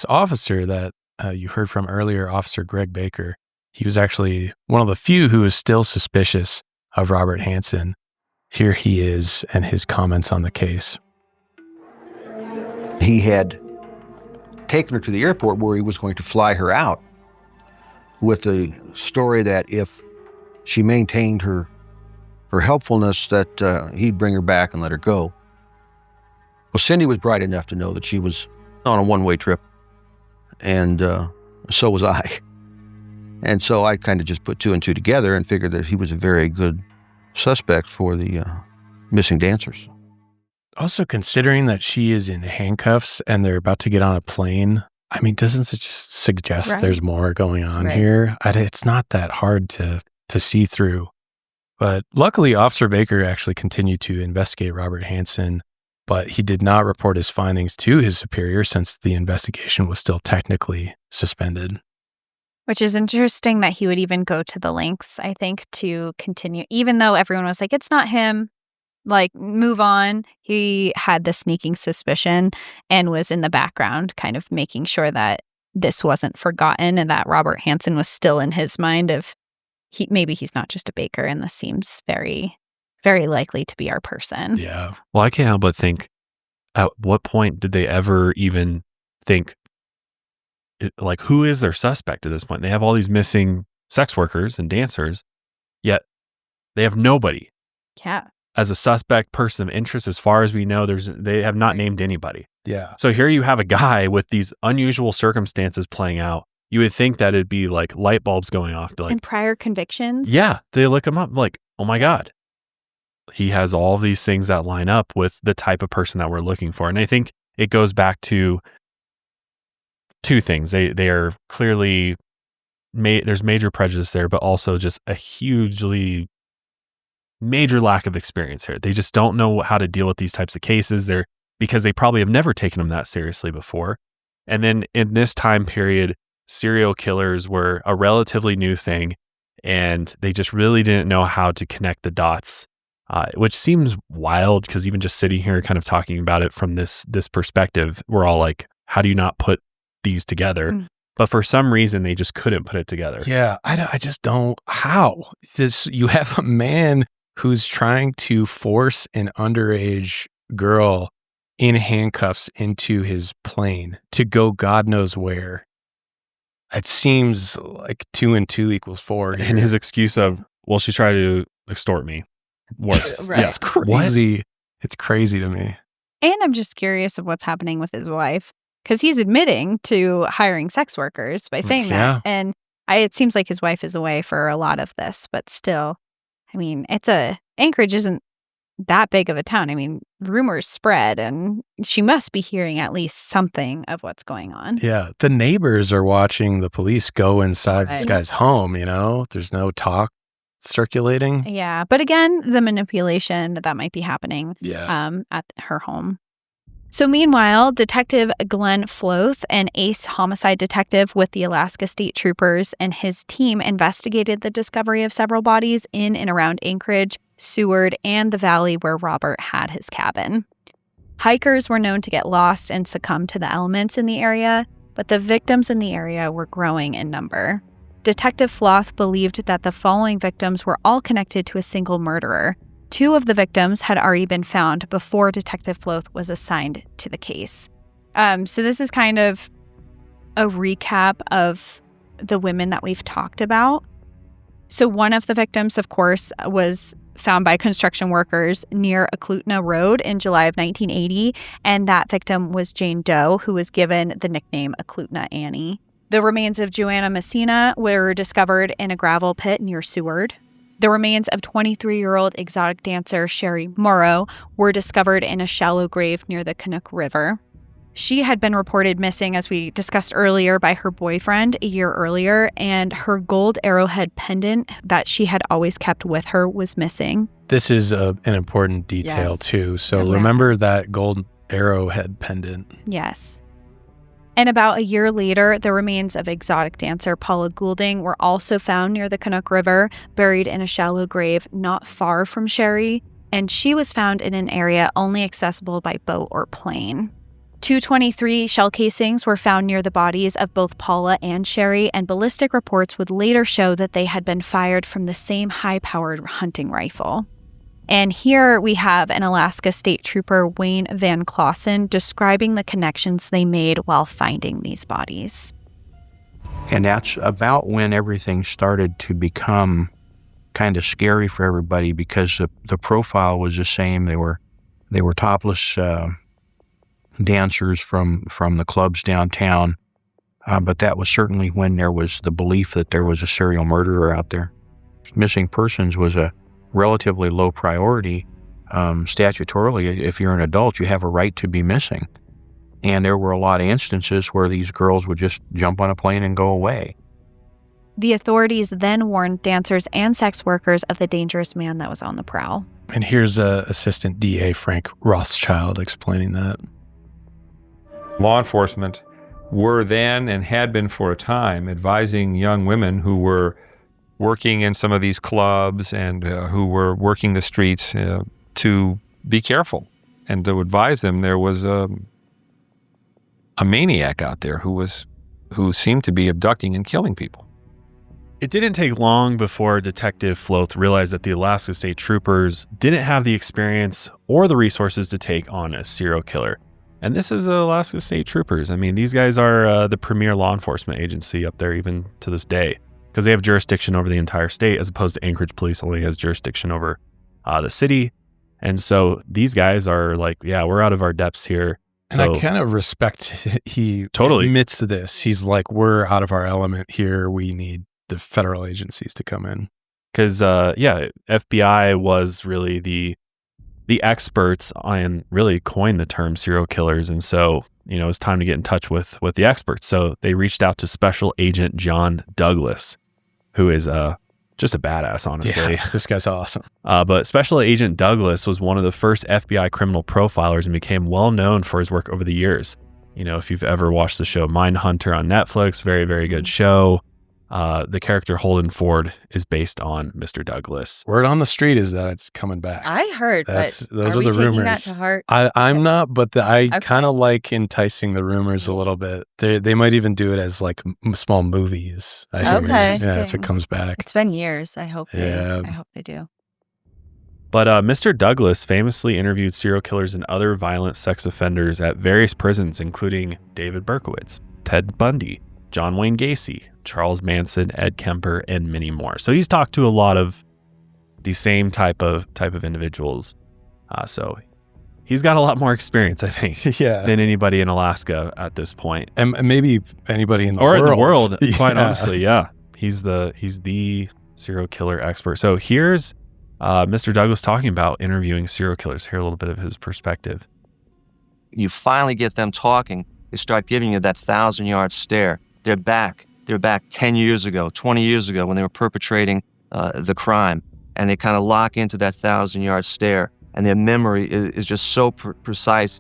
officer that you heard from earlier, Officer Greg Baker, he was actually one of the few who was still suspicious of Robert Hansen. Here he is and his comments on the case. He had taken her to the airport where he was going to fly her out with the story that if she maintained her helpfulness, that he'd bring her back and let her go. Well, Cindy was bright enough to know that she was on a one-way trip, and so was I. And so I kind of just put two and two together and figured that he was a very good suspect for the missing dancers. Also, considering that she is in handcuffs and they're about to get on a plane, I mean, doesn't it just suggest there's more going on here? It's not that hard to see through. But luckily, Officer Baker actually continued to investigate Robert Hansen, but he did not report his findings to his superior since the investigation was still technically suspended. Which is interesting that he would even go to the lengths, I think, to continue. Even though everyone was like, it's not him, like, move on. He had the sneaking suspicion and was in the background kind of making sure that this wasn't forgotten and that Robert Hansen was still in his mind of maybe he's not just a baker, and this seems very, very likely to be our person. Yeah. Well, I can't help but think, at what point did they ever even think, like, who is their suspect at this point? They have all these missing sex workers and dancers, yet they have nobody. Yeah. As a suspect, person of interest, as far as we know, they have not named anybody. Yeah. So here you have a guy with these unusual circumstances playing out. You would think that it'd be like light bulbs going off. Like, and prior convictions. Yeah. They look him up like, oh my God. He has all these things that line up with the type of person that we're looking for. And I think it goes back to two things. They are clearly, there's major prejudice there, but also just a hugely major lack of experience here. They just don't know how to deal with these types of cases because they probably have never taken them that seriously before. And then in this time period, serial killers were a relatively new thing, and they just really didn't know how to connect the dots, which seems wild because even just sitting here kind of talking about it from this perspective, we're all like, how do you not put these together? But for some reason, they just couldn't put it together. Yeah, I just don't. How? You have a man who's trying to force an underage girl in handcuffs into his plane to go God knows where. It seems like 2 and 2 equals 4. And his excuse of, well, she tried to extort me works. Right. Yeah. It's crazy. What? It's crazy to me. And I'm just curious of what's happening with his wife, because he's admitting to hiring sex workers by saying that. And it seems like his wife is away for a lot of this, but still, I mean, Anchorage isn't that big of a town. I mean, rumors spread, and she must be hearing at least something of what's going on. Yeah. The neighbors are watching the police go inside this guy's home, There's no talk circulating. Yeah. But again, the manipulation that might be happening at her home. So meanwhile, Detective Glenn Floth, an ace homicide detective with the Alaska State Troopers, and his team investigated the discovery of several bodies in and around Anchorage, Seward, and the valley where Robert had his cabin. Hikers were known to get lost and succumb to the elements in the area, but the victims in the area were growing in number. Detective Floth believed that the following victims were all connected to a single murderer. 2 of the victims had already been found before Detective Floth was assigned to the case. So this is kind of a recap of the women that we've talked about. So one of the victims, of course, was found by construction workers near Eklutna Road in July of 1980, and that victim was Jane Doe, who was given the nickname Eklutna Annie. The remains of Joanna Messina were discovered in a gravel pit near Seward. The remains of 23-year-old exotic dancer Sherry Morrow were discovered in a shallow grave near the Canuck River. She had been reported missing, as we discussed earlier, by her boyfriend a year earlier, and her gold arrowhead pendant that she had always kept with her was missing. This is an important detail, too. So remember that gold arrowhead pendant. Yes. And about a year later, the remains of exotic dancer Paula Goodling were also found near the Canuck River, buried in a shallow grave not far from Sherry, and she was found in an area only accessible by boat or plane. 223 shell casings were found near the bodies of both Paula and Sherry, and ballistic reports would later show that they had been fired from the same high-powered hunting rifle. And here we have an Alaska State Trooper, Wayne Van Clausen, describing the connections they made while finding these bodies. And that's about when everything started to become kind of scary for everybody, because the profile was the same. They were topless dancers from the clubs downtown, but that was certainly when there was the belief that there was a serial murderer out there. Missing persons was a relatively low priority. Statutorily, if you're an adult, you have a right to be missing. And there were a lot of instances where these girls would just jump on a plane and go away. The authorities then warned dancers and sex workers of the dangerous man that was on the prowl. And here's Assistant DA Frank Rothschild explaining that. Law enforcement were then and had been for a time advising young women who were working in some of these clubs and who were working the streets to be careful and to advise them there was a maniac out there who seemed to be abducting and killing people. It didn't take long before Detective Floth realized that the Alaska State Troopers didn't have the experience or the resources to take on a serial killer. And this is Alaska State Troopers. I mean, these guys are the premier law enforcement agency up there even to this day, because they have jurisdiction over the entire state, as opposed to Anchorage Police only has jurisdiction over the city. And so these guys are like, yeah, we're out of our depths here. And So, I kind of respect he Totally. admits to this. He's like, we're out of our element here. We need the federal agencies to come in. because FBI was really the experts and really coined the term serial killers. And so, it's time to get in touch with the experts. So they reached out to Special Agent John Douglas, who is just a badass, honestly. Yeah, this guy's awesome. But Special Agent Douglas was one of the first FBI criminal profilers and became well known for his work over the years. If you've ever watched the show Mindhunter on Netflix, very, very good show. The character Holden Ford is based on Mr. Douglas. Word on the street is that it's coming back. I heard, Those but are are we the taking rumors. that to heart? I'm not, but I Okay. kind of like enticing the rumors a little bit. They might even do it as like small movies. I hear. Okay. Yeah, if Interesting. it comes back. It's been years. I hope Yeah. they do. But Mr. Douglas famously interviewed serial killers and other violent sex offenders at various prisons, including David Berkowitz, Ted Bundy, John Wayne Gacy, Charles Manson, Ed Kemper, and many more. So he's talked to a lot of the same type of individuals. So he's got a lot more experience, I think, Yeah. than anybody in Alaska at this point. And maybe anybody in the Or world. in the world, quite Yeah. honestly, yeah. He's the serial killer expert. So here's Mr. Douglas talking about interviewing serial killers. Hear a little bit of his perspective. You finally get them talking. They start giving you that 1,000-yard stare. They're back. They're back 10 years ago, 20 years ago when they were perpetrating the crime. And they kind of lock into that 1,000-yard stare. And their memory is just so precise.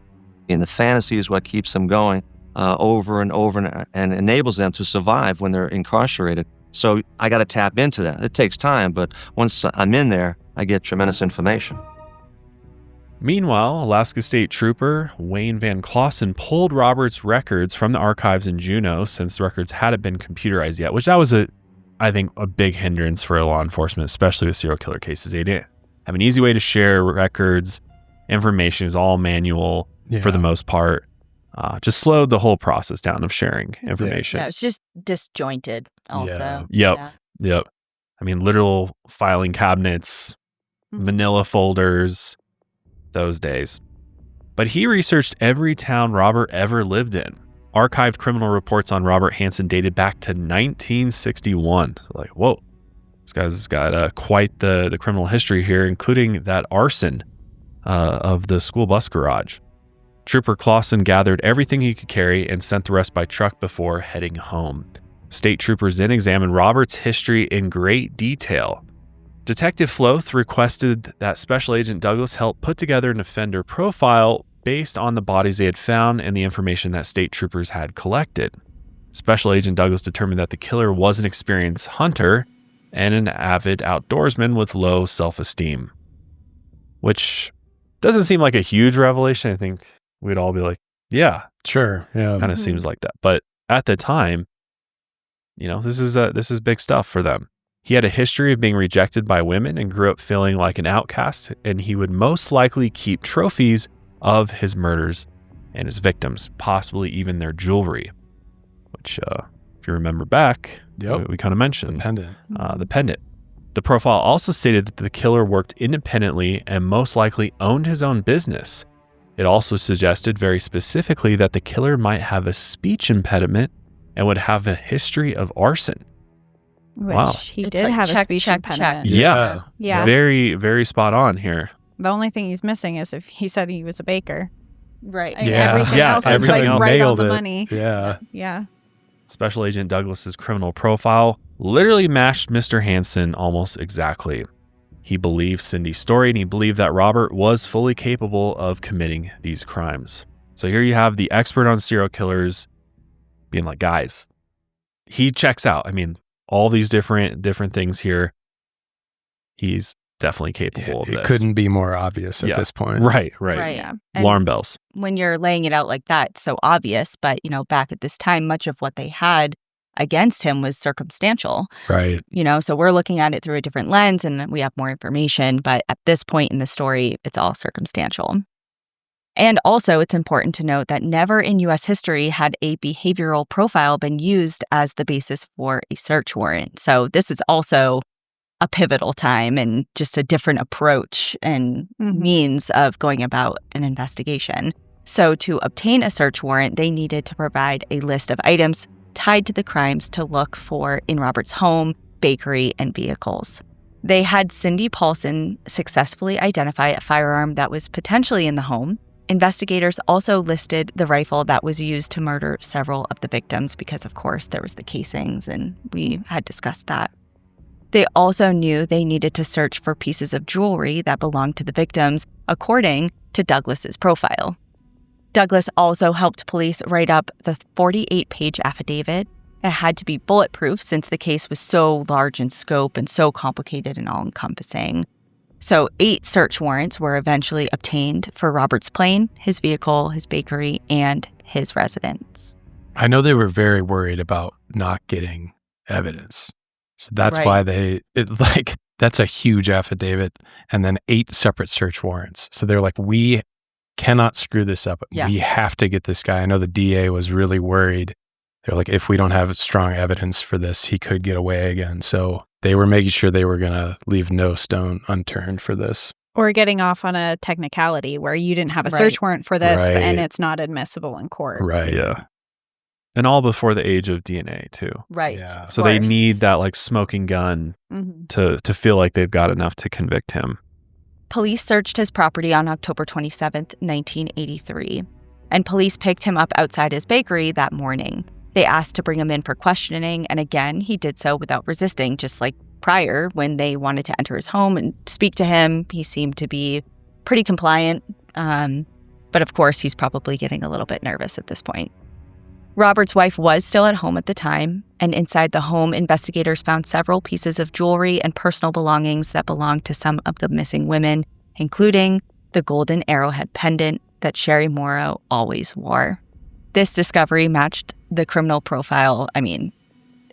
And the fantasy is what keeps them going over and over and enables them to survive when they're incarcerated. So I got to tap into that. It takes time, but once I'm in there, I get tremendous information. Meanwhile, Alaska State Trooper Wayne Van Clausen pulled Robert's records from the archives in Juneau since the records hadn't been computerized yet, which that was I think a big hindrance for law enforcement, especially with serial killer cases. They didn't have an easy way to share records. Information is all manual for the most part. Just slowed the whole process down of sharing information. Yeah, it's just disjointed also. Yep. Yeah. Yep. I mean, literal filing cabinets, manila folders, those days. But he researched every town Robert ever lived in. Archived criminal reports on Robert Hansen dated back to 1961. So like, whoa, this guy's got quite the criminal history here, including that arson of the school bus garage. Trooper Clausen gathered everything he could carry and sent the rest by truck before heading home. State troopers then examined Robert's history in great detail. Detective Floth requested that Special Agent Douglas help put together an offender profile based on the bodies they had found and the information that state troopers had collected. Special Agent Douglas determined that the killer was an experienced hunter and an avid outdoorsman with low self-esteem, which doesn't seem like a huge revelation. I think we'd all be like, yeah, Sure. Yeah. kind of seems like that. But at the time, this is big stuff for them. He had a history of being rejected by women and grew up feeling like an outcast, and he would most likely keep trophies of his murders and his victims, possibly even their jewelry, which, if you remember back, we kind of mentioned. The pendant. The pendant. The profile also stated that the killer worked independently and most likely owned his own business. It also suggested very specifically that the killer might have a speech impediment and would have a history of arson. Which he did have a speech impediment. Yeah. Yeah. Very, very spot on here. The only thing he's missing is if he said he was a baker. Right. I mean, everything else is like right on the money. Yeah. Yeah. Special Agent Douglas's criminal profile literally matched Mr. Hansen almost exactly. He believed Cindy's story, and he believed that Robert was fully capable of committing these crimes. So here you have the expert on serial killers being like, guys, he checks out. I mean, all these different things here. He's definitely capable of this. It couldn't be more obvious at this point. Right. Yeah. Alarm bells. When you're laying it out like that, so obvious, but back at this time, much of what they had against him was circumstantial. Right. So we're looking at it through a different lens and we have more information, but at this point in the story, it's all circumstantial. And also, it's important to note that never in U.S. history had a behavioral profile been used as the basis for a search warrant. So this is also a pivotal time and just a different approach and means of going about an investigation. So to obtain a search warrant, they needed to provide a list of items tied to the crimes to look for in Robert's home, bakery, and vehicles. They had Cindy Paulson successfully identify a firearm that was potentially in the home. Investigators also listed the rifle that was used to murder several of the victims because, of course, there was the casings, and we had discussed that. They also knew they needed to search for pieces of jewelry that belonged to the victims, according to Douglas's profile. Douglas also helped police write up the 48-page affidavit. It had to be bulletproof since the case was so large in scope and so complicated and all-encompassing. So 8 search warrants were eventually obtained for Robert's plane, his vehicle, his bakery, and his residence. I know they were very worried about not getting evidence. So that's why that's a huge affidavit and then 8 separate search warrants. So they're like, we cannot screw this up. Yeah. We have to get this guy. I know the DA was really worried. They're like, if we don't have strong evidence for this, he could get away again. So they were making sure they were going to leave no stone unturned for this. Or getting off on a technicality where you didn't have a search warrant for this and it's not admissible in court. Right. Yeah. And all before the age of DNA too. Right. Yeah. So they need that like smoking gun to feel like they've got enough to convict him. Police searched his property on October 27th, 1983, and police picked him up outside his bakery that morning. They asked to bring him in for questioning, and again, he did so without resisting, just like prior when they wanted to enter his home and speak to him. He seemed to be pretty compliant, but of course, he's probably getting a little bit nervous at this point. Robert's wife was still at home at the time, and inside the home, investigators found several pieces of jewelry and personal belongings that belonged to some of the missing women, including the golden arrowhead pendant that Sherry Morrow always wore. This discovery matched the criminal profile. I mean,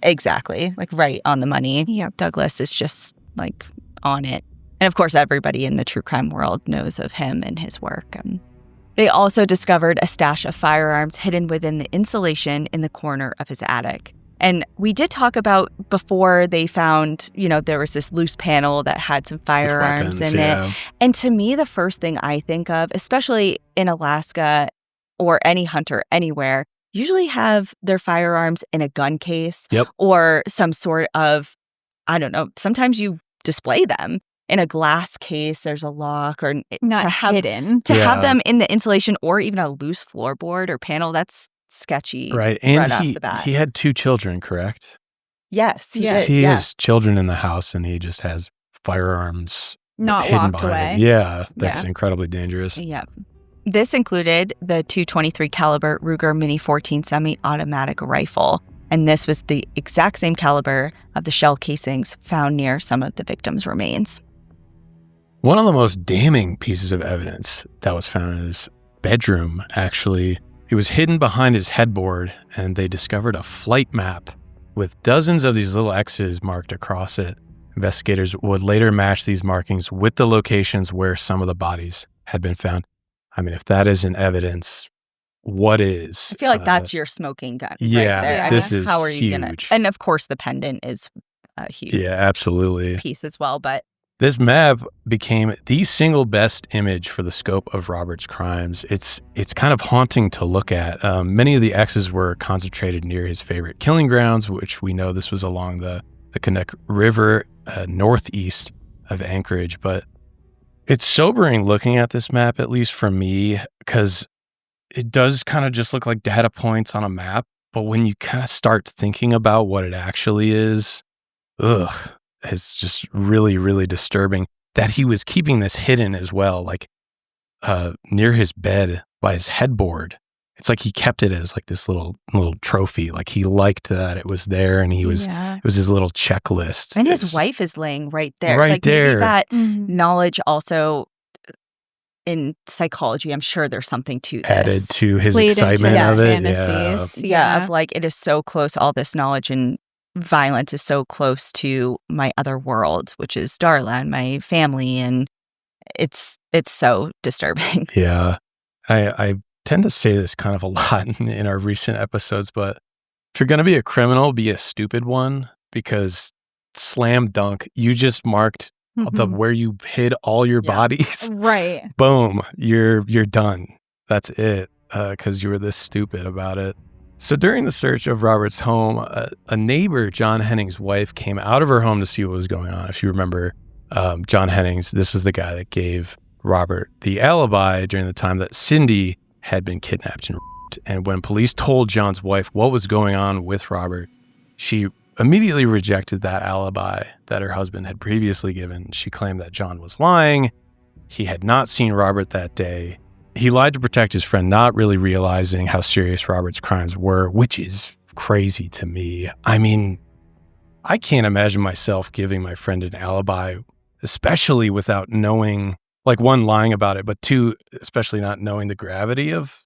exactly, like right on the money. Yep. Douglas is just like on it. And of course, everybody in the true crime world knows of him and his work. They also discovered a stash of firearms hidden within the insulation in the corner of his attic. And we did talk about before they found, there was this loose panel that had some firearms in it. And to me, the first thing I think of, especially in Alaska or any hunter anywhere, usually have their firearms in a gun case or some sort of, I don't know, sometimes you display them. In a glass case, there's a lock or not hidden. To have them in the insulation or even a loose floorboard or panel, that's sketchy. Right. And off the bat. he had 2 children, correct? Yes. He has children in the house and he just has firearms not hidden locked behind away. it. Yeah. That's incredibly dangerous. Yep. This included the .223 caliber Ruger Mini 14 semi-automatic rifle. And this was the exact same caliber of the shell casings found near some of the victims' remains. One of the most damning pieces of evidence that was found in his bedroom, actually, it was hidden behind his headboard, and they discovered a flight map with dozens of these little X's marked across it. Investigators would later match these markings with the locations where some of the bodies had been found. I mean, if that isn't evidence, what is? I feel like that's your smoking gun right there. This is how are you huge. And of course, the pendant is a huge absolutely. piece as well. But this map became the single best image for the scope of Robert's crimes. It's kind of haunting to look at. Many of the X's were concentrated near his favorite killing grounds, which we know this was along the Connect River, northeast of Anchorage. But it's sobering looking at this map, at least for me, because it does kind of just look like data points on a map. But when you kind of start thinking about what it actually is, it's just really, really disturbing that he was keeping this hidden as well, like near his bed by his headboard. It's like he kept it as like this little trophy. Like he liked that it was there, and it was his little checklist. And his wife is laying right there. Right like there. Maybe that knowledge also in psychology, I'm sure there's something to this. Added to his Played excitement into his of it. fantasies. Yeah, of like it is so close. All this knowledge and violence is so close to my other world, which is Darla and my family, and it's so disturbing. Yeah, I tend to say this kind of a lot in our recent episodes, but if you're going to be a criminal, be a stupid one, because slam dunk, you just marked where you hid all your bodies. Right. Boom, you're done. That's it, because you were this stupid about it. So during the search of Robert's home, a neighbor, John Henning's wife, came out of her home to see what was going on. If you remember, John Henning's, this was the guy that gave Robert the alibi during the time that Cindy had been kidnapped and raped. And when police told John's wife what was going on with Robert, she immediately rejected that alibi that her husband had previously given. She claimed that John was lying. He had not seen Robert that day. He lied to protect his friend, not really realizing how serious Robert's crimes were, which is crazy to me. I mean, I can't imagine myself giving my friend an alibi, especially without knowing, like, one, lying about it, but two, especially not knowing the gravity of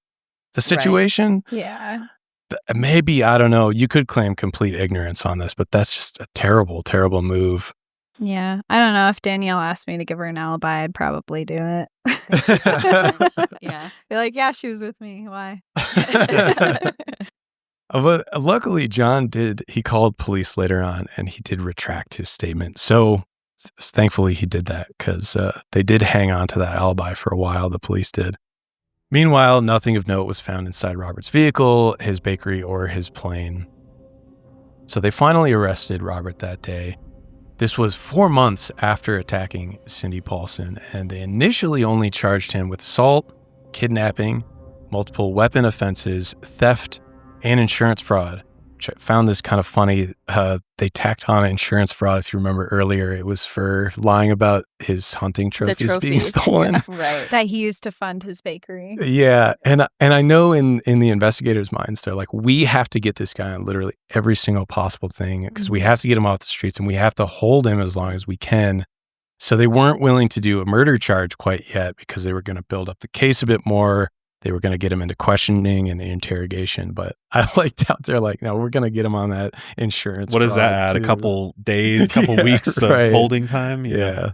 the situation. Right. Yeah. Maybe, I don't know, you could claim complete ignorance on this, but that's just a terrible, terrible move. Yeah. I don't know. If Danielle asked me to give her an alibi, I'd probably do it. Yeah. Be like, yeah, she was with me. Why? But luckily, he called police later on, and he did retract his statement. So thankfully he did that, because they did hang on to that alibi for a while, the police did. Meanwhile, nothing of note was found inside Robert's vehicle, his bakery, or his plane. So they finally arrested Robert that day. This was 4 months after attacking Cindy Paulson, and they initially only charged him with assault, kidnapping, multiple weapon offenses, theft, and insurance fraud, which I found this kind of funny. They tacked on insurance fraud. If you remember earlier, it was for lying about his hunting trophies being stolen. Yeah, right. That he used to fund his bakery. Yeah. And I know in the investigators' minds, they're like, we have to get this guy on literally every single possible thing, because we have to get him off the streets and we have to hold him as long as we can. So they weren't willing to do a murder charge quite yet, because they were going to build up the case a bit more. They were going to get him into questioning and interrogation. But I liked out there, like, no, we're going to get him on that insurance. What does that add? Too. A couple days, couple weeks of holding time? Yeah.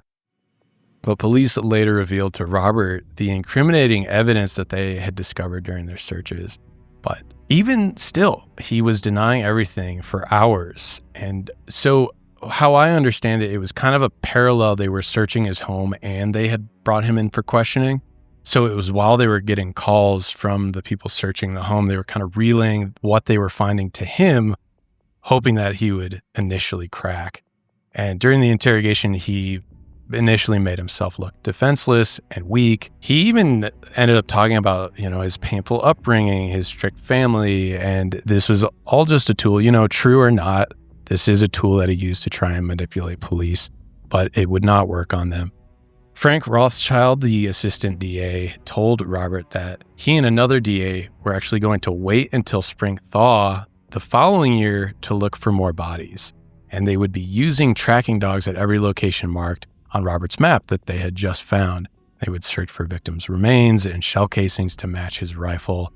But police later revealed to Robert the incriminating evidence that they had discovered during their searches. But even still, he was denying everything for hours. And so how I understand it, it was kind of a parallel. They were searching his home and they had brought him in for questioning. So it was while they were getting calls from the people searching the home, they were kind of relaying what they were finding to him, hoping that he would initially crack. And during the interrogation, he initially made himself look defenseless and weak. He even ended up talking about, his painful upbringing, his strict family, and this was all just a tool, true or not. This is a tool that he used to try and manipulate police, but it would not work on them. Frank Rothschild, the assistant DA, told Robert that he and another DA were actually going to wait until spring thaw the following year to look for more bodies. And they would be using tracking dogs at every location marked on Robert's map that they had just found. They would search for victims' remains and shell casings to match his rifle.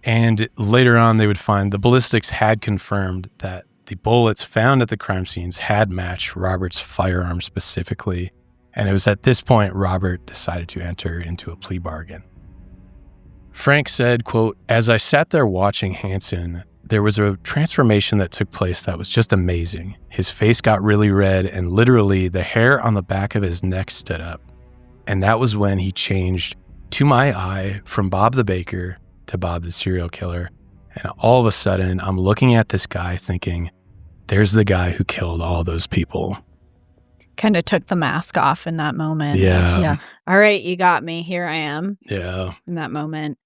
And later on, they would find the ballistics had confirmed that the bullets found at the crime scenes had matched Robert's firearm specifically, and it was at this point Robert decided to enter into a plea bargain. Frank said, quote, "As I sat there watching Hansen, there was a transformation that took place that was just amazing. His face got really red, and literally the hair on the back of his neck stood up. And that was when he changed to my eye from Bob the baker to Bob the serial killer. And all of a sudden, I'm looking at this guy thinking, there's the guy who killed all those people." Kind of took the mask off in that moment. Yeah. All right, you got me. Here I am. Yeah. In that moment.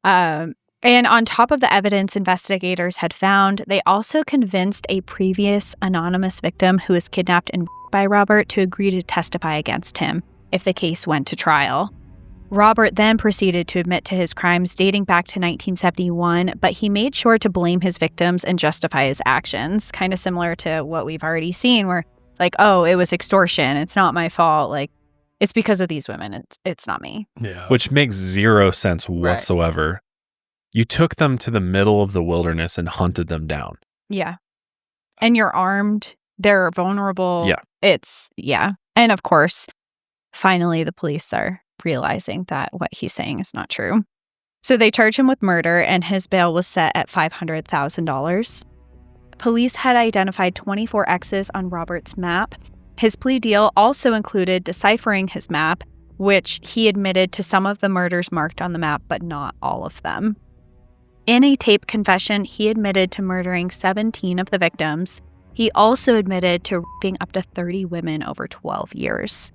And on top of the evidence investigators had found, they also convinced a previous anonymous victim who was kidnapped and by Robert to agree to testify against him if the case went to trial. Robert then proceeded to admit to his crimes dating back to 1971, but he made sure to blame his victims and justify his actions, kind of similar to what we've already seen where, like, oh, it was extortion. It's not my fault. Like, it's because of these women. It's not me. Yeah. Which makes zero sense whatsoever. Right. You took them to the middle of the wilderness and hunted them down. Yeah. And you're armed. They're vulnerable. Yeah. And of course, finally, the police are realizing that what he's saying is not true. So they charge him with murder, and his bail was set at $500,000. Police had identified 24 X's on Robert's map. His plea deal also included deciphering his map, which he admitted to some of the murders marked on the map, but not all of them. In a tape confession, he admitted to murdering 17 of the victims. He also admitted to raping up to 30 women over 12 years.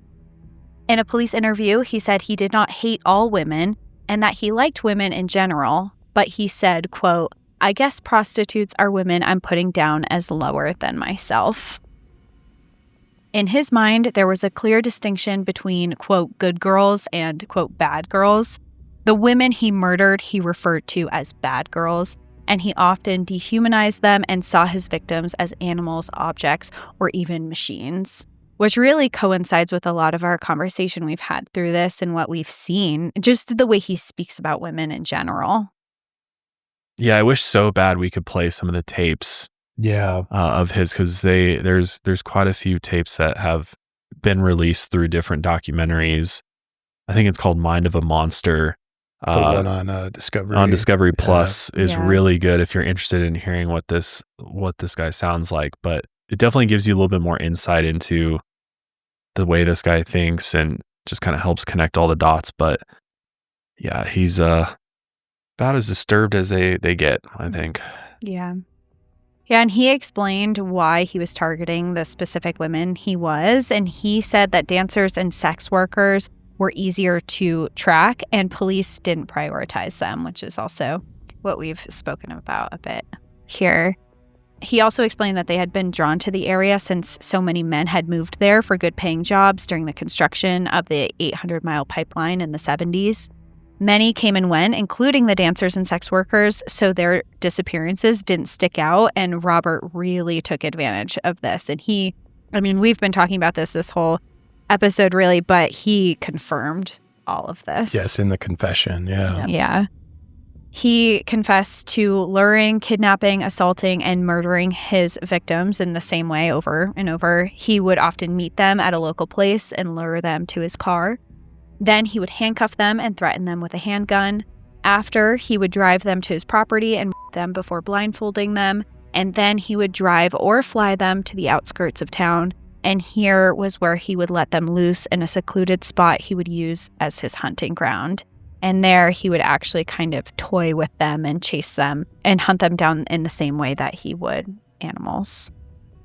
In a police interview, he said he did not hate all women and that he liked women in general, but he said, quote, "I guess prostitutes are women I'm putting down as lower than myself." In his mind, there was a clear distinction between, quote, good girls and, quote, bad girls. The women he murdered, he referred to as bad girls, and he often dehumanized them and saw his victims as animals, objects, or even machines, which really coincides with a lot of our conversation we've had through this and what we've seen, just the way he speaks about women in general. Yeah, I wish so bad we could play some of the tapes of his, because there's quite a few tapes that have been released through different documentaries. I think it's called Mind of a Monster. The one on Discovery. On Discovery Plus is really good if you're interested in hearing what this guy sounds like. But it definitely gives you a little bit more insight into the way this guy thinks and just kind of helps connect all the dots. But yeah, he's about as disturbed as they get, I think. Yeah. Yeah, and he explained why he was targeting the specific women he was, and he said that dancers and sex workers were easier to track, and police didn't prioritize them, which is also what we've spoken about a bit here. He also explained that they had been drawn to the area since so many men had moved there for good-paying jobs during the construction of the 800-mile pipeline in the 70s. Many came and went, including the dancers and sex workers, so their disappearances didn't stick out, and Robert really took advantage of this. And we've been talking about this whole episode, really, but he confirmed all of this. Yes, in the confession, yeah. Yeah. He confessed to luring, kidnapping, assaulting, and murdering his victims in the same way over and over. He would often meet them at a local place and lure them to his car. Then he would handcuff them and threaten them with a handgun. After, he would drive them to his property and them before blindfolding them. And then he would drive or fly them to the outskirts of town. And here was where he would let them loose in a secluded spot he would use as his hunting ground. And there he would actually kind of toy with them and chase them and hunt them down in the same way that he would animals.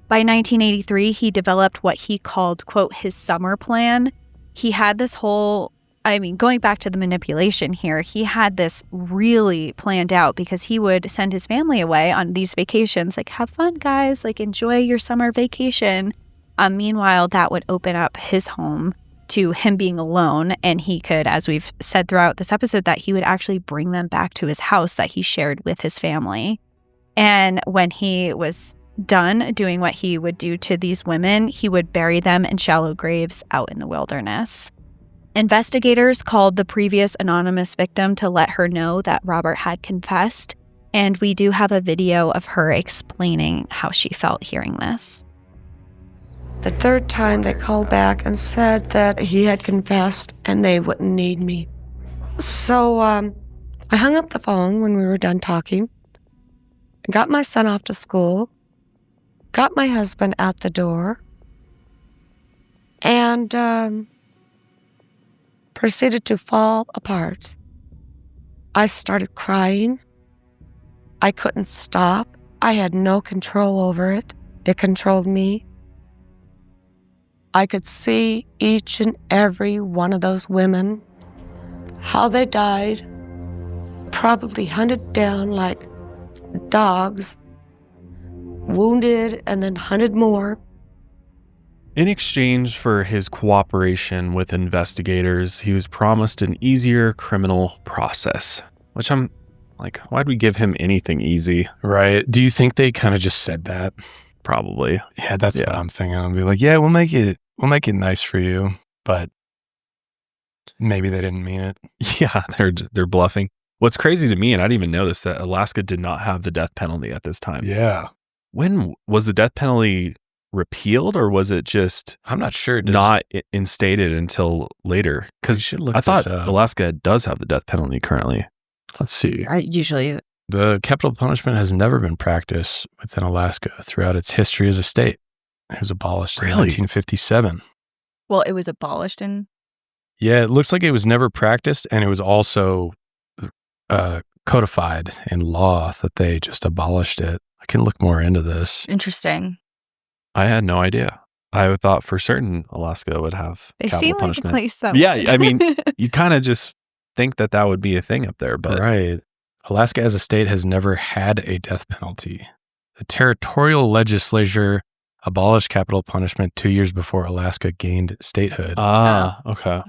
By 1983, he developed what he called, quote, his summer plan. He had this whole, going back to the manipulation here, he had this really planned out because he would send his family away on these vacations, like, have fun, guys, like, enjoy your summer vacation. Meanwhile, that would open up his home to him being alone, and he could, as we've said throughout this episode, that he would actually bring them back to his house that he shared with his family. And when he was done doing what he would do to these women, he would bury them in shallow graves out in the wilderness. Investigators called the previous anonymous victim to let her know that Robert had confessed, And we do have a video of her explaining how she felt hearing this. The third time they called back and said that he had confessed and they wouldn't need me. So I hung up the phone when we were done talking, got my son off to school, got my husband out the door, and proceeded to fall apart. I started crying. I couldn't stop. I had no control over it. It controlled me. I could see each and every one of those women, how they died, probably hunted down like dogs, wounded and then hunted more. In exchange for his cooperation with investigators, he was promised an easier criminal process, which I'm like, why'd we give him anything easy? Right. Do you think they kind of just said that? Probably. Yeah, that's what I'm thinking. I'll be like, yeah, we'll make it nice for you, but maybe they didn't mean it. Yeah, they're bluffing. What's crazy to me, and I didn't even notice, that Alaska did not have the death penalty at this time. Yeah. When was the death penalty repealed, or was it just I'm not sure. Not instated until later? Because I thought Alaska does have the death penalty currently. Let's see. Usually The capital punishment has never been practiced within Alaska throughout its history as a state. It was abolished in 1957. Well, it was abolished in... Yeah, it looks like it was never practiced, and it was also codified in law that they just abolished it. I can look more into this. Interesting. I had no idea. I thought for certain Alaska would have capital seem punishment. like a place that Yeah, I mean, you kind of just think that would be a thing up there, but Right. Alaska as a state has never had a death penalty. The territorial legislature abolished capital punishment 2 years before Alaska gained statehood. Okay.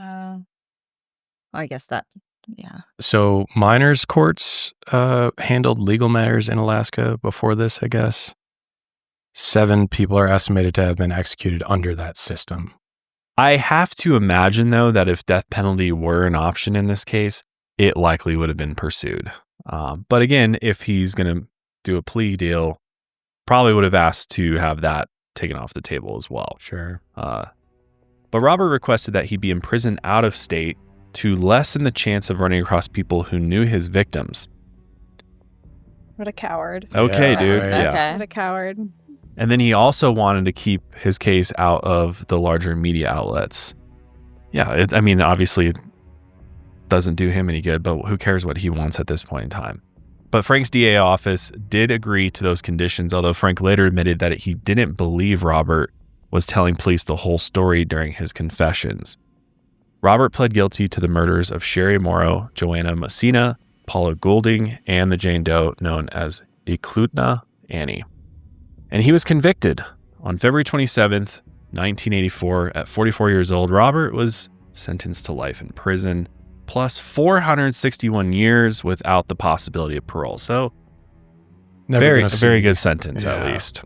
I guess that, yeah. So minors courts handled legal matters in Alaska before this, I guess. 7 people are estimated to have been executed under that system. I have to imagine, though, that if death penalty were an option in this case, it likely would have been pursued. But again, if he's going to do a plea deal, probably would have asked to have that taken off the table as well. Sure. But Robert requested that he be imprisoned out of state to lessen the chance of running across people who knew his victims. What a coward. Okay, Yeah, dude. right. Yeah. Okay. What a coward. And then he also wanted to keep his case out of the larger media outlets. Yeah, I mean, obviously it doesn't do him any good, but who cares what he wants at this point in time? But Frank's DA office did agree to those conditions, although Frank later admitted that he didn't believe Robert was telling police the whole story during his confessions. Robert pled guilty to the murders of Sherry Morrow, Joanna Messina, Paula Goodling, and the Jane Doe known as Eklutna Annie. And he was convicted. On February 27th, 1984, at 44 years old, Robert was sentenced to life in prison, plus 461 years without the possibility of parole. So, a very good sentence, at least.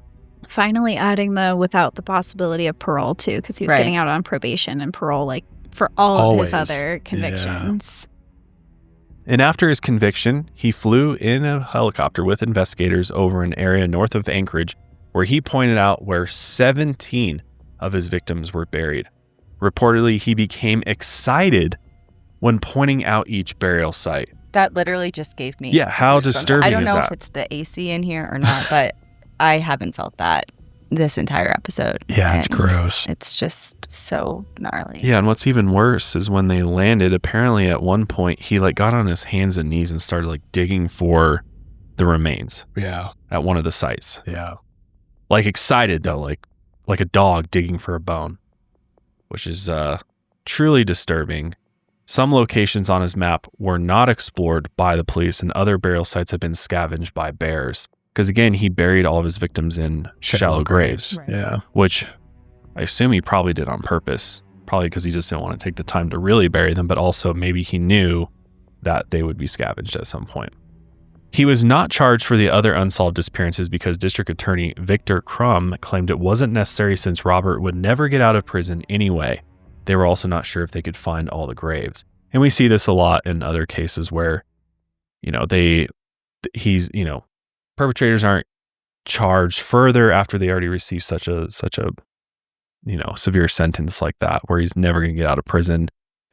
Finally adding the without the possibility of parole, too, because he was getting out on probation and parole, like, for all of his other convictions. And after his conviction, he flew in a helicopter with investigators over an area north of Anchorage, where he pointed out where 17 of his victims were buried. Reportedly, he became excited when pointing out each burial site. That literally just gave me... Yeah, how disturbing is that? I don't know if it's the AC in here or not, but I haven't felt that this entire episode. Yeah, it's gross. It's just so gnarly. Yeah, and what's even worse is when they landed, apparently at one point, he got on his hands and knees and started digging for the remains. Yeah. At one of the sites. Yeah. Excited though, like a dog digging for a bone, which is truly disturbing. Some locations on his map were not explored by the police, and other burial sites have been scavenged by bears. Because again, he buried all of his victims in shallow graves. Right. Yeah. Which I assume he probably did on purpose. Probably because he just didn't want to take the time to really bury them, but also maybe he knew that they would be scavenged at some point. He was not charged for the other unsolved disappearances because District Attorney Victor Crum claimed it wasn't necessary since Robert would never get out of prison anyway. They were also not sure if they could find all the graves. And we see this a lot in other cases where, they he's, perpetrators aren't charged further after they already received such a severe sentence like that, where he's never going to get out of prison.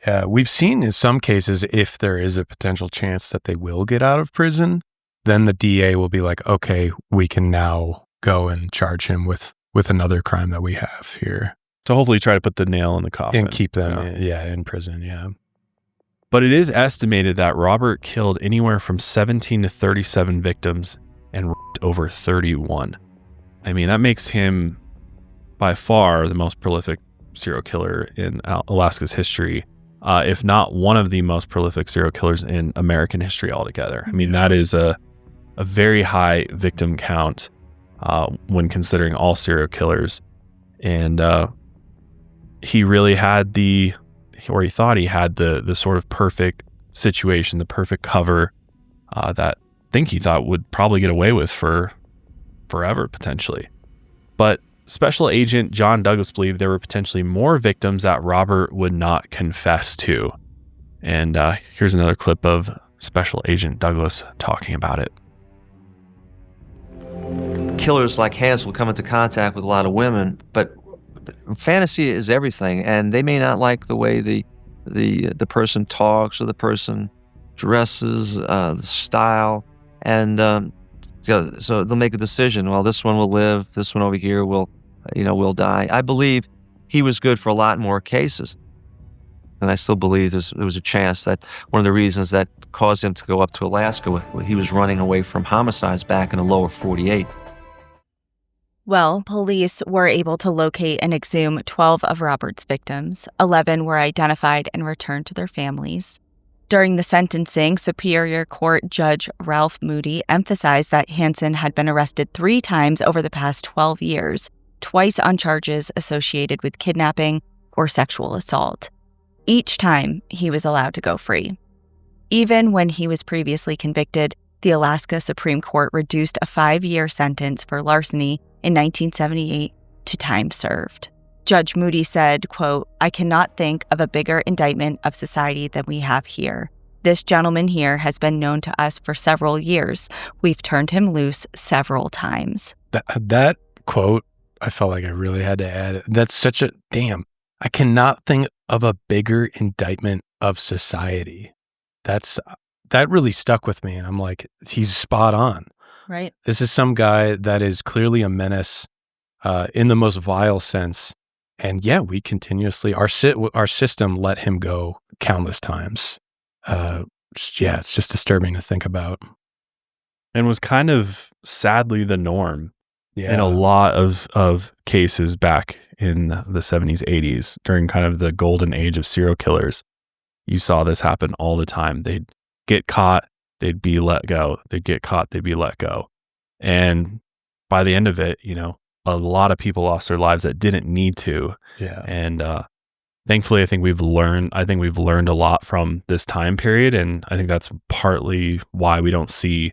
Yeah, we've seen in some cases, if there is a potential chance that they will get out of prison, then the DA will be like, okay, we can now go and charge him with another crime that we have here. To hopefully try to put the nail in the coffin. And keep them, in prison, yeah. But it is estimated that Robert killed anywhere from 17 to 37 victims and raped over 31. I mean, that makes him by far the most prolific serial killer in Alaska's history, if not one of the most prolific serial killers in American history altogether. I mean, that is a very high victim count when considering all serial killers. And he really had he thought he had the sort of perfect situation, the perfect cover that I think he thought would probably get away with for forever, potentially. But Special Agent John Douglas believed there were potentially more victims that Robert would not confess to. And here's another clip of Special Agent Douglas talking about it. Killers like Hansen will come into contact with a lot of women, but fantasy is everything, and they may not like the way the person talks or the person dresses, the style, and so they'll make a decision. Well, this one will live. This one over here will die. I believe he was good for a lot more cases, and I still believe there was a chance that one of the reasons that caused him to go up to Alaska he was running away from homicides back in the lower 48. Well, police were able to locate and exhume 12 of Robert's victims. 11 were identified and returned to their families. During the sentencing, Superior Court Judge Ralph Moody emphasized that Hansen had been arrested 3 times over the past 12 years, twice on charges associated with kidnapping or sexual assault. Each time, he was allowed to go free. Even when he was previously convicted, the Alaska Supreme Court reduced a 5-year sentence for larceny in 1978 to time served. Judge Moody said, quote, "I cannot think of a bigger indictment of society than we have here. This gentleman here has been known to us for several years. We've turned him loose several times." That quote, I felt like I really had to add it. That's such a damn. I cannot think of a bigger indictment of society. That really stuck with me, and I'm like, he's spot on. Right. This is some guy that is clearly a menace in the most vile sense. And yeah, we continuously, our system let him go countless times. It's just disturbing to think about. And was kind of sadly the norm in a lot of cases back in the 70s, 80s, during kind of the golden age of serial killers. You saw this happen all the time. They'd get caught, they'd be let go. They'd get caught, they'd be let go. And by the end of it, a lot of people lost their lives that didn't need to. Yeah. And thankfully, I think we've learned a lot from this time period. And I think that's partly why we don't see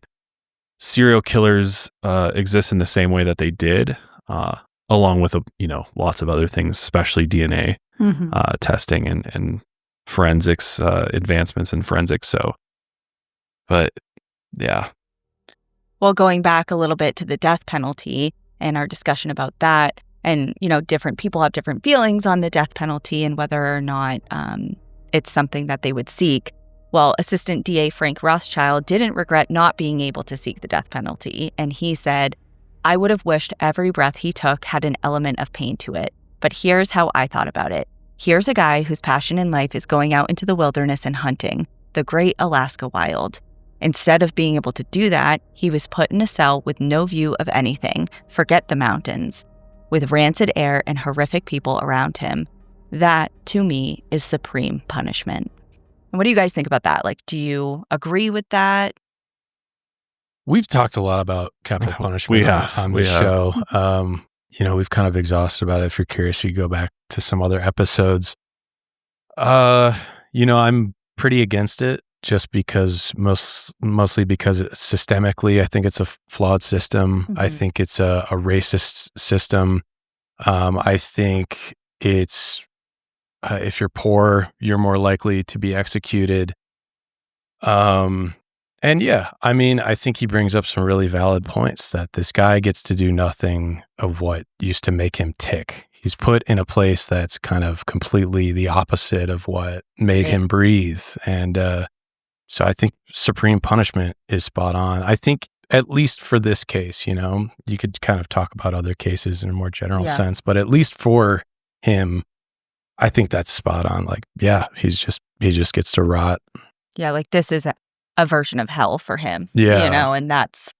serial killers exist in the same way that they did, along with, lots of other things, especially DNA testing and forensics, advancements in forensics. So, but yeah. Well, going back a little bit to the death penalty and our discussion about that, and, different people have different feelings on the death penalty and whether or not it's something that they would seek. Well, Assistant DA Frank Rothschild didn't regret not being able to seek the death penalty. And he said, "I would have wished every breath he took had an element of pain to it. But here's how I thought about it. Here's a guy whose passion in life is going out into the wilderness and hunting, the great Alaska wild. Instead of being able to do that, he was put in a cell with no view of anything, forget the mountains, with rancid air and horrific people around him. That, to me, is supreme punishment." And what do you guys think about that? Like, do you agree with that? We've talked a lot about capital punishment on this show. We've kind of exhausted about it. If you're curious, you go back to some other episodes. I'm pretty against it. Just because mostly because systemically, I think it's a flawed system. I think it's a racist system. I think it's if you're poor, you're more likely to be executed. And And yeah, I mean, I think he brings up some really valid points that this guy gets to do nothing of what used to make him tick. He's put in a place that's kind of completely the opposite of what made him breathe. And so I think supreme punishment is spot on. I think at least for this case, you know, you could kind of talk about other cases in a more general sense, but at least for him, I think that's spot on. Like, yeah, he just gets to rot. Yeah, like this is a version of hell for him. Yeah. You know, and that's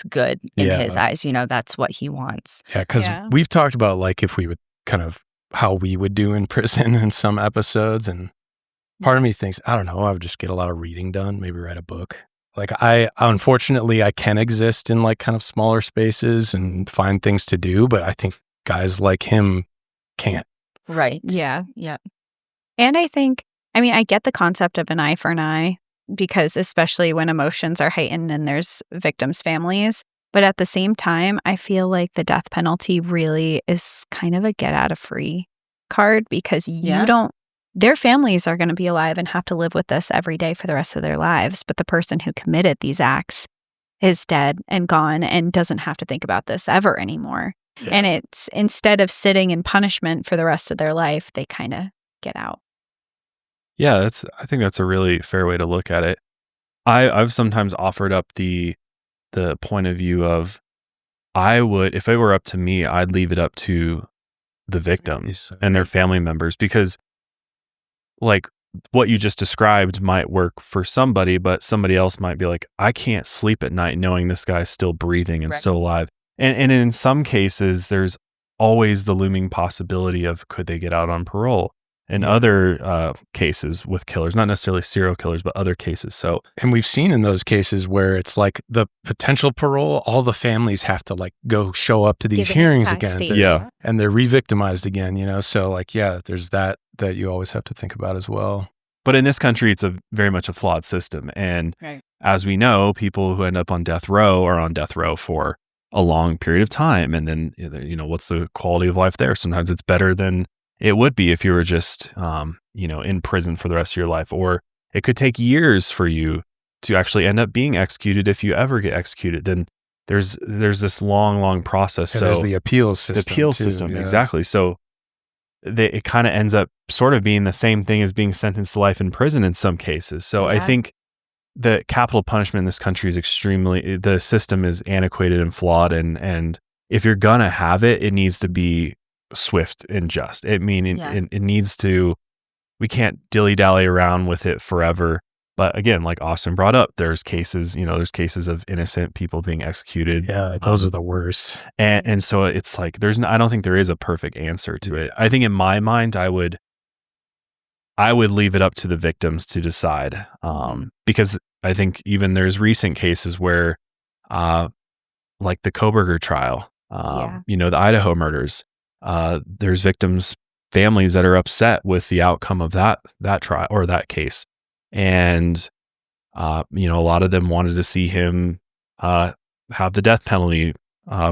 good in his eyes. You know, that's what he wants. Yeah, because we've talked about like if we would kind of how we would do in prison in some episodes. And part of me thinks, I don't know, I would just get a lot of reading done, maybe write a book. Like unfortunately, I can exist in like kind of smaller spaces and find things to do, but I think guys like him can't. Right. Yeah. Yeah. And I get the concept of an eye for an eye, because especially when emotions are heightened and there's victims' families. But at the same time, I feel like the death penalty really is kind of a get out of free card, because their families are going to be alive and have to live with this every day for the rest of their lives. But the person who committed these acts is dead and gone and doesn't have to think about this ever anymore. Yeah. And it's, instead of sitting in punishment for the rest of their life, they kind of get out. Yeah, I think that's a really fair way to look at it. I've sometimes offered up the point of view of, if it were up to me, I'd leave it up to the victims and their family members, because like what you just described might work for somebody, but somebody else might be like, I can't sleep at night knowing this guy's still breathing and still alive. And in some cases, there's always the looming possibility of, could they get out on parole? In other cases with killers, not necessarily serial killers, but other cases. So, and we've seen in those cases where it's like the potential parole, all the families have to like go show up to these hearings again. And they're re-victimized again, you know? So like, yeah, there's that you always have to think about as well. But in this country, it's very much a flawed system. And as we know, people who end up on death row are on death row for a long period of time. And then, you know, what's the quality of life there? Sometimes it's better than it would be if you were just, in prison for the rest of your life. Or it could take years for you to actually end up being executed if you ever get executed. Then there's this long process. So there's the appeals system. The appeals system, exactly. So it kind of ends up sort of being the same thing as being sentenced to life in prison in some cases. So I think the capital punishment in this country is the system is antiquated and flawed. And if you're going to have it, it needs to be swift and just. It needs to, we can't dilly-dally around with it forever. But again, like Austin brought up, there's cases of innocent people being executed. Yeah, those are the worst. And so it's like, I don't think there is a perfect answer to it. I think in my mind, I would leave it up to the victims to decide. Because I think even there's recent cases where, like the Koberger trial, the Idaho murders, there's victims' families that are upset with the outcome of that trial or that case. And, a lot of them wanted to see him have the death penalty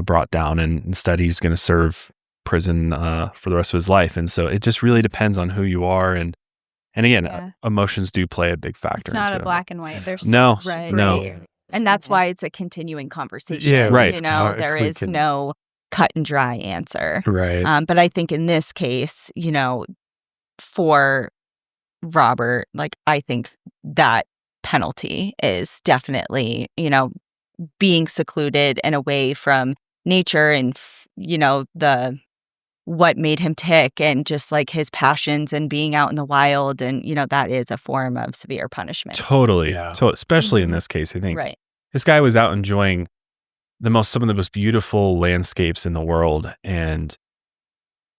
brought down, and instead he's going to serve prison for the rest of his life. And so it just really depends on who you are. And again, emotions do play a big factor. It's not a black and white. There's no. And that's why it's a continuing conversation. Yeah, right. There is no cut and dry answer. Right. But I think in this case, for Robert, like, I think that penalty is definitely, being secluded and away from nature and, what made him tick and just like his passions and being out in the wild. And, that is a form of severe punishment. Totally. Yeah. So especially in this case, I think this guy was out enjoying some of the most beautiful landscapes in the world and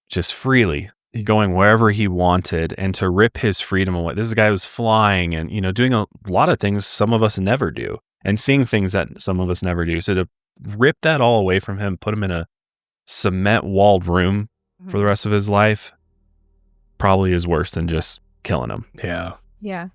just freely going wherever he wanted, and to rip his freedom away. This guy was flying and, doing a lot of things some of us never do, and seeing things that some of us never do. So to rip that all away from him, put him in a cement walled room for the rest of his life, probably is worse than just killing him. Yeah. Yeah.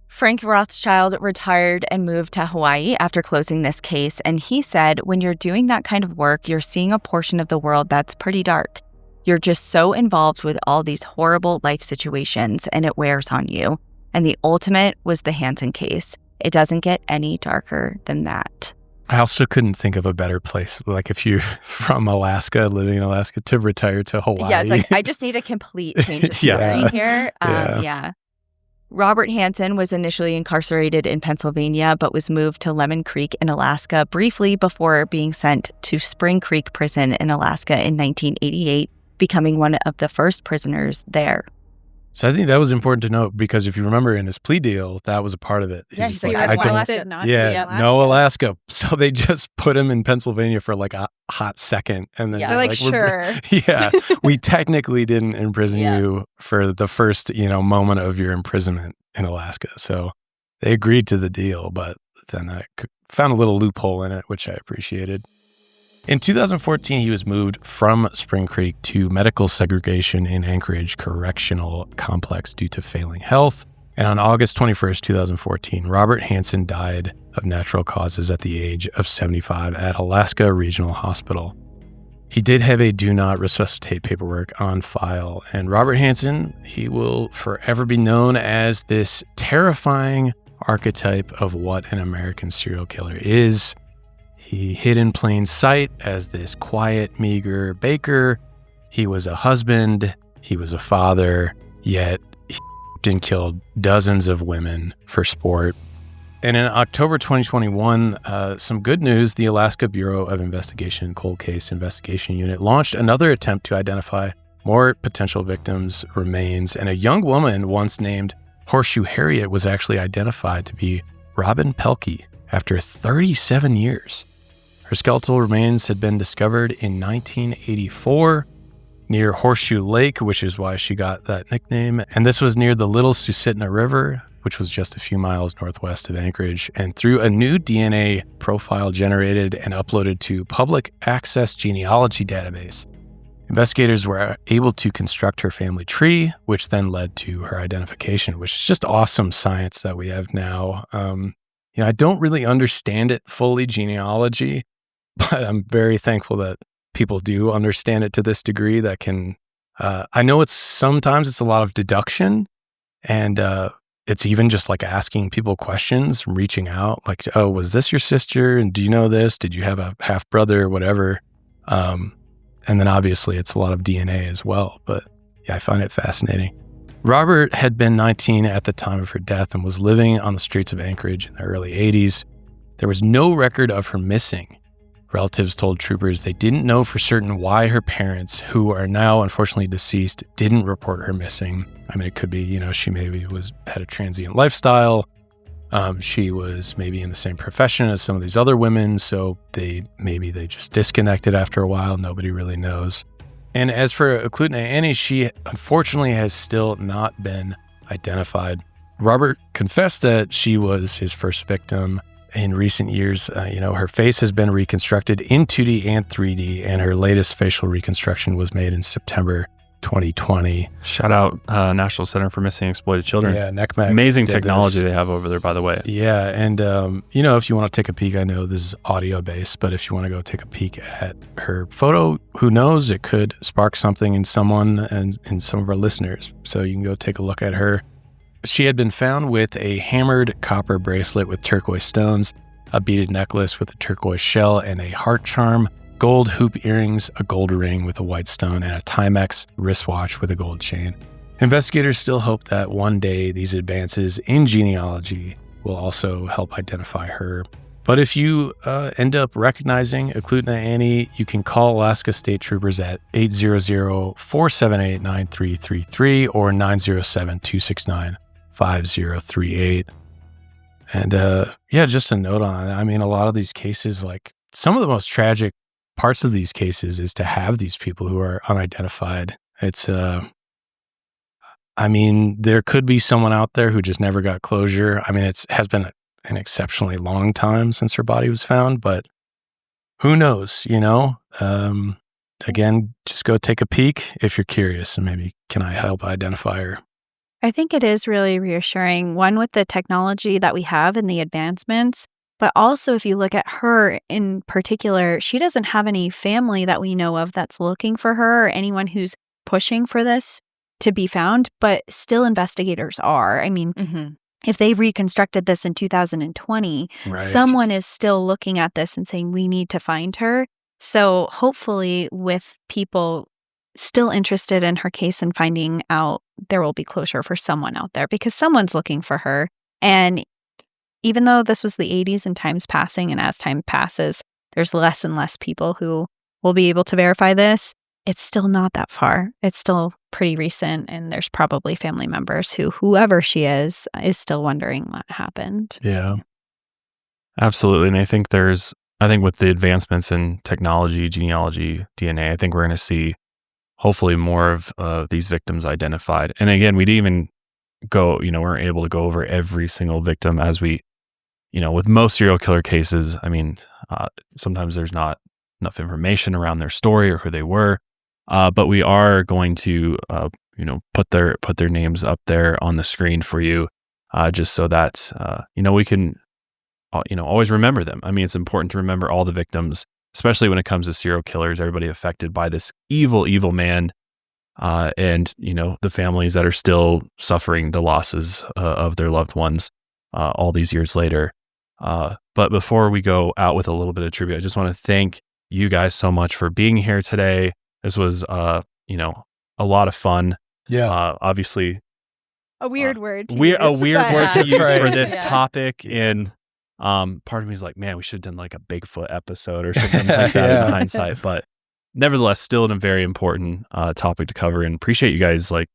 Frank Rothschild retired and moved to Hawaii after closing this case. And he said, when you're doing that kind of work, you're seeing a portion of the world that's pretty dark. You're just so involved with all these horrible life situations, and it wears on you. And the ultimate was the Hansen case. It doesn't get any darker than that. I also couldn't think of a better place. Like if you're from Alaska, living in Alaska, to retire to Hawaii. Yeah, it's like, I just need a complete change of scenery here. Yeah. Robert Hansen was initially incarcerated in Pennsylvania, but was moved to Lemon Creek in Alaska briefly before being sent to Spring Creek Prison in Alaska in 1988, becoming one of the first prisoners there. So I think that was important to note because if you remember in his plea deal, that was a part of it. He's like, I don't, Alaska. no Alaska. So they just put him in Pennsylvania for like a hot second. And then they're like, sure. We technically didn't imprison you for the first, moment of your imprisonment in Alaska. So they agreed to the deal, but then I found a little loophole in it, which I appreciated. In 2014, he was moved from Spring Creek to medical segregation in Anchorage Correctional Complex due to failing health. And on August 21st, 2014, Robert Hansen died of natural causes at the age of 75 at Alaska Regional Hospital. He did have a do not resuscitate paperwork on file. And Robert Hansen, he will forever be known as this terrifying archetype of what an American serial killer is. He hid in plain sight as this quiet, meager baker. He was a husband. He was a father. Yet he and killed dozens of women for sport. And in October 2021, some good news, the Alaska Bureau of Investigation Cold Case Investigation Unit launched another attempt to identify more potential victims' remains. And a young woman once named Horseshoe Harriet was actually identified to be Robin Pelkey after 37 years. Her skeletal remains had been discovered in 1984 near Horseshoe Lake, which is why she got that nickname. And this was near the Little Susitna River, which was just a few miles northwest of Anchorage. And through a new DNA profile generated and uploaded to public access genealogy database, investigators were able to construct her family tree, which then led to her identification, which is just awesome science that we have now. I don't really understand it fully, genealogy, but I'm very thankful that people do understand it to this degree that can, I know sometimes it's a lot of deduction and it's even just like asking people questions, reaching out like, oh, was this your sister? And do you know this? Did you have a half brother or whatever? And then obviously it's a lot of DNA as well, but yeah, I find it fascinating. Robert had been 19 at the time of her death and was living on the streets of Anchorage in the early 80s. There was no record of her missing. Relatives told troopers they didn't know for certain why her parents, who are now unfortunately deceased, didn't report her missing. I mean, it could be, she maybe had a transient lifestyle. She was maybe in the same profession as some of these other women, so they just disconnected after a while. Nobody really knows. And as for Eklutna Annie, she unfortunately has still not been identified. Robert confessed that she was his first victim. In recent years, her face has been reconstructed in 2D and 3D, and her latest facial reconstruction was made in September 2020. Shout out National Center for Missing and Exploited Children. Yeah, NCMEC. Amazing technology they have over there, by the way. Yeah, and if you want to take a peek, I know this is audio-based, but if you want to go take a peek at her photo, who knows, it could spark something in someone and in some of our listeners. So you can go take a look at her. She had been found with a hammered copper bracelet with turquoise stones, a beaded necklace with a turquoise shell and a heart charm, gold hoop earrings, a gold ring with a white stone, and a Timex wristwatch with a gold chain. Investigators still hope that one day these advances in genealogy will also help identify her. But if you end up recognizing Eklutna Annie, you can call Alaska State Troopers at 800-478-9333 or 907-269-5038. And just a note on it. I mean, a lot of these cases, like some of the most tragic parts of these cases is to have these people who are unidentified. It's, there could be someone out there who just never got closure. I mean, it has been an exceptionally long time since her body was found, but who knows, Again, just go take a peek if you're curious and maybe can I help identify her? I think it is really reassuring, one, with the technology that we have and the advancements, but also if you look at her in particular, she doesn't have any family that we know of that's looking for her or anyone who's pushing for this to be found, but still investigators are. I mean, if they reconstructed this in 2020, someone is still looking at this and saying, we need to find her. So hopefully with people still interested in her case and finding out, there will be closure for someone out there because someone's looking for her. And even though this was the 80s and time's passing, and as time passes, there's less and less people who will be able to verify this, it's still not that far. It's still pretty recent, and there's probably family members whoever she is still wondering what happened. Yeah, absolutely. And I think with the advancements in technology, genealogy, DNA, I think we're going to see hopefully more of these victims identified. And again, we didn't even go, we're able to go over every single victim as we, with most serial killer cases, I mean, sometimes there's not enough information around their story or who they were. But we are going to, put their names up there on the screen for you, just so that, we can, always remember them. I mean, it's important to remember all the victims, especially when it comes to serial killers, everybody affected by this evil, evil man, and, the families that are still suffering the losses of their loved ones all these years later. But before we go out with a little bit of tribute, I just want to thank you guys so much for being here today. This was, a lot of fun. Yeah. Obviously, a weird word to use. A weird word to use Right. for this topic. And part of me is like, man, we should have done like a Bigfoot episode or something like that in hindsight. But nevertheless, still a very important topic to cover. And appreciate you guys like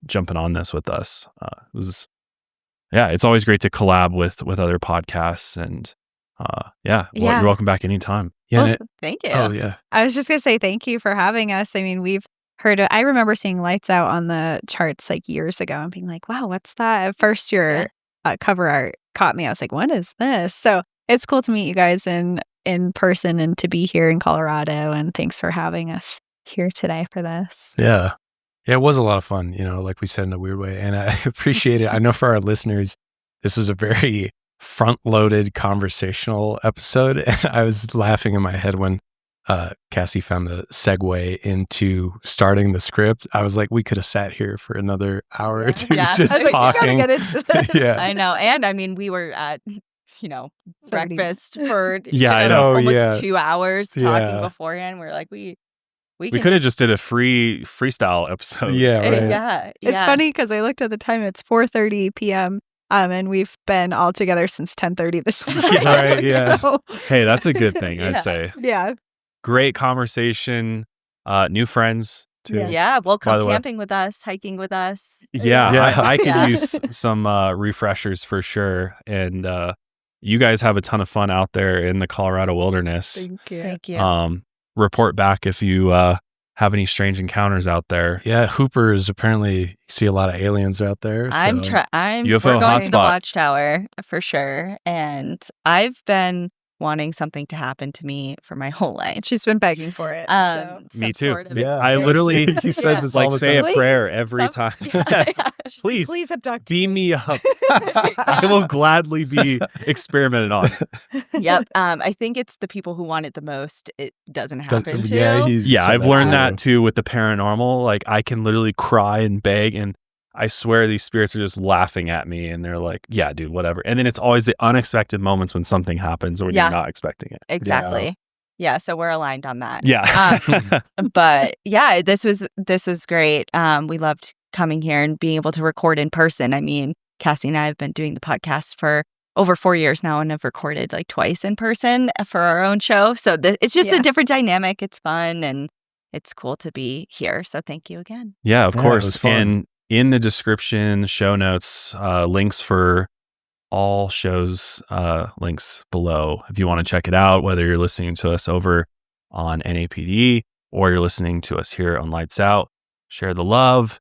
jumping on this with us. It's always great to collab with other podcasts. And you're welcome back anytime. Yeah. Well, thank you. Oh, yeah. I was just going to say thank you for having us. I mean, we've heard I remember seeing Lights Out on the charts like years ago and being like, wow, what's that? At first, your cover art caught me. I was like, what is this? So it's cool to meet you guys in person and to be here in Colorado. And thanks for having us here today for this. Yeah. Yeah, it was a lot of fun, like we said, in a weird way. And I appreciate it. I know for our listeners, this was a very front-loaded conversational episode. And I was laughing in my head when Cassie found the segue into starting the script. I was like, we could have sat here for another hour or two just talking. Get into this. Yeah. I know. And I mean, we were at, breakfast for I know. almost 2 hours talking beforehand. We're like, we could have just did a freestyle episode. Yeah, right. Yeah. It's funny because I looked at the time. It's 4:30 p.m. And we've been all together since 10:30 this morning. Right, yeah. So, Hey, that's a good thing, I'd say. yeah. Great conversation, new friends too. Yeah, well, By the come way. camping with us, hiking with us. Yeah. I could Yeah. use some refreshers for sure. And you guys have a ton of fun out there in the Colorado wilderness. Thank you. Thank you. Report back if you have any strange encounters out there. Yeah, Hoopers, apparently you see a lot of aliens out there. So. I'm UFO we're going to the hotspot. Watchtower for sure. And I've been wanting something to happen to me for my whole life. She's been begging for it. Me Some too. sort of Yeah. I literally he says this all like the say time. a prayer every time. Please Please abduct beam me up. I will gladly be experimented on. Yep. I think it's the people who want it the most. It doesn't happen to. Yeah, said I've learned too. that too with the paranormal. Like I can literally cry and beg, and I swear these spirits are just laughing at me, and they're like, "Yeah, dude, whatever." And then it's always the unexpected moments when something happens or when you're not expecting it. Exactly. Yeah. So we're aligned on that. Yeah. But yeah, this was great. We loved coming here and being able to record in person. I mean, Cassie and I have been doing the podcast for over 4 years now and have recorded like twice in person for our own show. So it's just a different dynamic. It's fun and it's cool to be here. So thank you again. Yeah, of Yeah, it course. was fun. And in the description, show notes, links for all shows, links below. If you want to check it out, whether you're listening to us over on NAPD or you're listening to us here on Lights Out, share the love.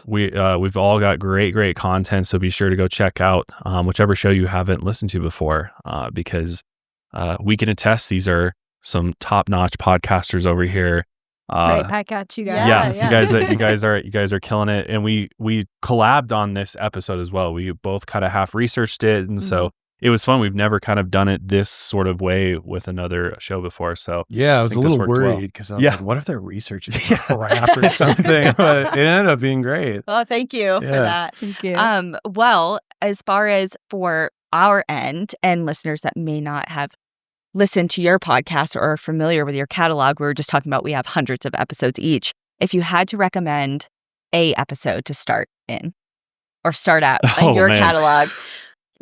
We've all got great content. So be sure to go check out whichever show you haven't listened to before, because we can attest these are some top-notch podcasters over here. Right back at you guys. Yeah, Yeah. you guys are killing it, and we collabed on this episode as well. We both kind of half researched it, and so it was fun. We've never kind of done it this sort of way with another show before. So yeah, I was a little worried because I was like, what if their research is crap or something? But it ended up being great. Well, thank you for that. Thank you. Well, as far as for our end and listeners that may not have listened to your podcast or are familiar with your catalog, we were just talking about we have hundreds of episodes each. If you had to recommend a episode to start in or start out in your catalog,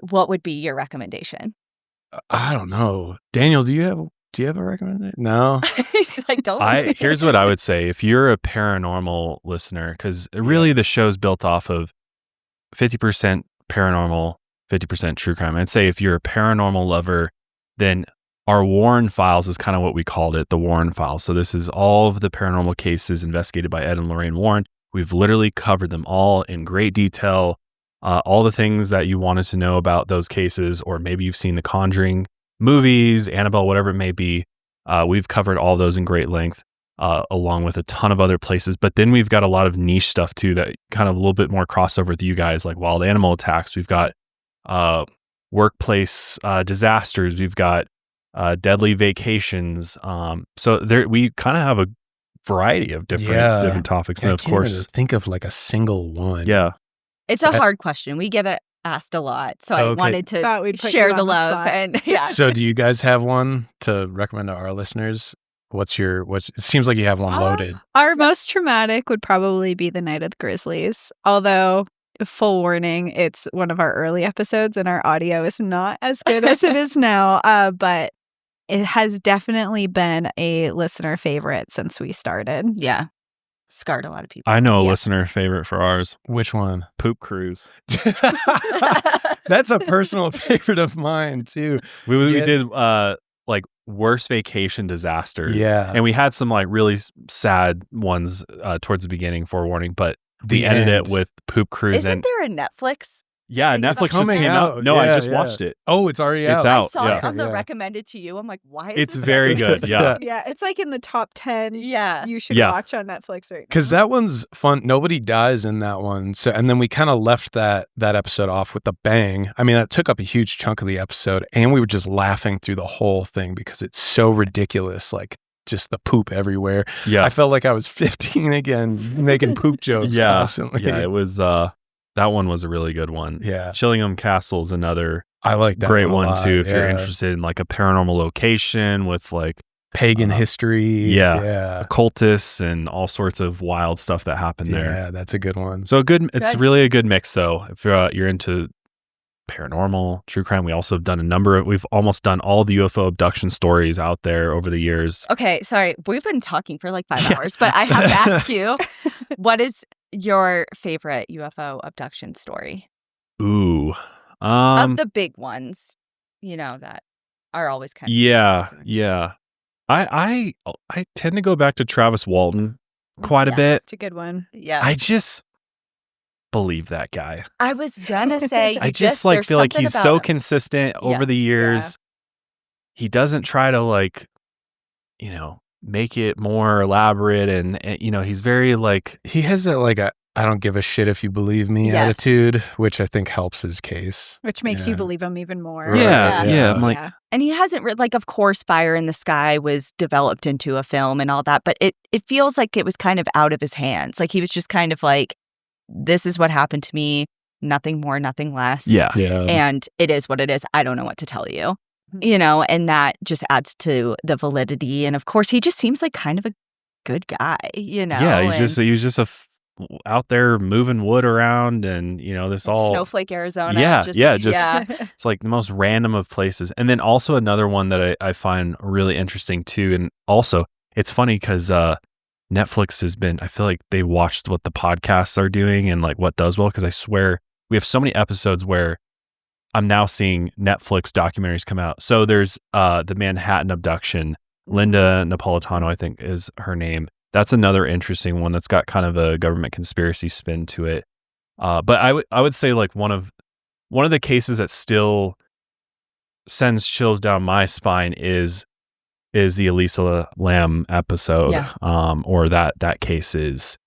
what would be your recommendation? I don't know. Daniel, do you have a recommendation? No. He's like, don't. Here's what I would say. If you're a paranormal listener, because really the show's built off of 50% paranormal, 50% true crime. I'd say if you're a paranormal lover, then our Warren Files is kind of what we called it, the Warren Files. So this is all of the paranormal cases investigated by Ed and Lorraine Warren. We've literally covered them all in great detail, all the things that you wanted to know about those cases, or maybe you've seen the Conjuring movies, Annabelle, whatever it may be. We've covered all those in great length, along with a ton of other places. But then we've got a lot of niche stuff too that kind of a little bit more crossover with you guys, like wild animal attacks. We've got workplace disasters. We've got deadly vacations. So there, we kind of have a variety of different topics. And of course, think of like a single one. Yeah. It's a hard question. We get it asked a lot. So I wanted to share the love. And yeah. So do you guys have one to recommend to our listeners? It seems like you have one loaded. Our most traumatic would probably be the Night of the Grizzlies. Although, full warning, it's one of our early episodes and our audio is not as good as it is now. But it has definitely been a listener favorite since we started. Yeah. Scarred a lot of people. I know a listener favorite for ours. Which one? Poop Cruise. That's a personal favorite of mine too. We did like worst vacation disasters. Yeah. And we had some like really sad ones towards the beginning, forewarning, but we ended it with Poop Cruise. Isn't there a Netflix? Yeah, Netflix just came out. No, I just watched it. Oh, it's already out. It's out. I saw it on the recommended to you. I'm like, why is it's this very good. Yeah. Yeah, it's like in the top 10. Yeah. You should watch on Netflix right now. Because that one's fun. Nobody dies in that one. So, and then we kind of left that episode off with a bang. I mean, that took up a huge chunk of the episode, and we were just laughing through the whole thing because it's so ridiculous. Like, just the poop everywhere. Yeah. I felt like I was 15 again, making poop jokes constantly. Yeah, it was, that one was a really good one. Yeah. Chillingham Castle's another I like that great one too if you're interested in like a paranormal location with like pagan history. Yeah. Occultists and all sorts of wild stuff that happened there. Yeah, that's a good one. So it's really a good mix though. If you're into paranormal, true crime, we also have done we've almost done all the UFO abduction stories out there over the years. Okay, sorry. We've been talking for like 5 hours, but I have to ask you, what is your favorite UFO abduction story? Ooh. Of the big ones, that are always kind of Yeah. I tend to go back to Travis Walton quite a bit. It's a good one. Yeah. I just believe that guy. I was gonna say I just like feel like he's so consistent over the years. He doesn't try to make it more elaborate and he's very like he has that like I don't give a shit if you believe me attitude, which I think helps his case. Which makes you believe him even more. Right. Yeah. I'm like, and he hasn't of course, Fire in the Sky was developed into a film and all that, but it feels like it was kind of out of his hands. Like he was just kind of like, this is what happened to me, nothing more, nothing less. Yeah. And it is what it is. I don't know what to tell you, and that just adds to the validity. And of course, he just seems like kind of a good guy, Yeah, he was just out there moving wood around and this all Snowflake, Arizona. It's like the most random of places. And then also another one that I find really interesting too, and also it's funny because Netflix has been, I feel like they watched what the podcasts are doing and like what does well, because I swear we have so many episodes where I'm now seeing Netflix documentaries come out. So there's the Manhattan abduction. Linda Napolitano, I think is her name. That's another interesting one that's got kind of a government conspiracy spin to it. But I would say like one of the cases that still sends chills down my spine is the Elisa Lam episode. Or that case is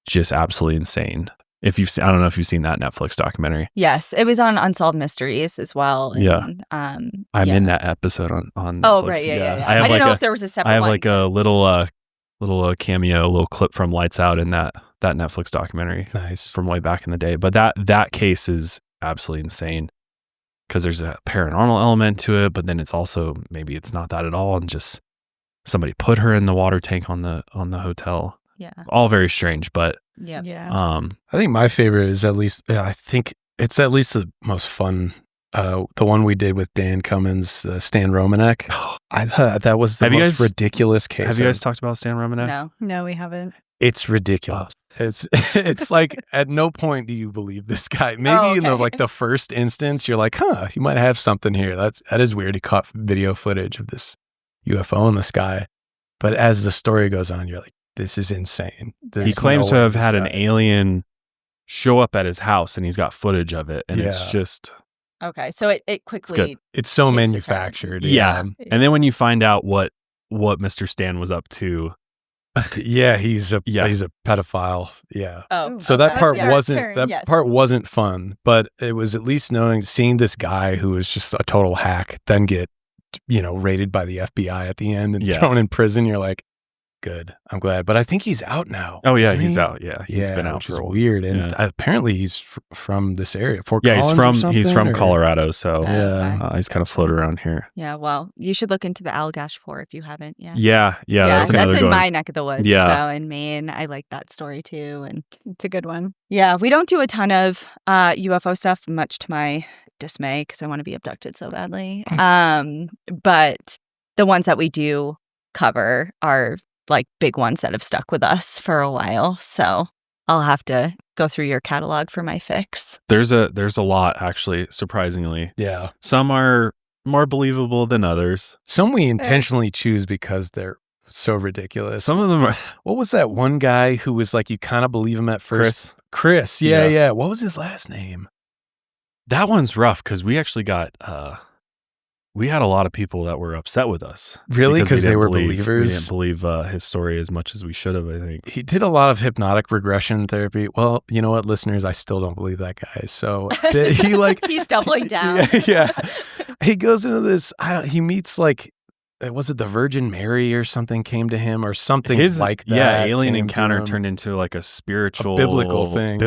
just absolutely insane. If you've seen, I don't know if you've seen that Netflix documentary. Yes, it was on Unsolved Mysteries as well. And, Yeah. I'm in that episode on Oh, Netflix. right. Yeah. I didn't know if there was a separate I have one. like a little cameo, a little clip from Lights Out in that Netflix documentary. Nice. From way back in the day. But that case is absolutely insane because there's a paranormal element to it, but then it's also, maybe it's not that at all, and just somebody put her in the water tank on the hotel. Yeah. All very strange, but Yeah. I think my favorite is I think it's at least the most fun. The one we did with Dan Cummins, Stan Romanek. I thought that was the most ridiculous case. Have you guys talked about Stan Romanek? No, we haven't. It's ridiculous. It's like at no point do you believe this guy. Maybe in the first instance, you're like, you might have something here. That is weird. He caught video footage of this UFO in the sky. But as the story goes on, you're like, this is insane. He claims to have had an alien show up at his house, and he's got footage of it, and it's just okay. So it quickly it's so manufactured. Yeah. And then when you find out what Mr. Stan was up to, he's a pedophile. Yeah. Oh, so that part wasn't fun, but it was at least seeing this guy who was just a total hack then get raided by the FBI at the end and thrown in prison. You're like, good. I'm glad. But I think he's out now. Oh yeah, he's out. Yeah, he's been out for a while. Weird. And apparently he's from this area. Fort Collins he's from Colorado. So he's kind of floated around here. Yeah. Well, you should look into the Allagash 4 if you haven't. Yeah. Yeah. That's in my neck of the woods. Yeah. So in Maine, I like that story too, and it's a good one. Yeah, we don't do a ton of UFO stuff, much to my dismay, because I want to be abducted so badly. But the ones that we do cover are like big ones that have stuck with us for a while. So I'll have to go through your catalog for my fix. There's a lot, actually, surprisingly. Yeah. Some are more believable than others. Some we intentionally choose because they're so ridiculous. Some of them are. What was that one guy who was like, you kind of believe him at first? Chris. Yeah. What was his last name? That one's rough because we actually got we had a lot of people that were upset with us. Really? Because they were believers? We didn't believe his story as much as we should have, I think. He did a lot of hypnotic regression therapy. Well, you know what, listeners? I still don't believe that guy. So he's doubling down. Yeah. He goes into this, he meets was it the Virgin Mary or something came to him or something like that? Yeah, alien encounter turned into like a spiritual, biblical thing.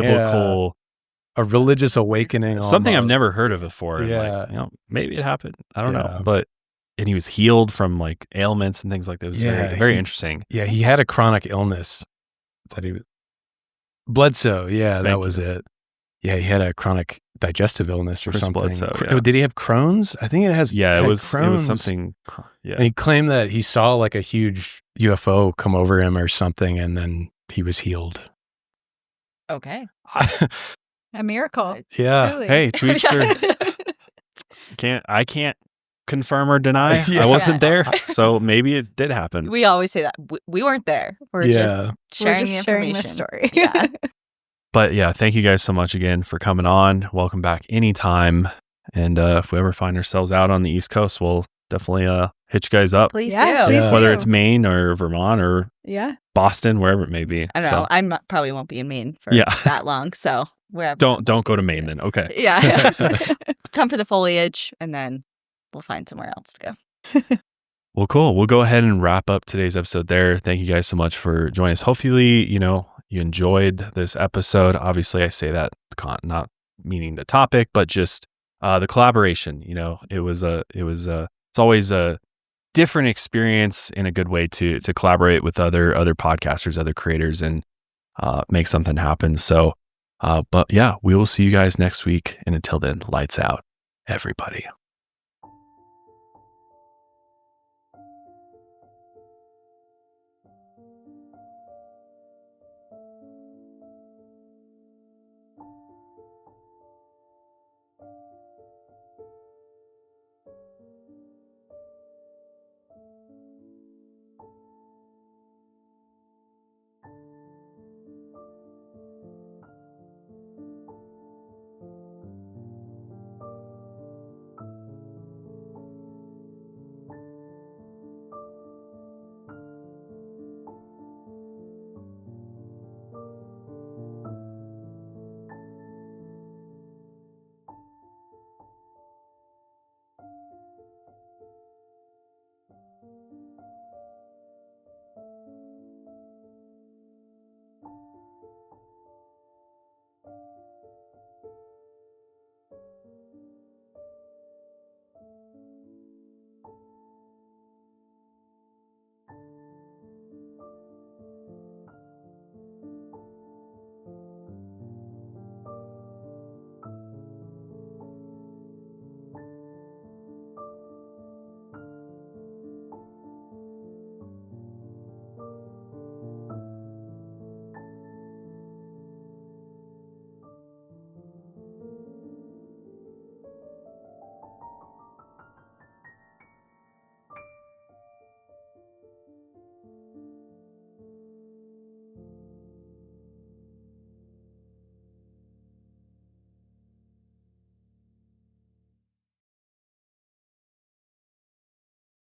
A religious awakening. Something I've never heard of before. Yeah. And maybe it happened. I don't know. And he was healed from like ailments and things like that. It was very, very interesting. Yeah, he had a chronic illness that he Bledsoe. Yeah, that was it. Yeah, he had a chronic digestive illness or something. Bledsoe, Did he have Crohn's? I think it has. Yeah, it was Crohn's. something. Yeah. And he claimed that he saw like a huge UFO come over him or something, and then he was healed. Okay. A miracle. Yeah. Truly. Hey, to each their. I can't confirm or deny. I wasn't there, so maybe it did happen. We always say that we weren't there. We're just sharing the information. The story. Yeah. But yeah, thank you guys so much again for coming on. Welcome back anytime. And if we ever find ourselves out on the East Coast, we'll definitely hit you guys up. Please do. Whether it's Maine or Vermont or Boston, wherever it may be. I don't know. I probably won't be in Maine for that long, so wherever. Don't go to Maine then. Okay. Yeah. Come for the foliage, and then we'll find somewhere else to go. Well, cool. We'll go ahead and wrap up today's episode there. Thank you guys so much for joining us. Hopefully, you enjoyed this episode. Obviously, I say that not meaning the topic, but just the collaboration. It's always a different experience in a good way to collaborate with other podcasters, other creators, and make something happen. So, but yeah, we will see you guys next week. And until then, lights out, everybody.